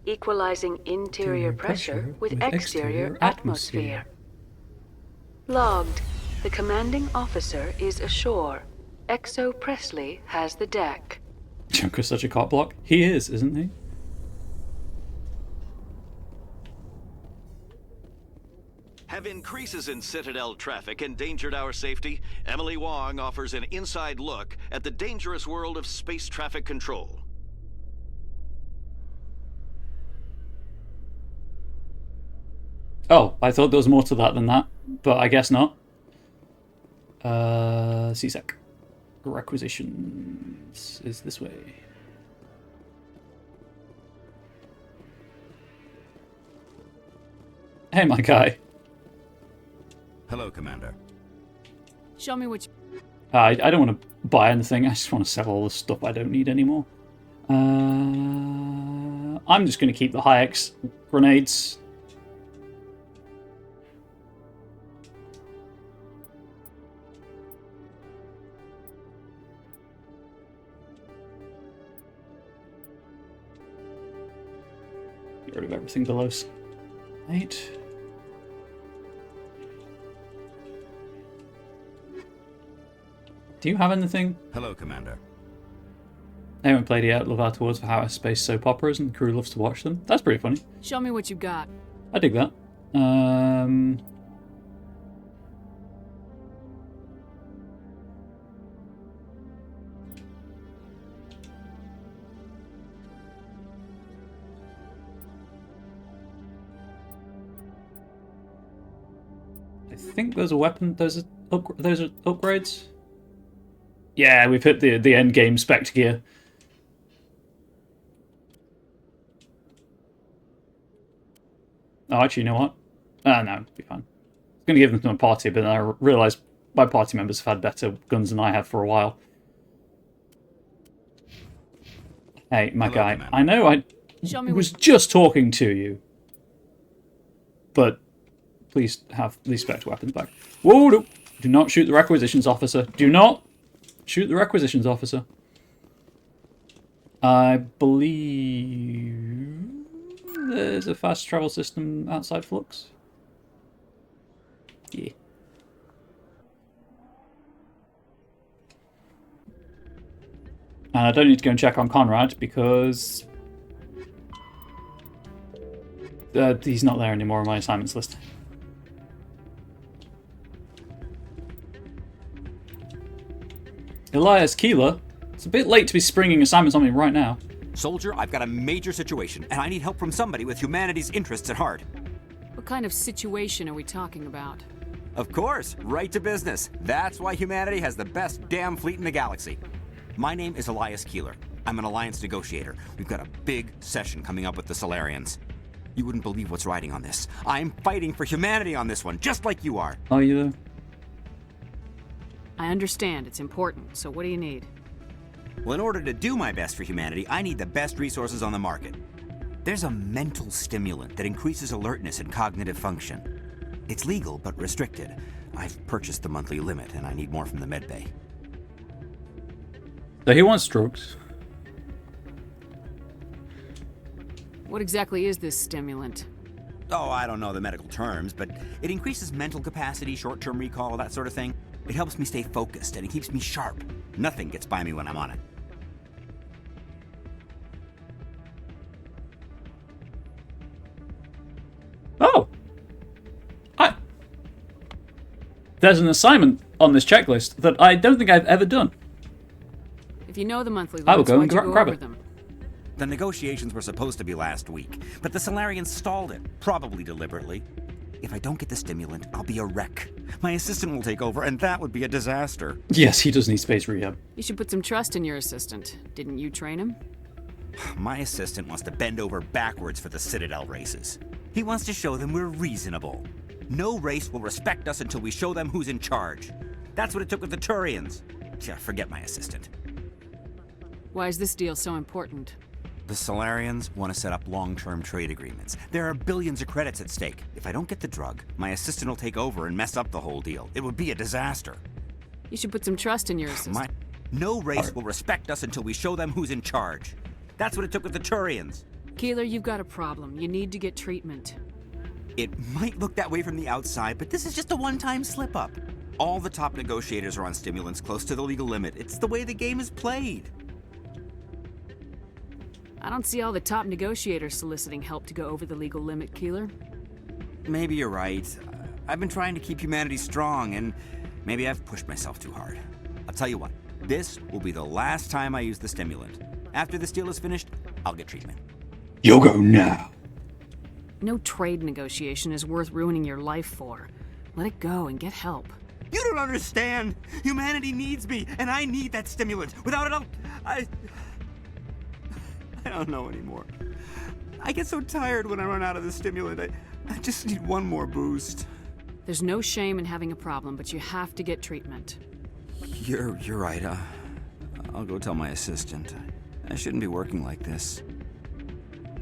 S4: Equalizing interior pressure with exterior atmosphere. Logged. The commanding officer is ashore. Exo Presley has the deck.
S1: Joker's such a cop block. He is, isn't he?
S21: Have increases in Citadel traffic endangered our safety? Emily Wong offers an inside look at the dangerous world of space traffic control.
S1: Oh, I thought there was more to that than that, but I guess not. CSEC. Requisitions is this way. Hey, my guy.
S22: Hello, Commander.
S4: Show me what you...
S1: I don't want to buy anything. I just want to sell all the stuff I don't need anymore. I'm just going to keep the high-X grenades. Get rid of everything below 8. Do you have anything?
S22: Hello, Commander.
S1: I haven't played it yet. Love our towards for how space soap operas and the crew loves to watch them. That's pretty funny.
S4: Show me what you got.
S1: I dig that. I think there's a weapon. Those are upgrades. Yeah, we've hit the end game spec gear. Oh, actually, you know what? No, it'll be fine. I was going to give them to my party, but then I realised my party members have had better guns than I have for a while. Hey, my guy, Commander. I know I was just talking to you, but please have these spec weapons back. Whoa, no. Do not shoot the requisitions officer. Do not shoot the requisitions officer. I believe there's a fast travel system outside Flux. Yeah. And I don't need to go and check on Conrad because he's not there anymore on my assignments list. Elias Keeler? It's a bit late to be springing assignments on me right now.
S23: Soldier, I've got a major situation, and I need help from somebody with humanity's interests at heart.
S4: What kind of situation are we talking about?
S23: Of course, right to business. That's why humanity has the best damn fleet in the galaxy. My name is Elias Keeler. I'm an alliance negotiator. We've got a big session coming up with the Solarians. You wouldn't believe what's riding on this. I'm fighting for humanity on this one, just like you are.
S1: Are you though?
S4: I understand, it's important, so what do you need?
S23: Well, in order to do my best for humanity, I need the best resources on the market. There's a mental stimulant that increases alertness and cognitive function. It's legal, but restricted. I've purchased the monthly limit, and I need more from the medbay.
S1: So he wants drugs.
S4: What exactly is this stimulant?
S23: Oh, I don't know the medical terms, but it increases mental capacity, short-term recall, that sort of thing. It helps me stay focused, and it keeps me sharp. Nothing gets by me when I'm on it.
S1: Oh! There's an assignment on this checklist that I don't think I've ever done.
S4: If you know the monthly limits,
S1: I will go and
S4: why'd you
S1: grab
S4: over
S1: it.
S4: them?
S23: The negotiations were supposed to be last week, but the Solarians stalled it, probably deliberately. If I don't get the stimulant, I'll be a wreck. My assistant will take over, and that would be a disaster.
S1: Yes, he does need space rehab.
S4: You should put some trust in your assistant. Didn't you train him?
S23: My assistant wants to bend over backwards for the Citadel races. He wants to show them we're reasonable. No race will respect us until we show them who's in charge. That's what it took with the Turians. Yeah, forget my assistant.
S4: Why is this deal so important?
S23: The Solarians want to set up long-term trade agreements. There are billions of credits at stake. If I don't get the drug, my assistant will take over and mess up the whole deal. It would be a disaster.
S4: You should put some trust in your assistant.
S23: No race will respect us until we show them who's in charge. That's what it took with the Turians.
S4: Keeler, you've got a problem. You need to get treatment.
S23: It might look that way from the outside, but this is just a one-time slip-up. All the top negotiators are on stimulants close to the legal limit. It's the way the game is played.
S4: I don't see all the top negotiators soliciting help to go over the legal limit, Keeler.
S23: Maybe you're right. I've been trying to keep humanity strong, and maybe I've pushed myself too hard. I'll tell you what, this will be the last time I use the stimulant. After this deal is finished, I'll get treatment.
S1: You'll go now.
S4: No trade negotiation is worth ruining your life for. Let it go and get help.
S23: You don't understand! Humanity needs me, and I need that stimulant. Without it, I don't know anymore. I get so tired when I run out of the stimulant. I just need one more boost.
S4: There's no shame in having a problem, but you have to get treatment.
S23: You're right. I'll go tell my assistant. I shouldn't be working like this.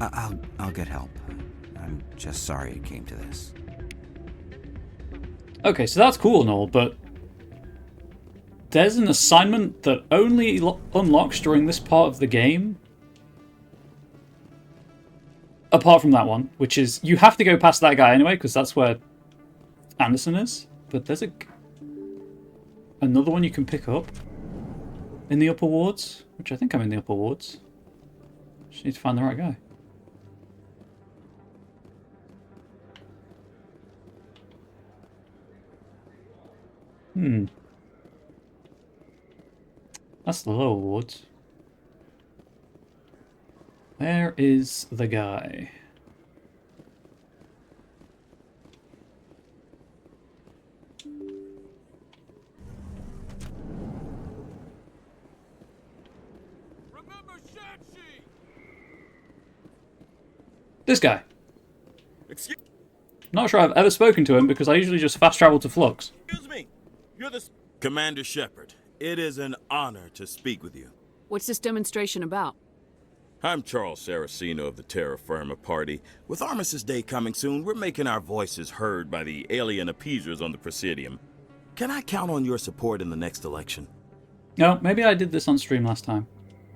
S23: I'll get help. I'm just sorry it came to this.
S1: Okay, so that's cool and all, but there's an assignment that only unlocks during this part of the game. Apart from that one, which is you have to go past that guy anyway, because that's where Anderson is. But there's another one you can pick up in the upper wards, which I think I'm in the upper wards. Just need to find the right guy. That's the lower wards. Where is the guy? This guy.
S11: Excuse
S1: Not sure I've ever spoken to him because I usually just fast travel to Flux.
S11: me. You're the Commander Shepard. It is an honor to speak with you.
S4: What's this demonstration about?
S11: I'm Charles Saraceno of the Terra Firma Party. With Armistice Day coming soon, we're making our voices heard by the alien appeasers on the Presidium. Can I count on your support in the next election?
S1: No, maybe I did this on stream last time.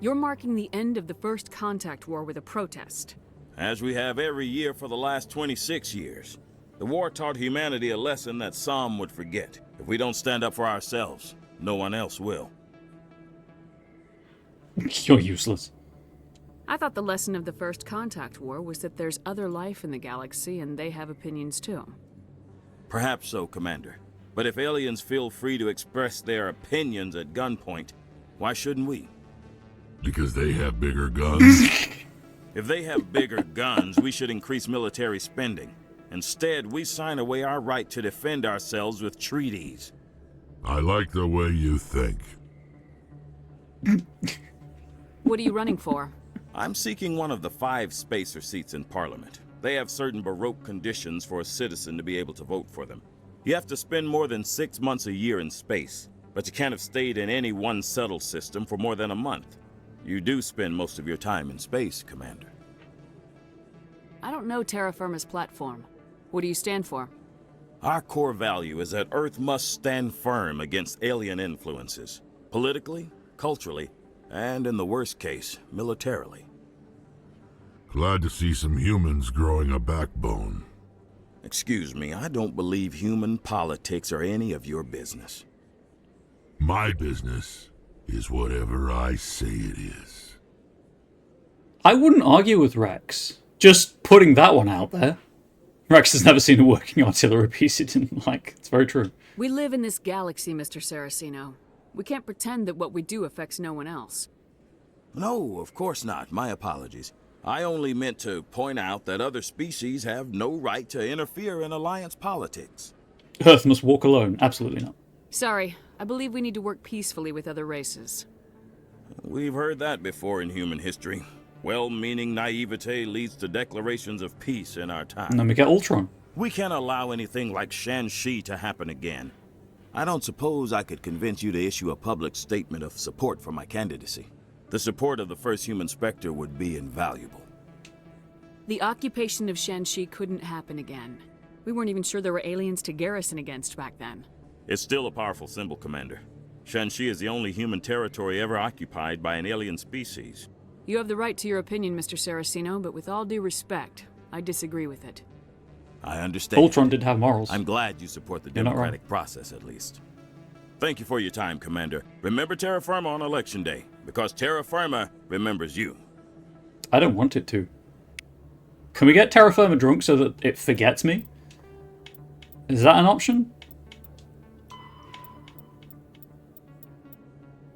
S4: You're marking the end of the First Contact War with a protest.
S11: As we have every year for the last 26 years. The war taught humanity a lesson that some would forget. If we don't stand up for ourselves, no one else will.
S1: You're useless.
S4: I thought the lesson of the First Contact War was that there's other life in the galaxy and they have opinions too.
S11: Perhaps so, Commander. But if aliens feel free to express their opinions at gunpoint, why shouldn't we?
S5: Because they have bigger guns?
S11: If they have bigger guns, we should increase military spending. Instead, we sign away our right to defend ourselves with treaties.
S5: I like the way you think.
S4: What are you running for?
S11: I'm seeking one of the 5 spacer seats in Parliament. They have certain baroque conditions for a citizen to be able to vote for them. You have to spend more than 6 months a year in space, but you can't have stayed in any one settled system for more than a month. You do spend most of your time in space, Commander.
S4: I don't know terra firma's platform. What do you stand for?
S11: Our core value is that Earth must stand firm against alien influences, politically, culturally, and in the worst case, militarily.
S5: Glad to see some humans growing a backbone.
S11: Excuse me, I don't believe human politics are any of your business.
S5: My business is whatever I say it is.
S1: I wouldn't argue with Rex. Just putting that one out there. Rex has never seen a working artillery piece he didn't like. It's very true.
S4: We live in this galaxy, Mr. Saraceno. We can't pretend that what we do affects no one else.
S11: No, of course not. My apologies. I only meant to point out that other species have no right to interfere in alliance politics.
S1: Earth must walk alone. Absolutely not.
S4: Sorry, I believe we need to work peacefully with other races.
S11: We've heard that before in human history. Well-meaning naivete leads to declarations of peace in our time.
S1: And then we get Ultron.
S11: We can't allow anything like Shang-Chi to happen again. I don't suppose I could convince you to issue a public statement of support for my candidacy. The support of the first human Spectre would be invaluable.
S4: The occupation of Shang-Chi couldn't happen again. We weren't even sure there were aliens to garrison against back then.
S11: It's still a powerful symbol, Commander. Shang-Chi is the only human territory ever occupied by an alien species.
S4: You have the right to your opinion, Mr. Saraceno, but with all due respect, I disagree with it.
S11: I understand.
S1: Ultron did have morals.
S11: I'm glad you support the
S1: You're not
S11: democratic
S1: wrong.
S11: process, at least. Thank you for your time, Commander. Remember Terra Firma on Election Day, because Terra Firma remembers you.
S1: I don't want it to. Can we get terra firma drunk so that it forgets me? Is that an option?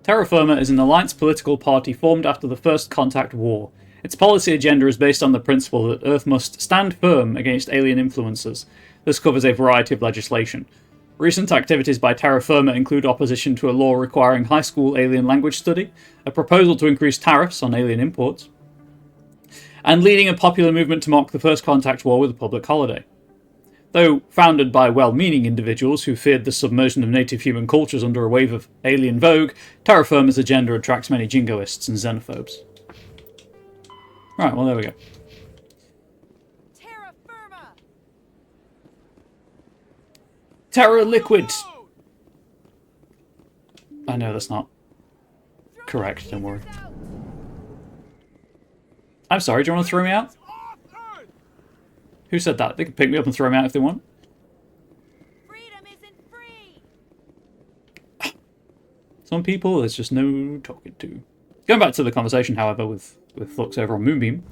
S1: Terra Firma is an alliance political party formed after the First Contact War. Its policy agenda is based on the principle that Earth must stand firm against alien influences. This covers a variety of legislation. Recent activities by Terra Firma include opposition to a law requiring high school alien language study, a proposal to increase tariffs on alien imports, and leading a popular movement to mock the First Contact War with a public holiday. Though founded by well-meaning individuals who feared the submersion of native human cultures under a wave of alien vogue, Terra Firma's agenda attracts many jingoists and xenophobes. Right, well there we go.
S16: Terra Firma!
S1: Terra Liquid! I know that's not correct, don't worry. I'm sorry, do you want to throw me out? Who said that? They can pick me up and throw me out if they want.
S16: Freedom isn't free.
S1: Some people, there's just no talking to. Going back to the conversation, however, with Flux over on Moonbeam.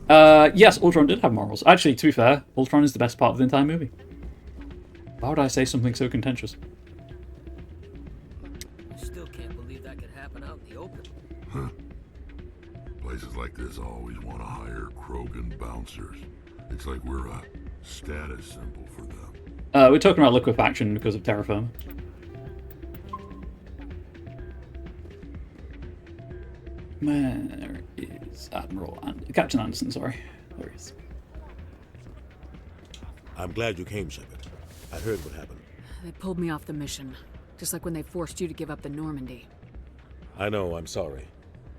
S1: Yes, Ultron did have morals. Actually, to be fair, Ultron is the best part of the entire movie. Why would I say something so contentious?
S12: I still can't believe that could happen out in the open.
S5: Huh. Places like this always want to hire Krogan bouncers. It's like we're a status symbol for them.
S1: We're talking about liquefaction because of Terra Firma. Where is Admiral Captain Anderson, sorry. There he is.
S14: I'm glad you came, Shepard. I heard what happened.
S4: They pulled me off the mission, just like when they forced you to give up the Normandy.
S14: I know, I'm sorry.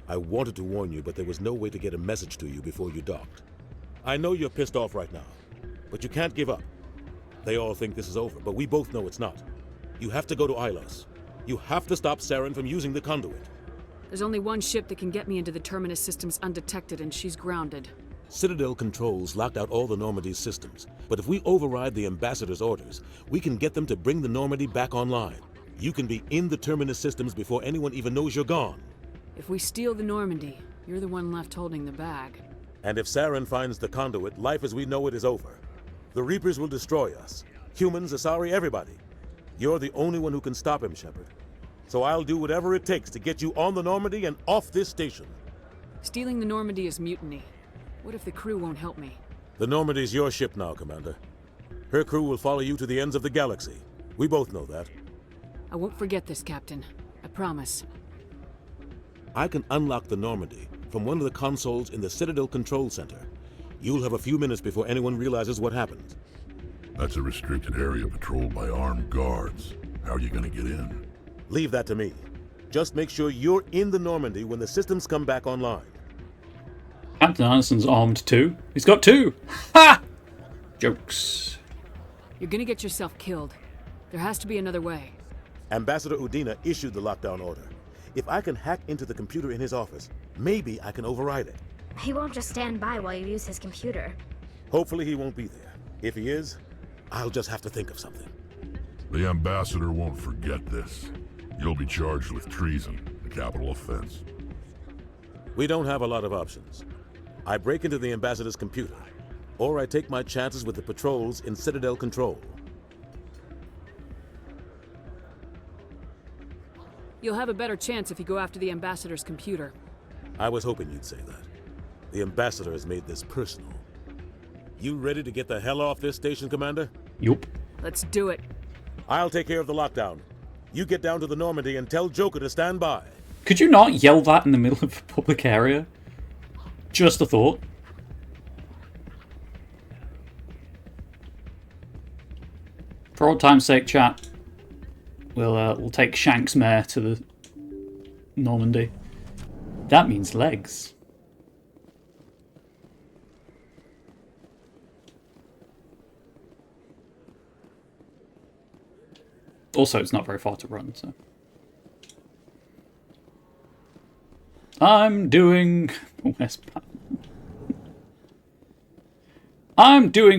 S14: I wanted to warn you, but there was no way to get a message to you before you docked. I know you're pissed off right now, but you can't give up. They all think this is over, but we both know it's not. You have to go to Ilos. You have to stop Saren from using the conduit.
S4: There's only one ship that can get me into the Terminus systems undetected, and she's grounded.
S14: Citadel controls locked out all the Normandy's systems, but if we override the Ambassador's orders, we can get them to bring the Normandy back online. You can be in the Terminus systems before anyone even knows you're gone.
S4: If we steal the Normandy, you're the one left holding the bag.
S14: And if Saren finds the conduit, life as we know it is over. The Reapers will destroy us. Humans, Asari, everybody. You're the only one who can stop him, Shepard. So I'll do whatever it takes to get you on the Normandy and off this station.
S4: Stealing the Normandy is mutiny. What if the crew won't help me?
S14: The Normandy's your ship now, Commander. Her crew will follow you to the ends of the galaxy. We both know that.
S4: I won't forget this, Captain. I promise.
S14: I can unlock the Normandy from one of the consoles in the Citadel Control Center. You'll have a few minutes before anyone realizes what happened.
S5: That's a restricted area patrolled by armed guards. How are you gonna get in?
S14: Leave that to me. Just make sure you're in the Normandy when the systems come back online.
S1: Captain Anderson's armed too. He's got two! Ha! Jokes.
S4: You're gonna get yourself killed. There has to be another way.
S14: Ambassador Udina issued the lockdown order. If I can hack into the computer in his office, maybe I can override it.
S3: He won't just stand by while you use his computer.
S14: Hopefully he won't be there. If he is, I'll just have to think of something.
S5: The ambassador won't forget this. You'll be charged with treason, a capital offense.
S14: We don't have a lot of options. I break into the ambassador's computer, or I take my chances with the patrols in Citadel control.
S4: You'll have a better chance if you go after the ambassador's computer.
S14: I was hoping you'd say that. The ambassador has made this personal. You ready to get the hell off this station, Commander?
S1: Yup.
S4: Let's do it.
S14: I'll take care of the lockdown. You get down to the Normandy and tell Joker to stand by.
S1: Could you not yell that in the middle of a public area? Just a thought. For old time's sake, chat, we'll take Shank's mare to the Normandy. That means legs. Also, it's not very far to run, so. I'm doing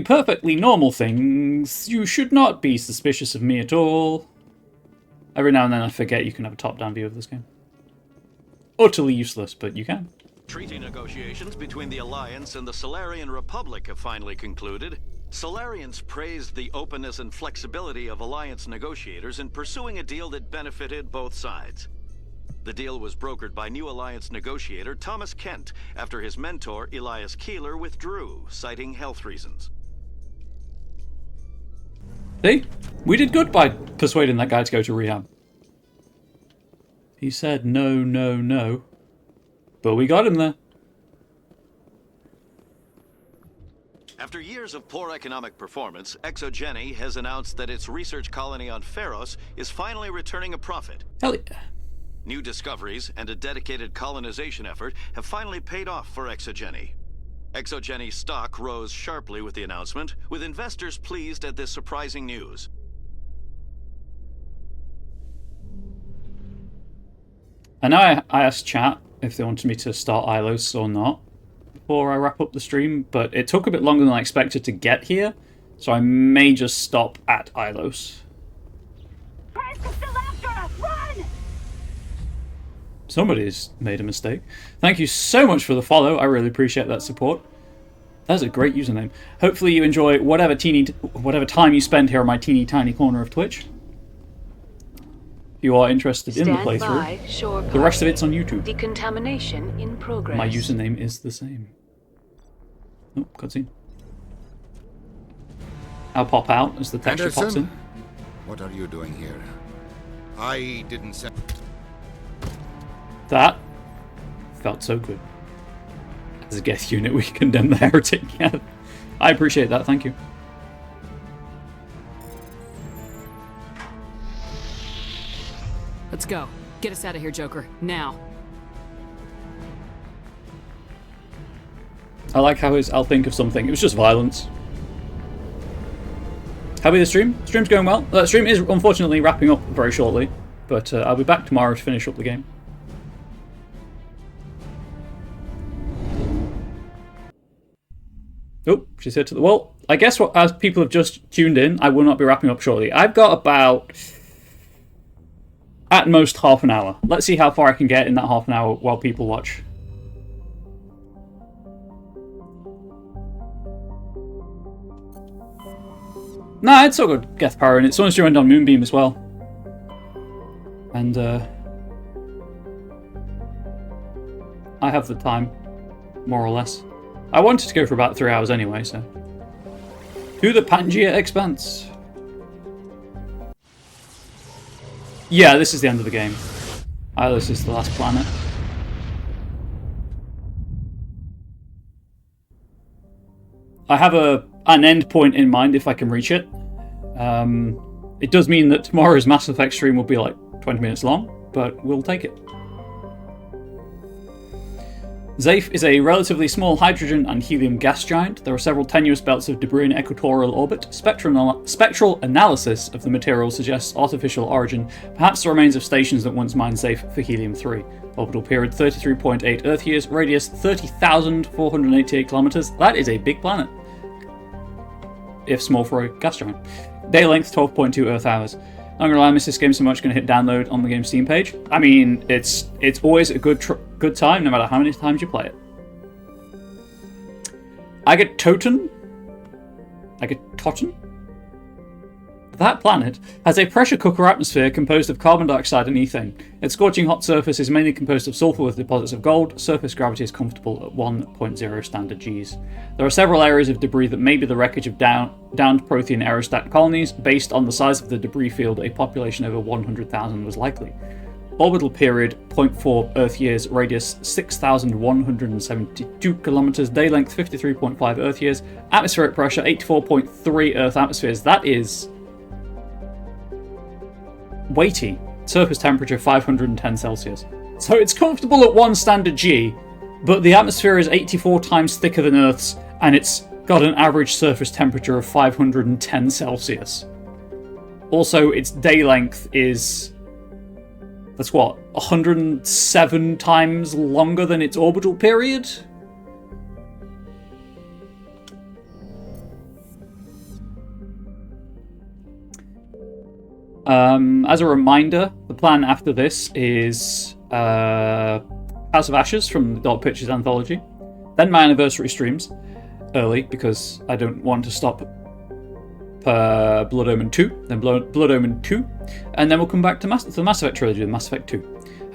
S1: perfectly normal things. You should not be suspicious of me at all. Every now and then I forget you can have a top-down view of this game. Utterly useless, but you can.
S21: Treaty negotiations between the Alliance and the Solarian Republic have finally concluded. Solarians praised the openness and flexibility of Alliance negotiators in pursuing a deal that benefited both sides. The deal was brokered by new Alliance negotiator Thomas Kent after his mentor Elias Keeler withdrew, citing health reasons.
S1: See? We did good by persuading that guy to go to rehab. He said no, no, no. But we got him there.
S21: After years of poor economic performance, Exogeny has announced that its research colony on Pharos is finally returning a profit.
S1: Hell yeah.
S21: New discoveries and a dedicated colonization effort have finally paid off for Exogeny. Exogeny stock rose sharply with the announcement, with investors pleased at this surprising news.
S1: I know I asked chat if they wanted me to start Ilos or not before I wrap up the stream, but it took a bit longer than I expected to get here, so I may just stop at Ilos. Somebody's made a mistake. Thank you so much for the follow. I really appreciate that support. That's a great username. Hopefully you enjoy whatever time you spend here on my teeny tiny corner of Twitch. If you are interested in the playthrough, the rest of it's on YouTube.
S18: Decontamination in progress.
S1: My username is the same. Oh, cutscene. I'll pop out as the texture pops in.
S17: What are you doing here? I didn't send...
S1: That felt so good. As a guest unit, we condemn the heretic. Yeah, I appreciate that. Thank you.
S4: Let's go. Get us out of here, Joker. Now.
S1: I like how I'll think of something. It was just violence. How about the stream? Stream's going well. The stream is unfortunately wrapping up very shortly, but I'll be back tomorrow to finish up the game. Oh, she's hit to the wall. I guess as people have just tuned in, I will not be wrapping up shortly. I've got about, at most, half an hour. Let's see how far I can get in that half an hour while people watch. Nah, it's so good, Geth Power, and it's someone's joined on Moonbeam as well. And, I have the time, more or less. I wanted to go for about 3 hours anyway, so. To the Pangea Expanse. Yeah, this is the end of the game. Ilos is the last planet. I have an end point in mind if I can reach it. It does mean that tomorrow's Mass Effect stream will be like 20 minutes long, but we'll take it. Zaif is a relatively small hydrogen and helium gas giant. There are several tenuous belts of debris in equatorial orbit. Spectral analysis of the material suggests artificial origin, perhaps the remains of stations that once mined Zaif for helium-3. Orbital period 33.8 Earth years, radius 30,488 kilometers. That is a big planet, if small for a gas giant. Day length 12.2 Earth hours. I'm gonna lie, I miss this game so much. Gonna hit download on the game's Steam page. I mean, it's always a good time, no matter how many times you play it. Totten. That planet has a pressure cooker atmosphere composed of carbon dioxide and ethane. Its scorching hot surface is mainly composed of sulfur with deposits of gold. Surface gravity is comfortable at 1.0 standard Gs. There are several areas of debris that may be the wreckage of downed Prothean aerostat colonies. Based on the size of the debris field, a population over 100,000 was likely. Orbital period 0.4 Earth years, radius 6,172 kilometers, day length 53.5 Earth years, atmospheric pressure 84.3 Earth atmospheres. That is weighty. Surface temperature 510 Celsius. So it's comfortable at 1 standard G, but the atmosphere is 84 times thicker than Earth's, and it's got an average surface temperature of 510 Celsius. Also, its day length is... that's what? 107 times longer than its orbital period? As a reminder, the plan after this is House of Ashes from the Dark Pictures anthology, then my anniversary streams, early because I don't want to stop Blood Omen 2, then Blood Omen 2, and then we'll come back to the Mass Effect trilogy, the Mass Effect 2.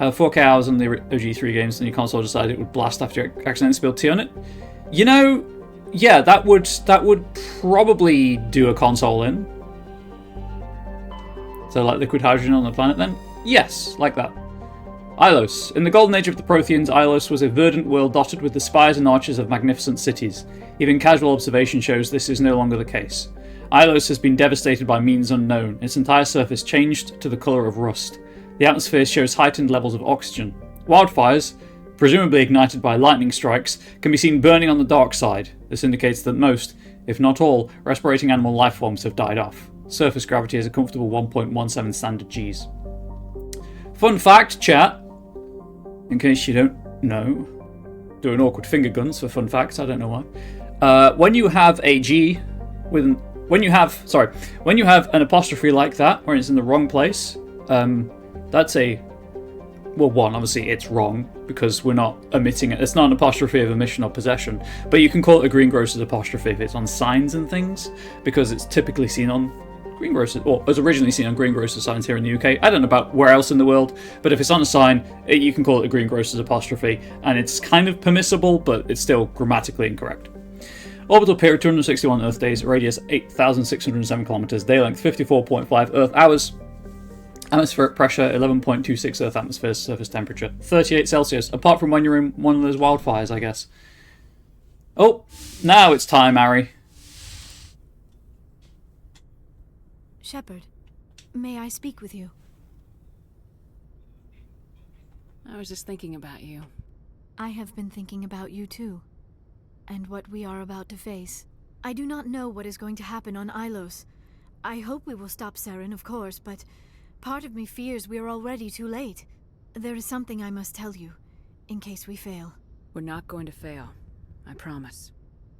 S1: 4K hours on the OG3 games, and your console decided it would blast after you accidentally spilled tea on it. You know, yeah, that would probably do a console in. So like liquid hydrogen on the planet then? Yes, like that. Ilos. In the golden age of the Protheans, Ilos was a verdant world dotted with the spires and arches of magnificent cities. Even casual observation shows this is no longer the case. Ilos has been devastated by means unknown, its entire surface changed to the colour of rust. The atmosphere shows heightened levels of oxygen. Wildfires, presumably ignited by lightning strikes, can be seen burning on the dark side. This indicates that most, if not all, respirating animal life forms have died off. Surface gravity is a comfortable 1.17 standard Gs. Fun fact, chat, in case you don't know, doing awkward finger guns for fun facts, I don't know why. When you have a G with when you have an apostrophe like that, where it's in the wrong place, that's a, well, one, obviously it's wrong because we're not omitting it. It's not an apostrophe of omission or possession, but you can call it a greengrocer's apostrophe if it's on signs and things, because it's typically seen on greengrocers, or was originally seen on greengrocer signs here in the UK. I don't know about where else in the world, but if it's on a sign, you can call it a greengrocer's apostrophe, and it's kind of permissible, but it's still grammatically incorrect. Orbital period 261 Earth days, radius 8,607 kilometers, day length 54.5 Earth hours, atmospheric pressure 11.26 Earth atmospheres, surface temperature 38 Celsius, apart from when you're in one of those wildfires, I guess. Oh, now it's time, Ari.
S13: Shepard, may I speak with you?
S4: I was just thinking about you.
S13: I have been thinking about you too, and what we are about to face. I do not know what is going to happen on Ilos. I hope we will stop Saren, of course, but part of me fears we are already too late. There is something I must tell you, in case we fail.
S4: We're not going to fail. I promise.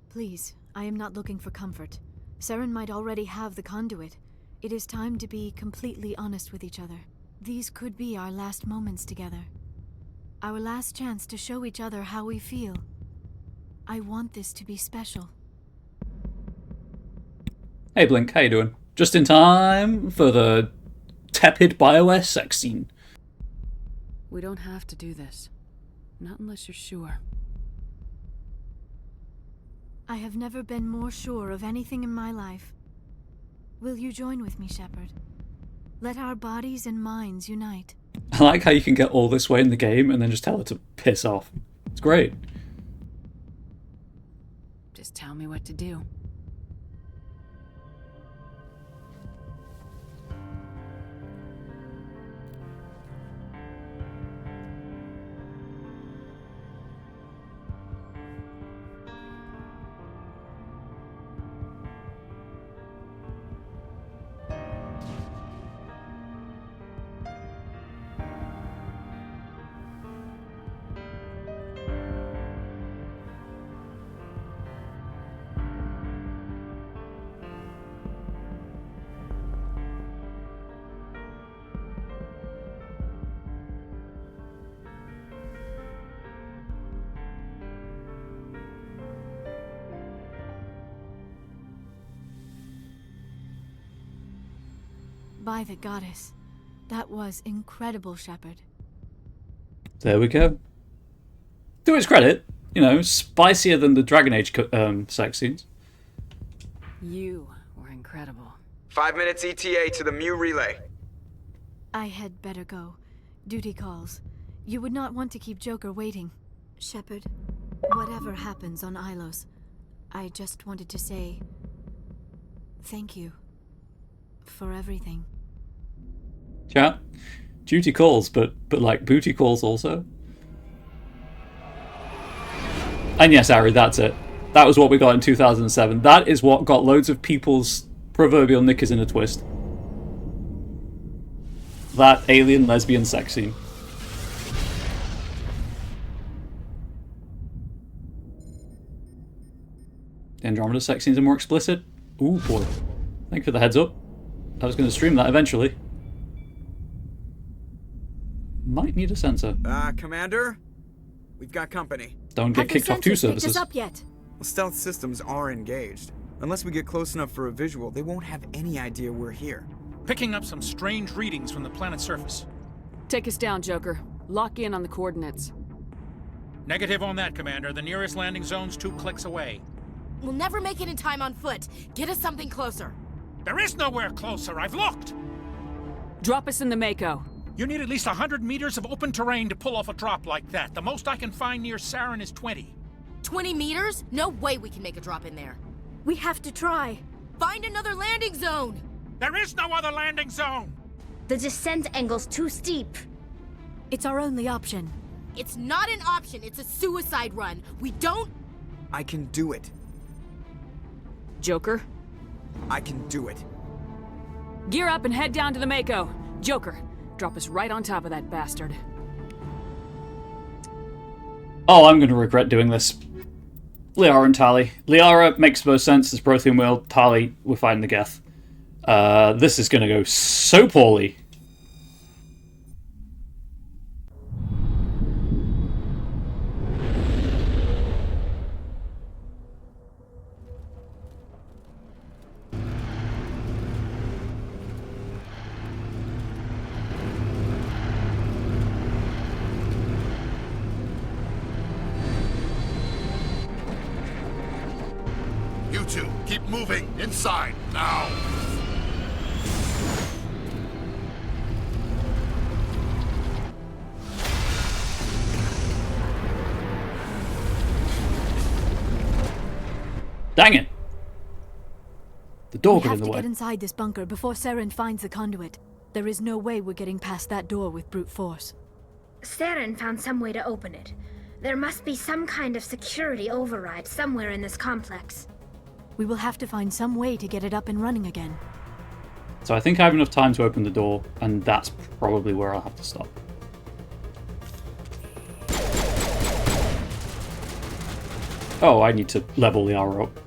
S13: Please, I am not looking for comfort. Saren might already have the conduit. It is time to be completely honest with each other. These could be our last moments together. Our last chance to show each other how we feel. I want this to be special.
S1: Hey Blink, how you doing? Just in time for the tepid BioWare sex scene.
S4: We don't have to do this. Not unless you're sure.
S13: I have never been more sure of anything in my life. Will you join with me, Shepard? Let our bodies and minds unite.
S1: I like how you can get all this way in the game and then just tell her to piss off. It's great.
S4: Just tell me what to do.
S13: By the goddess. That was incredible, Shepard.
S1: There we go. To its credit, spicier than the Dragon Age sex scenes.
S4: You were incredible.
S2: 5 minutes ETA to the Mu relay.
S13: I had better go. Duty calls. You would not want to keep Joker waiting. Shepard, whatever happens on Ilos, I just wanted to say thank you for everything.
S1: Chat, duty calls, but like booty calls also. And yes, Ari, that's it. That was what we got in 2007. That is what got loads of people's proverbial knickers in a twist. That alien lesbian sex scene. The Andromeda sex scenes are more explicit. Ooh, boy. Thank you for the heads up. I was going to stream that eventually. Might need a sensor.
S2: Commander? We've got company.
S1: Don't get kicked off two services.
S13: Picked us up yet?
S2: Well, stealth systems are engaged. Unless we get close enough for a visual, they won't have any idea we're here.
S7: Picking up some strange readings from the planet's surface.
S4: Take us down, Joker. Lock in on the coordinates.
S7: Negative on that, Commander. The nearest landing zone's 2 clicks away.
S16: We'll never make it in time on foot. Get us something closer.
S7: There is nowhere closer. I've looked.
S4: Drop us in the Mako.
S7: You need at least 100 meters of open terrain to pull off a drop like that. The most I can find near Saren is 20.
S16: 20 meters? No way we can make a drop in there.
S13: We have to try.
S16: Find another landing zone.
S7: There is no other landing zone.
S3: The descent angle's too steep.
S13: It's our only option.
S16: It's not an option. It's a suicide run. We don't...
S2: I can do it.
S4: Joker?
S2: I can do it.
S4: Gear up and head down to the Mako. Joker, drop us right on top of that bastard.
S1: Oh, I'm going to regret doing this. Liara and Tali. Liara makes most sense as Prothean World. Tali, we're fighting the Geth. This is going to go so poorly.
S5: You two, keep moving inside now.
S1: Dang it! The door
S13: We
S1: got
S13: have
S1: in the
S13: to
S1: way.
S13: get inside this bunker before Saren finds the conduit. There is no way we're getting past that door with brute force.
S3: Saren found some way to open it. There must be some kind of security override somewhere in this complex.
S13: We will have to find some way to get it up and running again.
S1: So I think I have enough time to open the door, and that's probably where I'll have to stop. Oh, I need to level the hour up.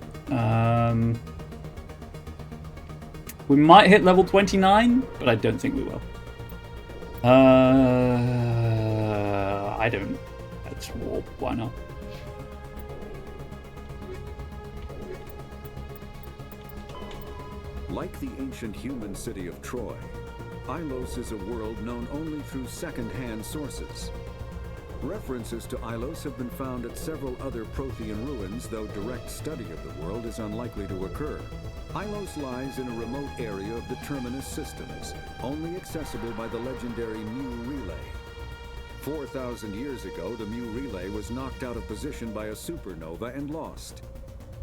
S1: We might hit level 29, but I don't think we will. I don't. Let's warp. Why not?
S8: Like the ancient human city of Troy, Ilos is a world known only through second-hand sources. References to Ilos have been found at several other Prothean ruins, though direct study of the world is unlikely to occur. Ilos lies in a remote area of the Terminus systems, only accessible by the legendary Mu Relay. 4,000 years ago, the Mu Relay was knocked out of position by a supernova and lost.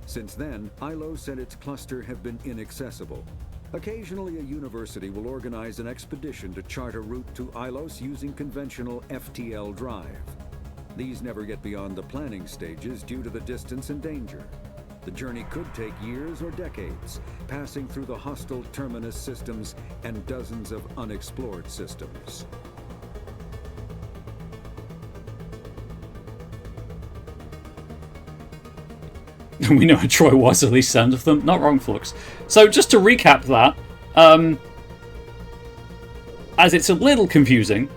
S8: Since then, Ilos and its cluster have been inaccessible. Occasionally, a university will organize an expedition to chart a route to Ilos using conventional FTL drive. These never get beyond the planning stages due to the distance and danger. The journey could take years or decades, passing through the hostile terminus systems and dozens of unexplored systems.
S1: We know Troy was at least 7 of them. Not wrong, Flux. So just to recap that, as it's a little confusing,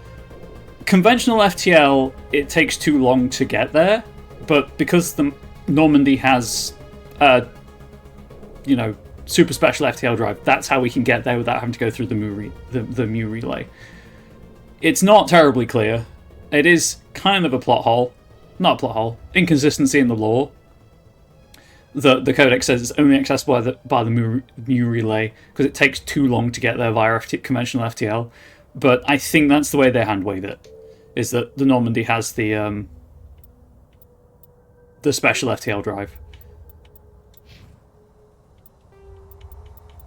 S1: conventional FTL, it takes too long to get there, but because the Normandy has, you know, super special FTL drive, that's how we can get there without having to go through the Mu relay. It's not terribly clear. It is kind of a plot hole. Not a plot hole. Inconsistency in the lore. The codex says it's only accessible by the Mu relay because it takes too long to get there via conventional FTL. But I think that's the way they hand-wave it, is that the Normandy has the special FTL drive.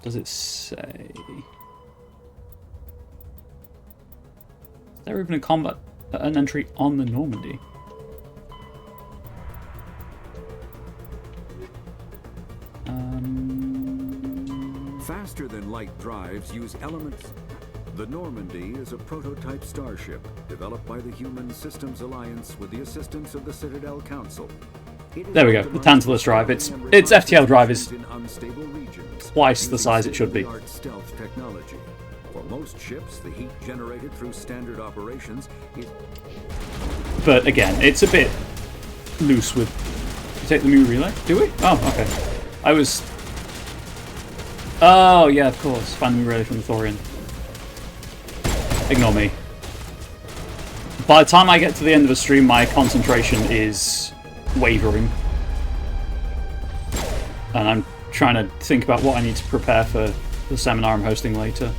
S1: Does it say? Is there even an entry on the Normandy?
S8: Faster-than-light drives use elements. The Normandy is a prototype starship developed by the Human Systems Alliance with the assistance of the Citadel Council.
S1: There we go, the Tantalus drive. Its FTL drive is twice the size it should be.
S8: Stealth technology. For most ships, the heat generated through standard operations is...
S1: But again, it's a bit loose with... Take the Mu relay? Do we? Oh, okay. I was... Oh, yeah, of course. Find the Mu relay from the Thorian. Ignore me. By the time I get to the end of the stream, my concentration is wavering. And I'm trying to think about what I need to prepare for the seminar I'm hosting later.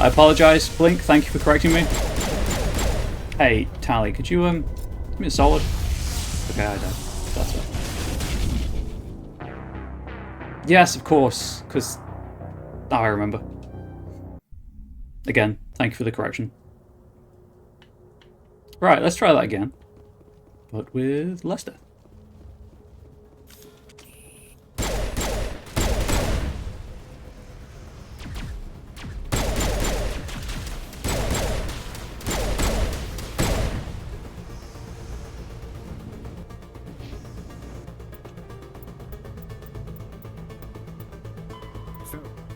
S1: I apologise, Blink, thank you for correcting me. Hey, Tally, could you, give me a solid? Okay, I died. That's it. Yes, of course, because... Oh, I remember. Again, thank you for the correction. Right, let's try that again. But with Lester.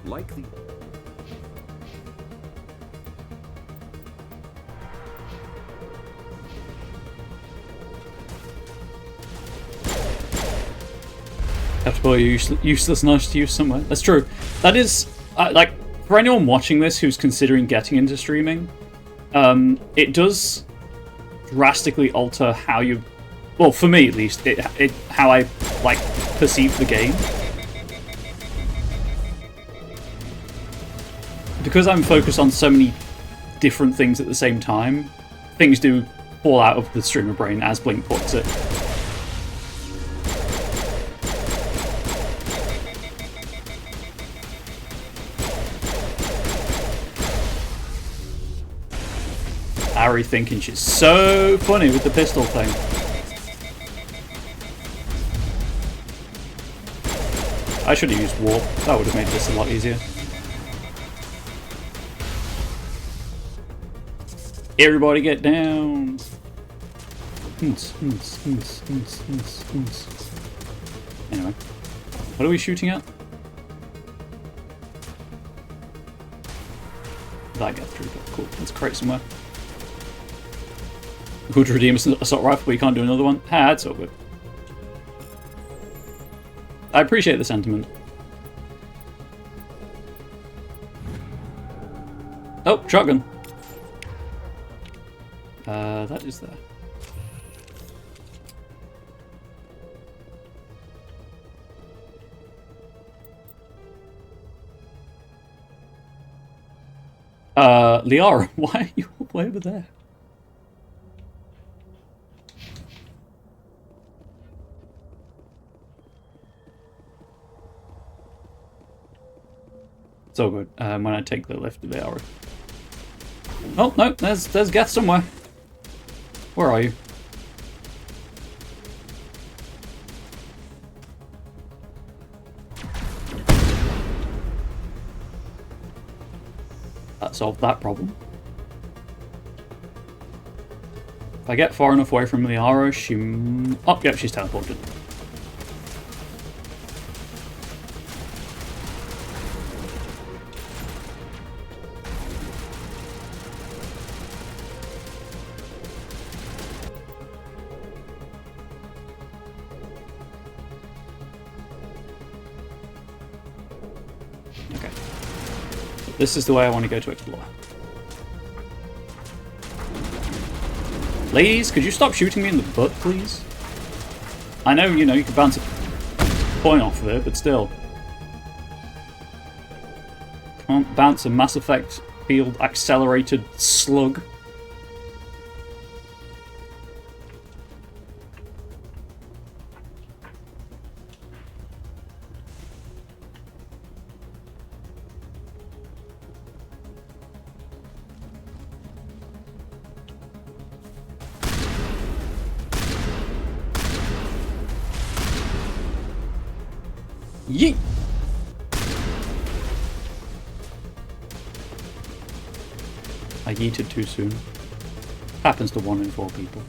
S8: Like the...
S1: Have to put a useless knowledge to use somewhere. That's true. That is, like, for anyone watching this who's considering getting into streaming, it does drastically alter how you... Well, for me at least, how I, like, perceive the game. Because I'm focused on so many different things at the same time, things do fall out of the streamer brain, as Blink puts it. Ari thinking she's so funny with the pistol thing. I should have used warp. That would have made this a lot easier. Everybody get down. Anyway, what are we shooting at? That gets through. Cool. Let's create somewhere. Good redeem assault rifle, but you can't do another one. Ah, that's so good. I appreciate the sentiment. Oh, shotgun. That is there. Liara, why are you all the way over there? It's all good. When I take the lift, they are. Oh no, there's Geth somewhere. Where are you? That solved that problem. If I get far enough away from Liara, she... Oh, yep, she's teleported. Okay. This is the way I want to go to explore. Please, could you stop shooting me in the butt, please? I know, you know, you could bounce a point off of it, but still. Can't bounce a Mass Effect field accelerated slug. Yeet! I yeeted too soon. Happens to 1 in 4 people.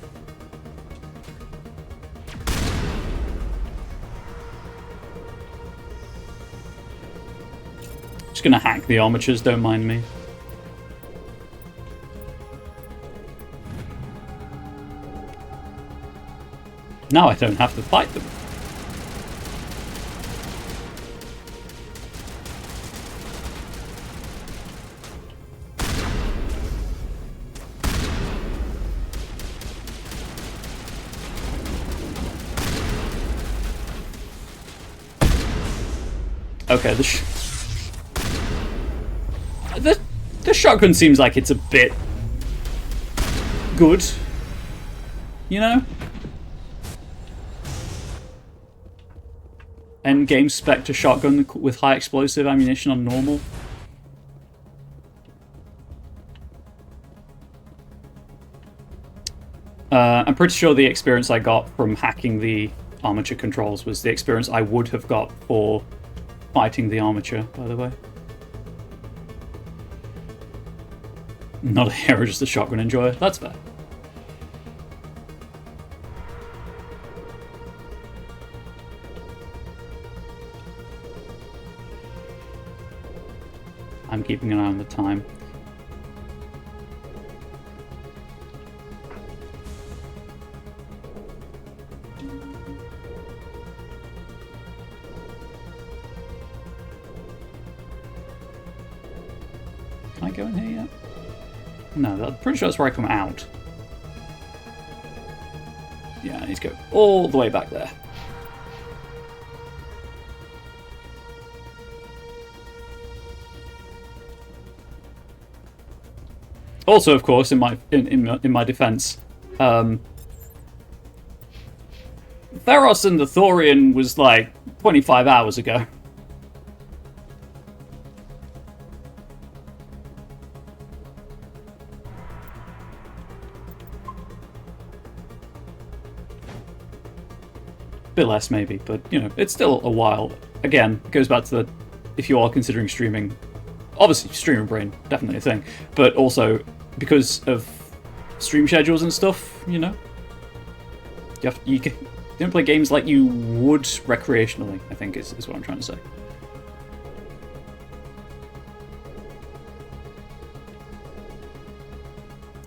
S1: Just gonna hack the armatures, don't mind me. Now I don't have to fight them. Okay, the shotgun seems like it's a bit good, you know? End game spec to shotgun with high explosive ammunition on normal. I'm pretty sure the experience I got from hacking the armature controls was the experience I would have got for fighting the armature, by the way. Not a hero, just a shotgun enjoyer. That's fair. I'm keeping an eye on the time. Can I go in here yet? No, I'm pretty sure that's where I come out. Yeah, I need to go all the way back there. Also, of course, in my defense, Theros and the Thorian was like 25 hours ago. Bit less maybe, but you know, it's still a while. Again, it goes back to the, if you are considering streaming, obviously streamer brain, definitely a thing, but also because of stream schedules and stuff, you know, you don't play games like you would recreationally, I think is what I'm trying to say.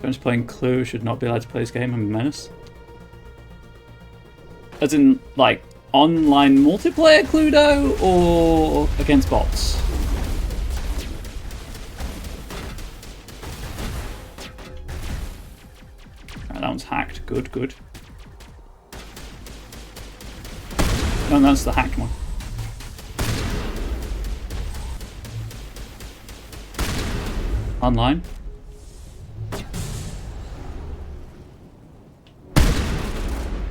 S1: Those playing Clue should not be allowed to play this game. I'm a menace. As in, like, online multiplayer Cluedo or against bots? Right, that one's hacked. Good, good. No, that's the hacked one. Online.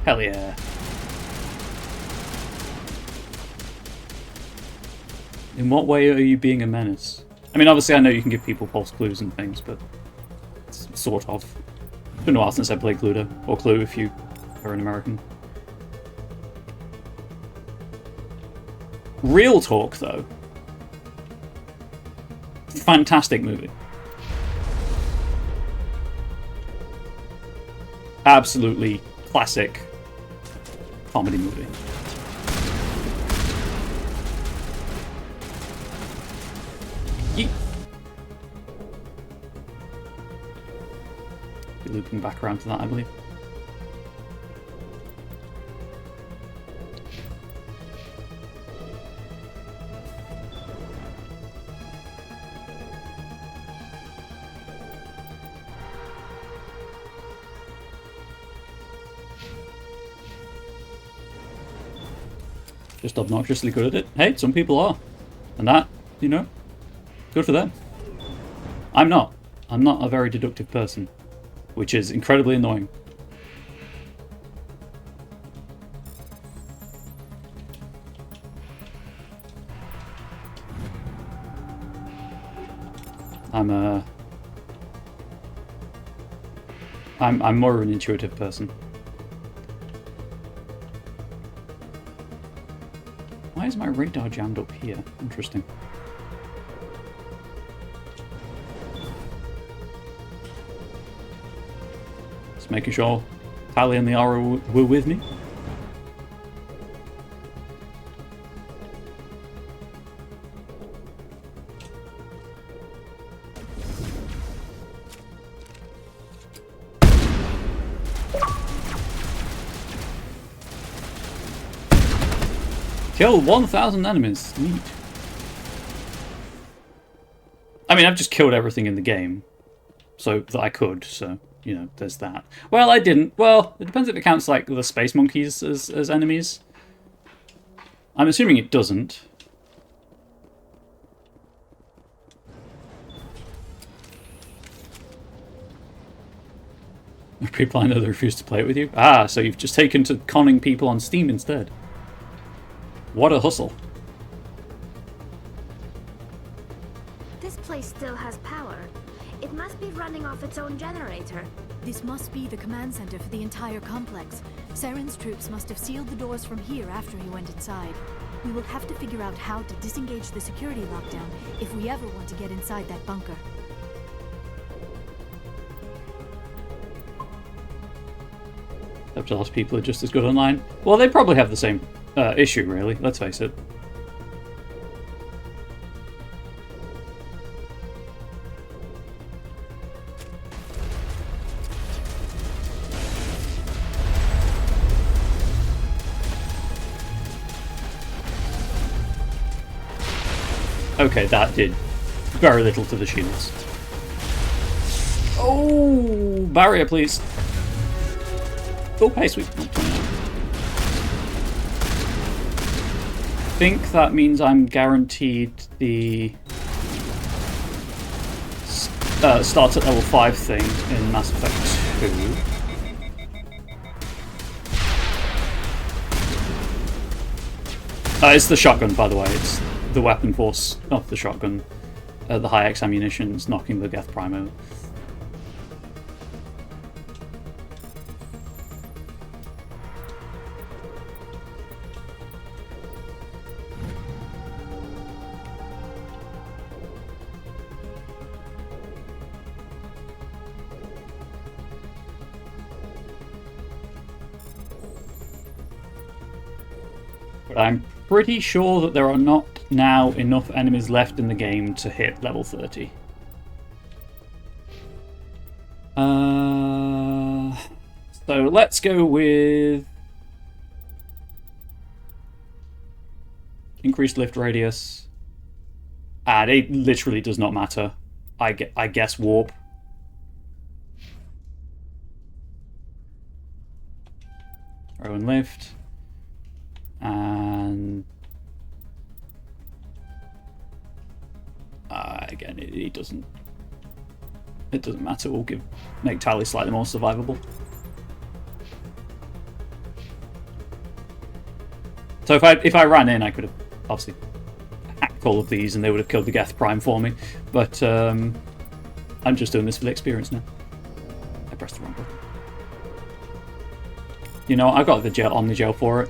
S1: Hell yeah. In what way are you being a menace? I mean, obviously I know you can give people false clues and things, but sort of. It's been a while since I played Cluedo, or Clue if you are an American. Real talk, though. Fantastic movie. Absolutely classic comedy movie. Yeet. Be looping back around to that, I believe. Just obnoxiously good at it. Hey, some people are. And that, you know, good for them. I'm not. I'm not a very deductive person, which is incredibly annoying. I'm more of an intuitive person. Why is my radar jammed up here? Interesting. Just making sure Tally and the Aura were with me. Kill 1,000 enemies. Neat. I mean, I've just killed everything in the game. So, that I could, so, you know, there's that. Well, I didn't. Well, it depends if it counts, like, the space monkeys as enemies. I'm assuming it doesn't. People I know that refuse to play it with you. Ah, so you've just taken to conning people on Steam instead. What a hustle.
S3: This place still has power. It must be running off its own generator.
S13: This must be the command center for the entire complex. Saren's troops must have sealed the doors from here after he went inside. We will have to figure out how to disengage the security lockdown if we ever want to get inside that bunker.
S1: Except a lot of people are just as good online. Well, they probably have the same issue, really. Let's face it. Okay, that did very little to the shields. Oh, barrier, please. Oh, hey, sweet. I think that means I'm guaranteed the start at level 5 thing in Mass Effect 2. It's the shotgun, by the way. It's the weapon force of the shotgun. The high X ammunition's knocking the Geth Prime out. But I'm pretty sure that there are not now enough enemies left in the game to hit level 30. So let's go with increased lift radius. And it literally does not matter. I guess warp. Throw and lift. And again, it doesn't matter. We'll make Tally slightly more survivable. So if I ran in, I could have obviously hacked all of these and they would have killed the Geth Prime for me. But I'm just doing this for the experience now. I pressed the wrong button. You know, I got the Omnigel for it.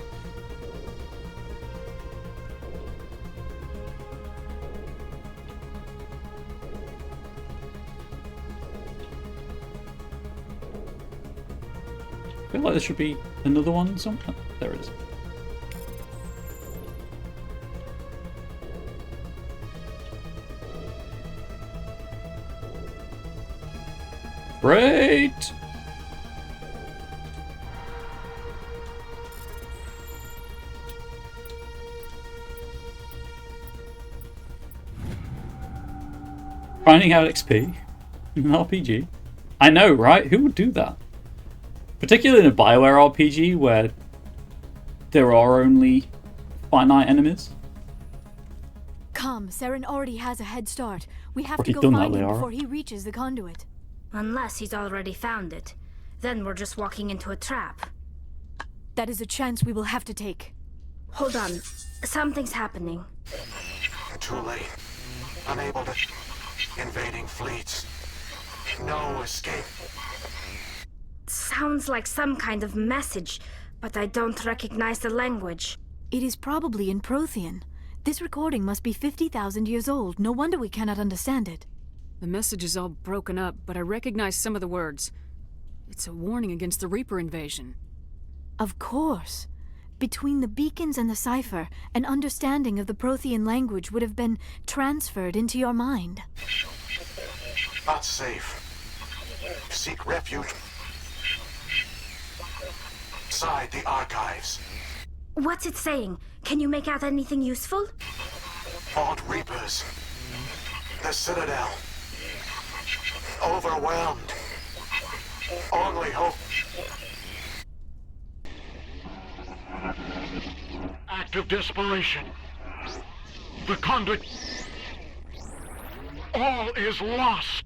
S1: I feel like there should be another one somewhere. There it is. Great! Finding out XP in an RPG? I know, right? Who would do that? Particularly in a BioWare RPG where there are only finite enemies.
S13: Come, Saren already has a head start. We have
S1: Already
S13: to go
S1: done
S13: find
S1: that,
S13: him
S1: Liara.
S13: before he reaches the conduit.
S3: Unless he's already found it. Then we're just walking into a trap.
S13: That is a chance we will have to take.
S3: Hold on. Something's happening.
S6: Too late. Unable to... Invading fleets. No escape.
S3: Sounds like some kind of message, but I don't recognize the language.
S13: It is probably in Prothean. This recording must be 50,000 years old. No wonder we cannot understand it.
S4: The message is all broken up, but I recognize some of the words. It's a warning against the Reaper invasion.
S13: Of course. Between the beacons and the cipher, an understanding of the Prothean language would have been transferred into your mind.
S6: Not safe. Seek refuge inside the archives.
S3: What's it saying? Can you make out anything useful?
S6: Fought Reapers. The Citadel. Overwhelmed. Only hope. Act of desperation. The conduit. All is lost.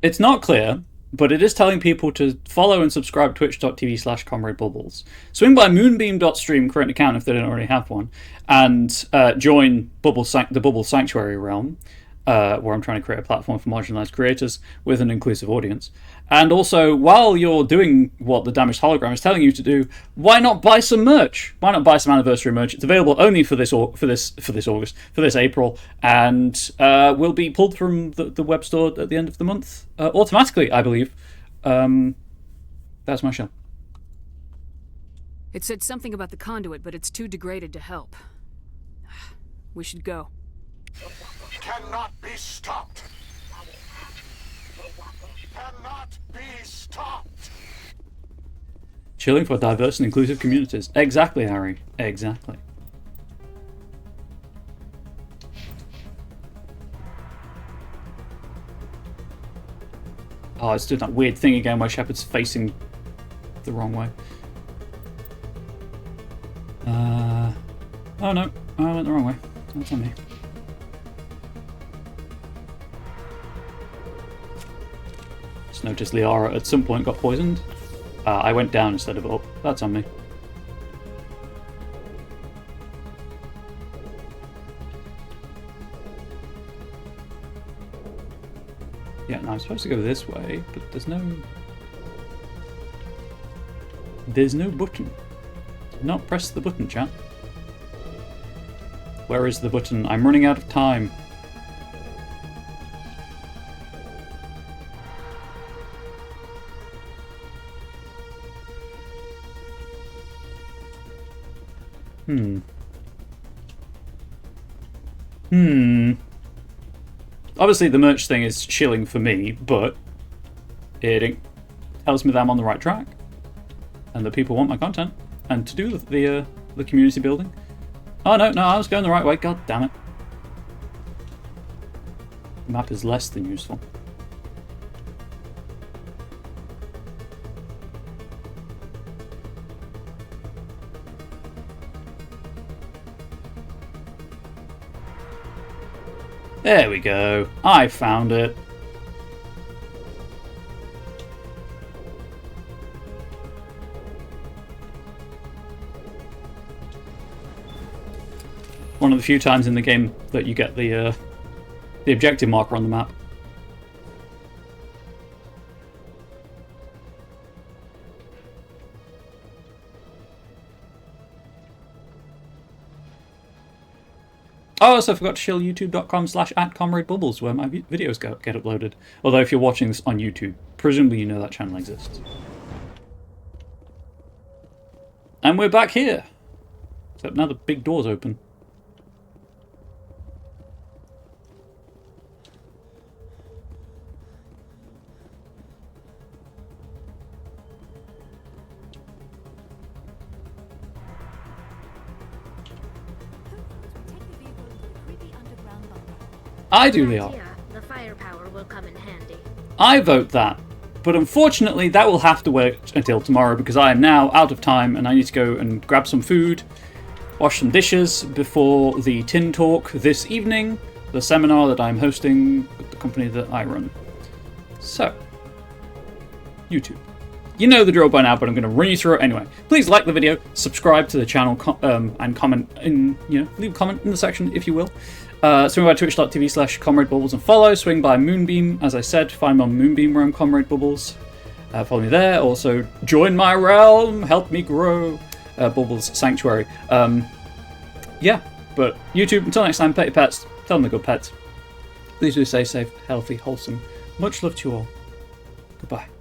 S1: It's not clear, but it is telling people to follow and subscribe to twitch.tv/ComradeBubbles. Swing by moonbeam.stream, current account if they don't already have one, and join the Bubble Sanctuary realm, where I'm trying to create a platform for marginalized creators with an inclusive audience. And also, while you're doing what the Damaged Hologram is telling you to do, why not buy some merch? Why not buy some anniversary merch? It's available only for this April, and will be pulled from the web store at the end of the month automatically, I believe. That's my show.
S4: It said something about the conduit, but it's too degraded to help. We should go.
S6: Cannot be stopped. Cannot be stopped.
S1: Chilling for diverse and inclusive communities. Exactly, Harry. Exactly. Oh, it's doing that weird thing again where Shepard's facing the wrong way. Oh no, I went the wrong way. That's on me. Just noticed Liara at some point got poisoned. I went down instead of up. That's on me. Yeah, no, I'm supposed to go this way, but there's no button. Do not press the button, chat. Where is the button? I'm running out of time. Obviously the merch thing is shilling for me, but it tells me that I'm on the right track and that people want my content and to do the community building. Oh no, I was going the right way, god damn it. The map is less than useful. There we go. I found it. one of the few times in the game that you get the objective marker on the map. Oh, also I forgot to show youtube.com/@ComradeBubbles where my videos get uploaded. Although if you're watching this on YouTube, presumably you know that channel exists. And we're back here. Except now the big door's open. I do, they are.
S3: The firepower will come in handy.
S1: I vote that. But unfortunately, that will have to wait until tomorrow because I am now out of time and I need to go and grab some food, wash some dishes before the Tin Talk this evening, the seminar that I'm hosting with the company that I run. So, YouTube. You know the drill by now, but I'm going to run you through it anyway. Please like the video, subscribe to the channel, and comment in, leave a comment in the section if you will. Swing by twitch.tv/ComradeBubbles and follow. Swing by Moonbeam, as I said. Find me on Moonbeam where I'm Comrade Bubbles. Follow me there. Also, join my realm. Help me grow. Bubbles Sanctuary. Yeah, but YouTube, until next time, pet your pets. Tell them they're good pets. Please do stay safe, healthy, wholesome. Much love to you all. Goodbye.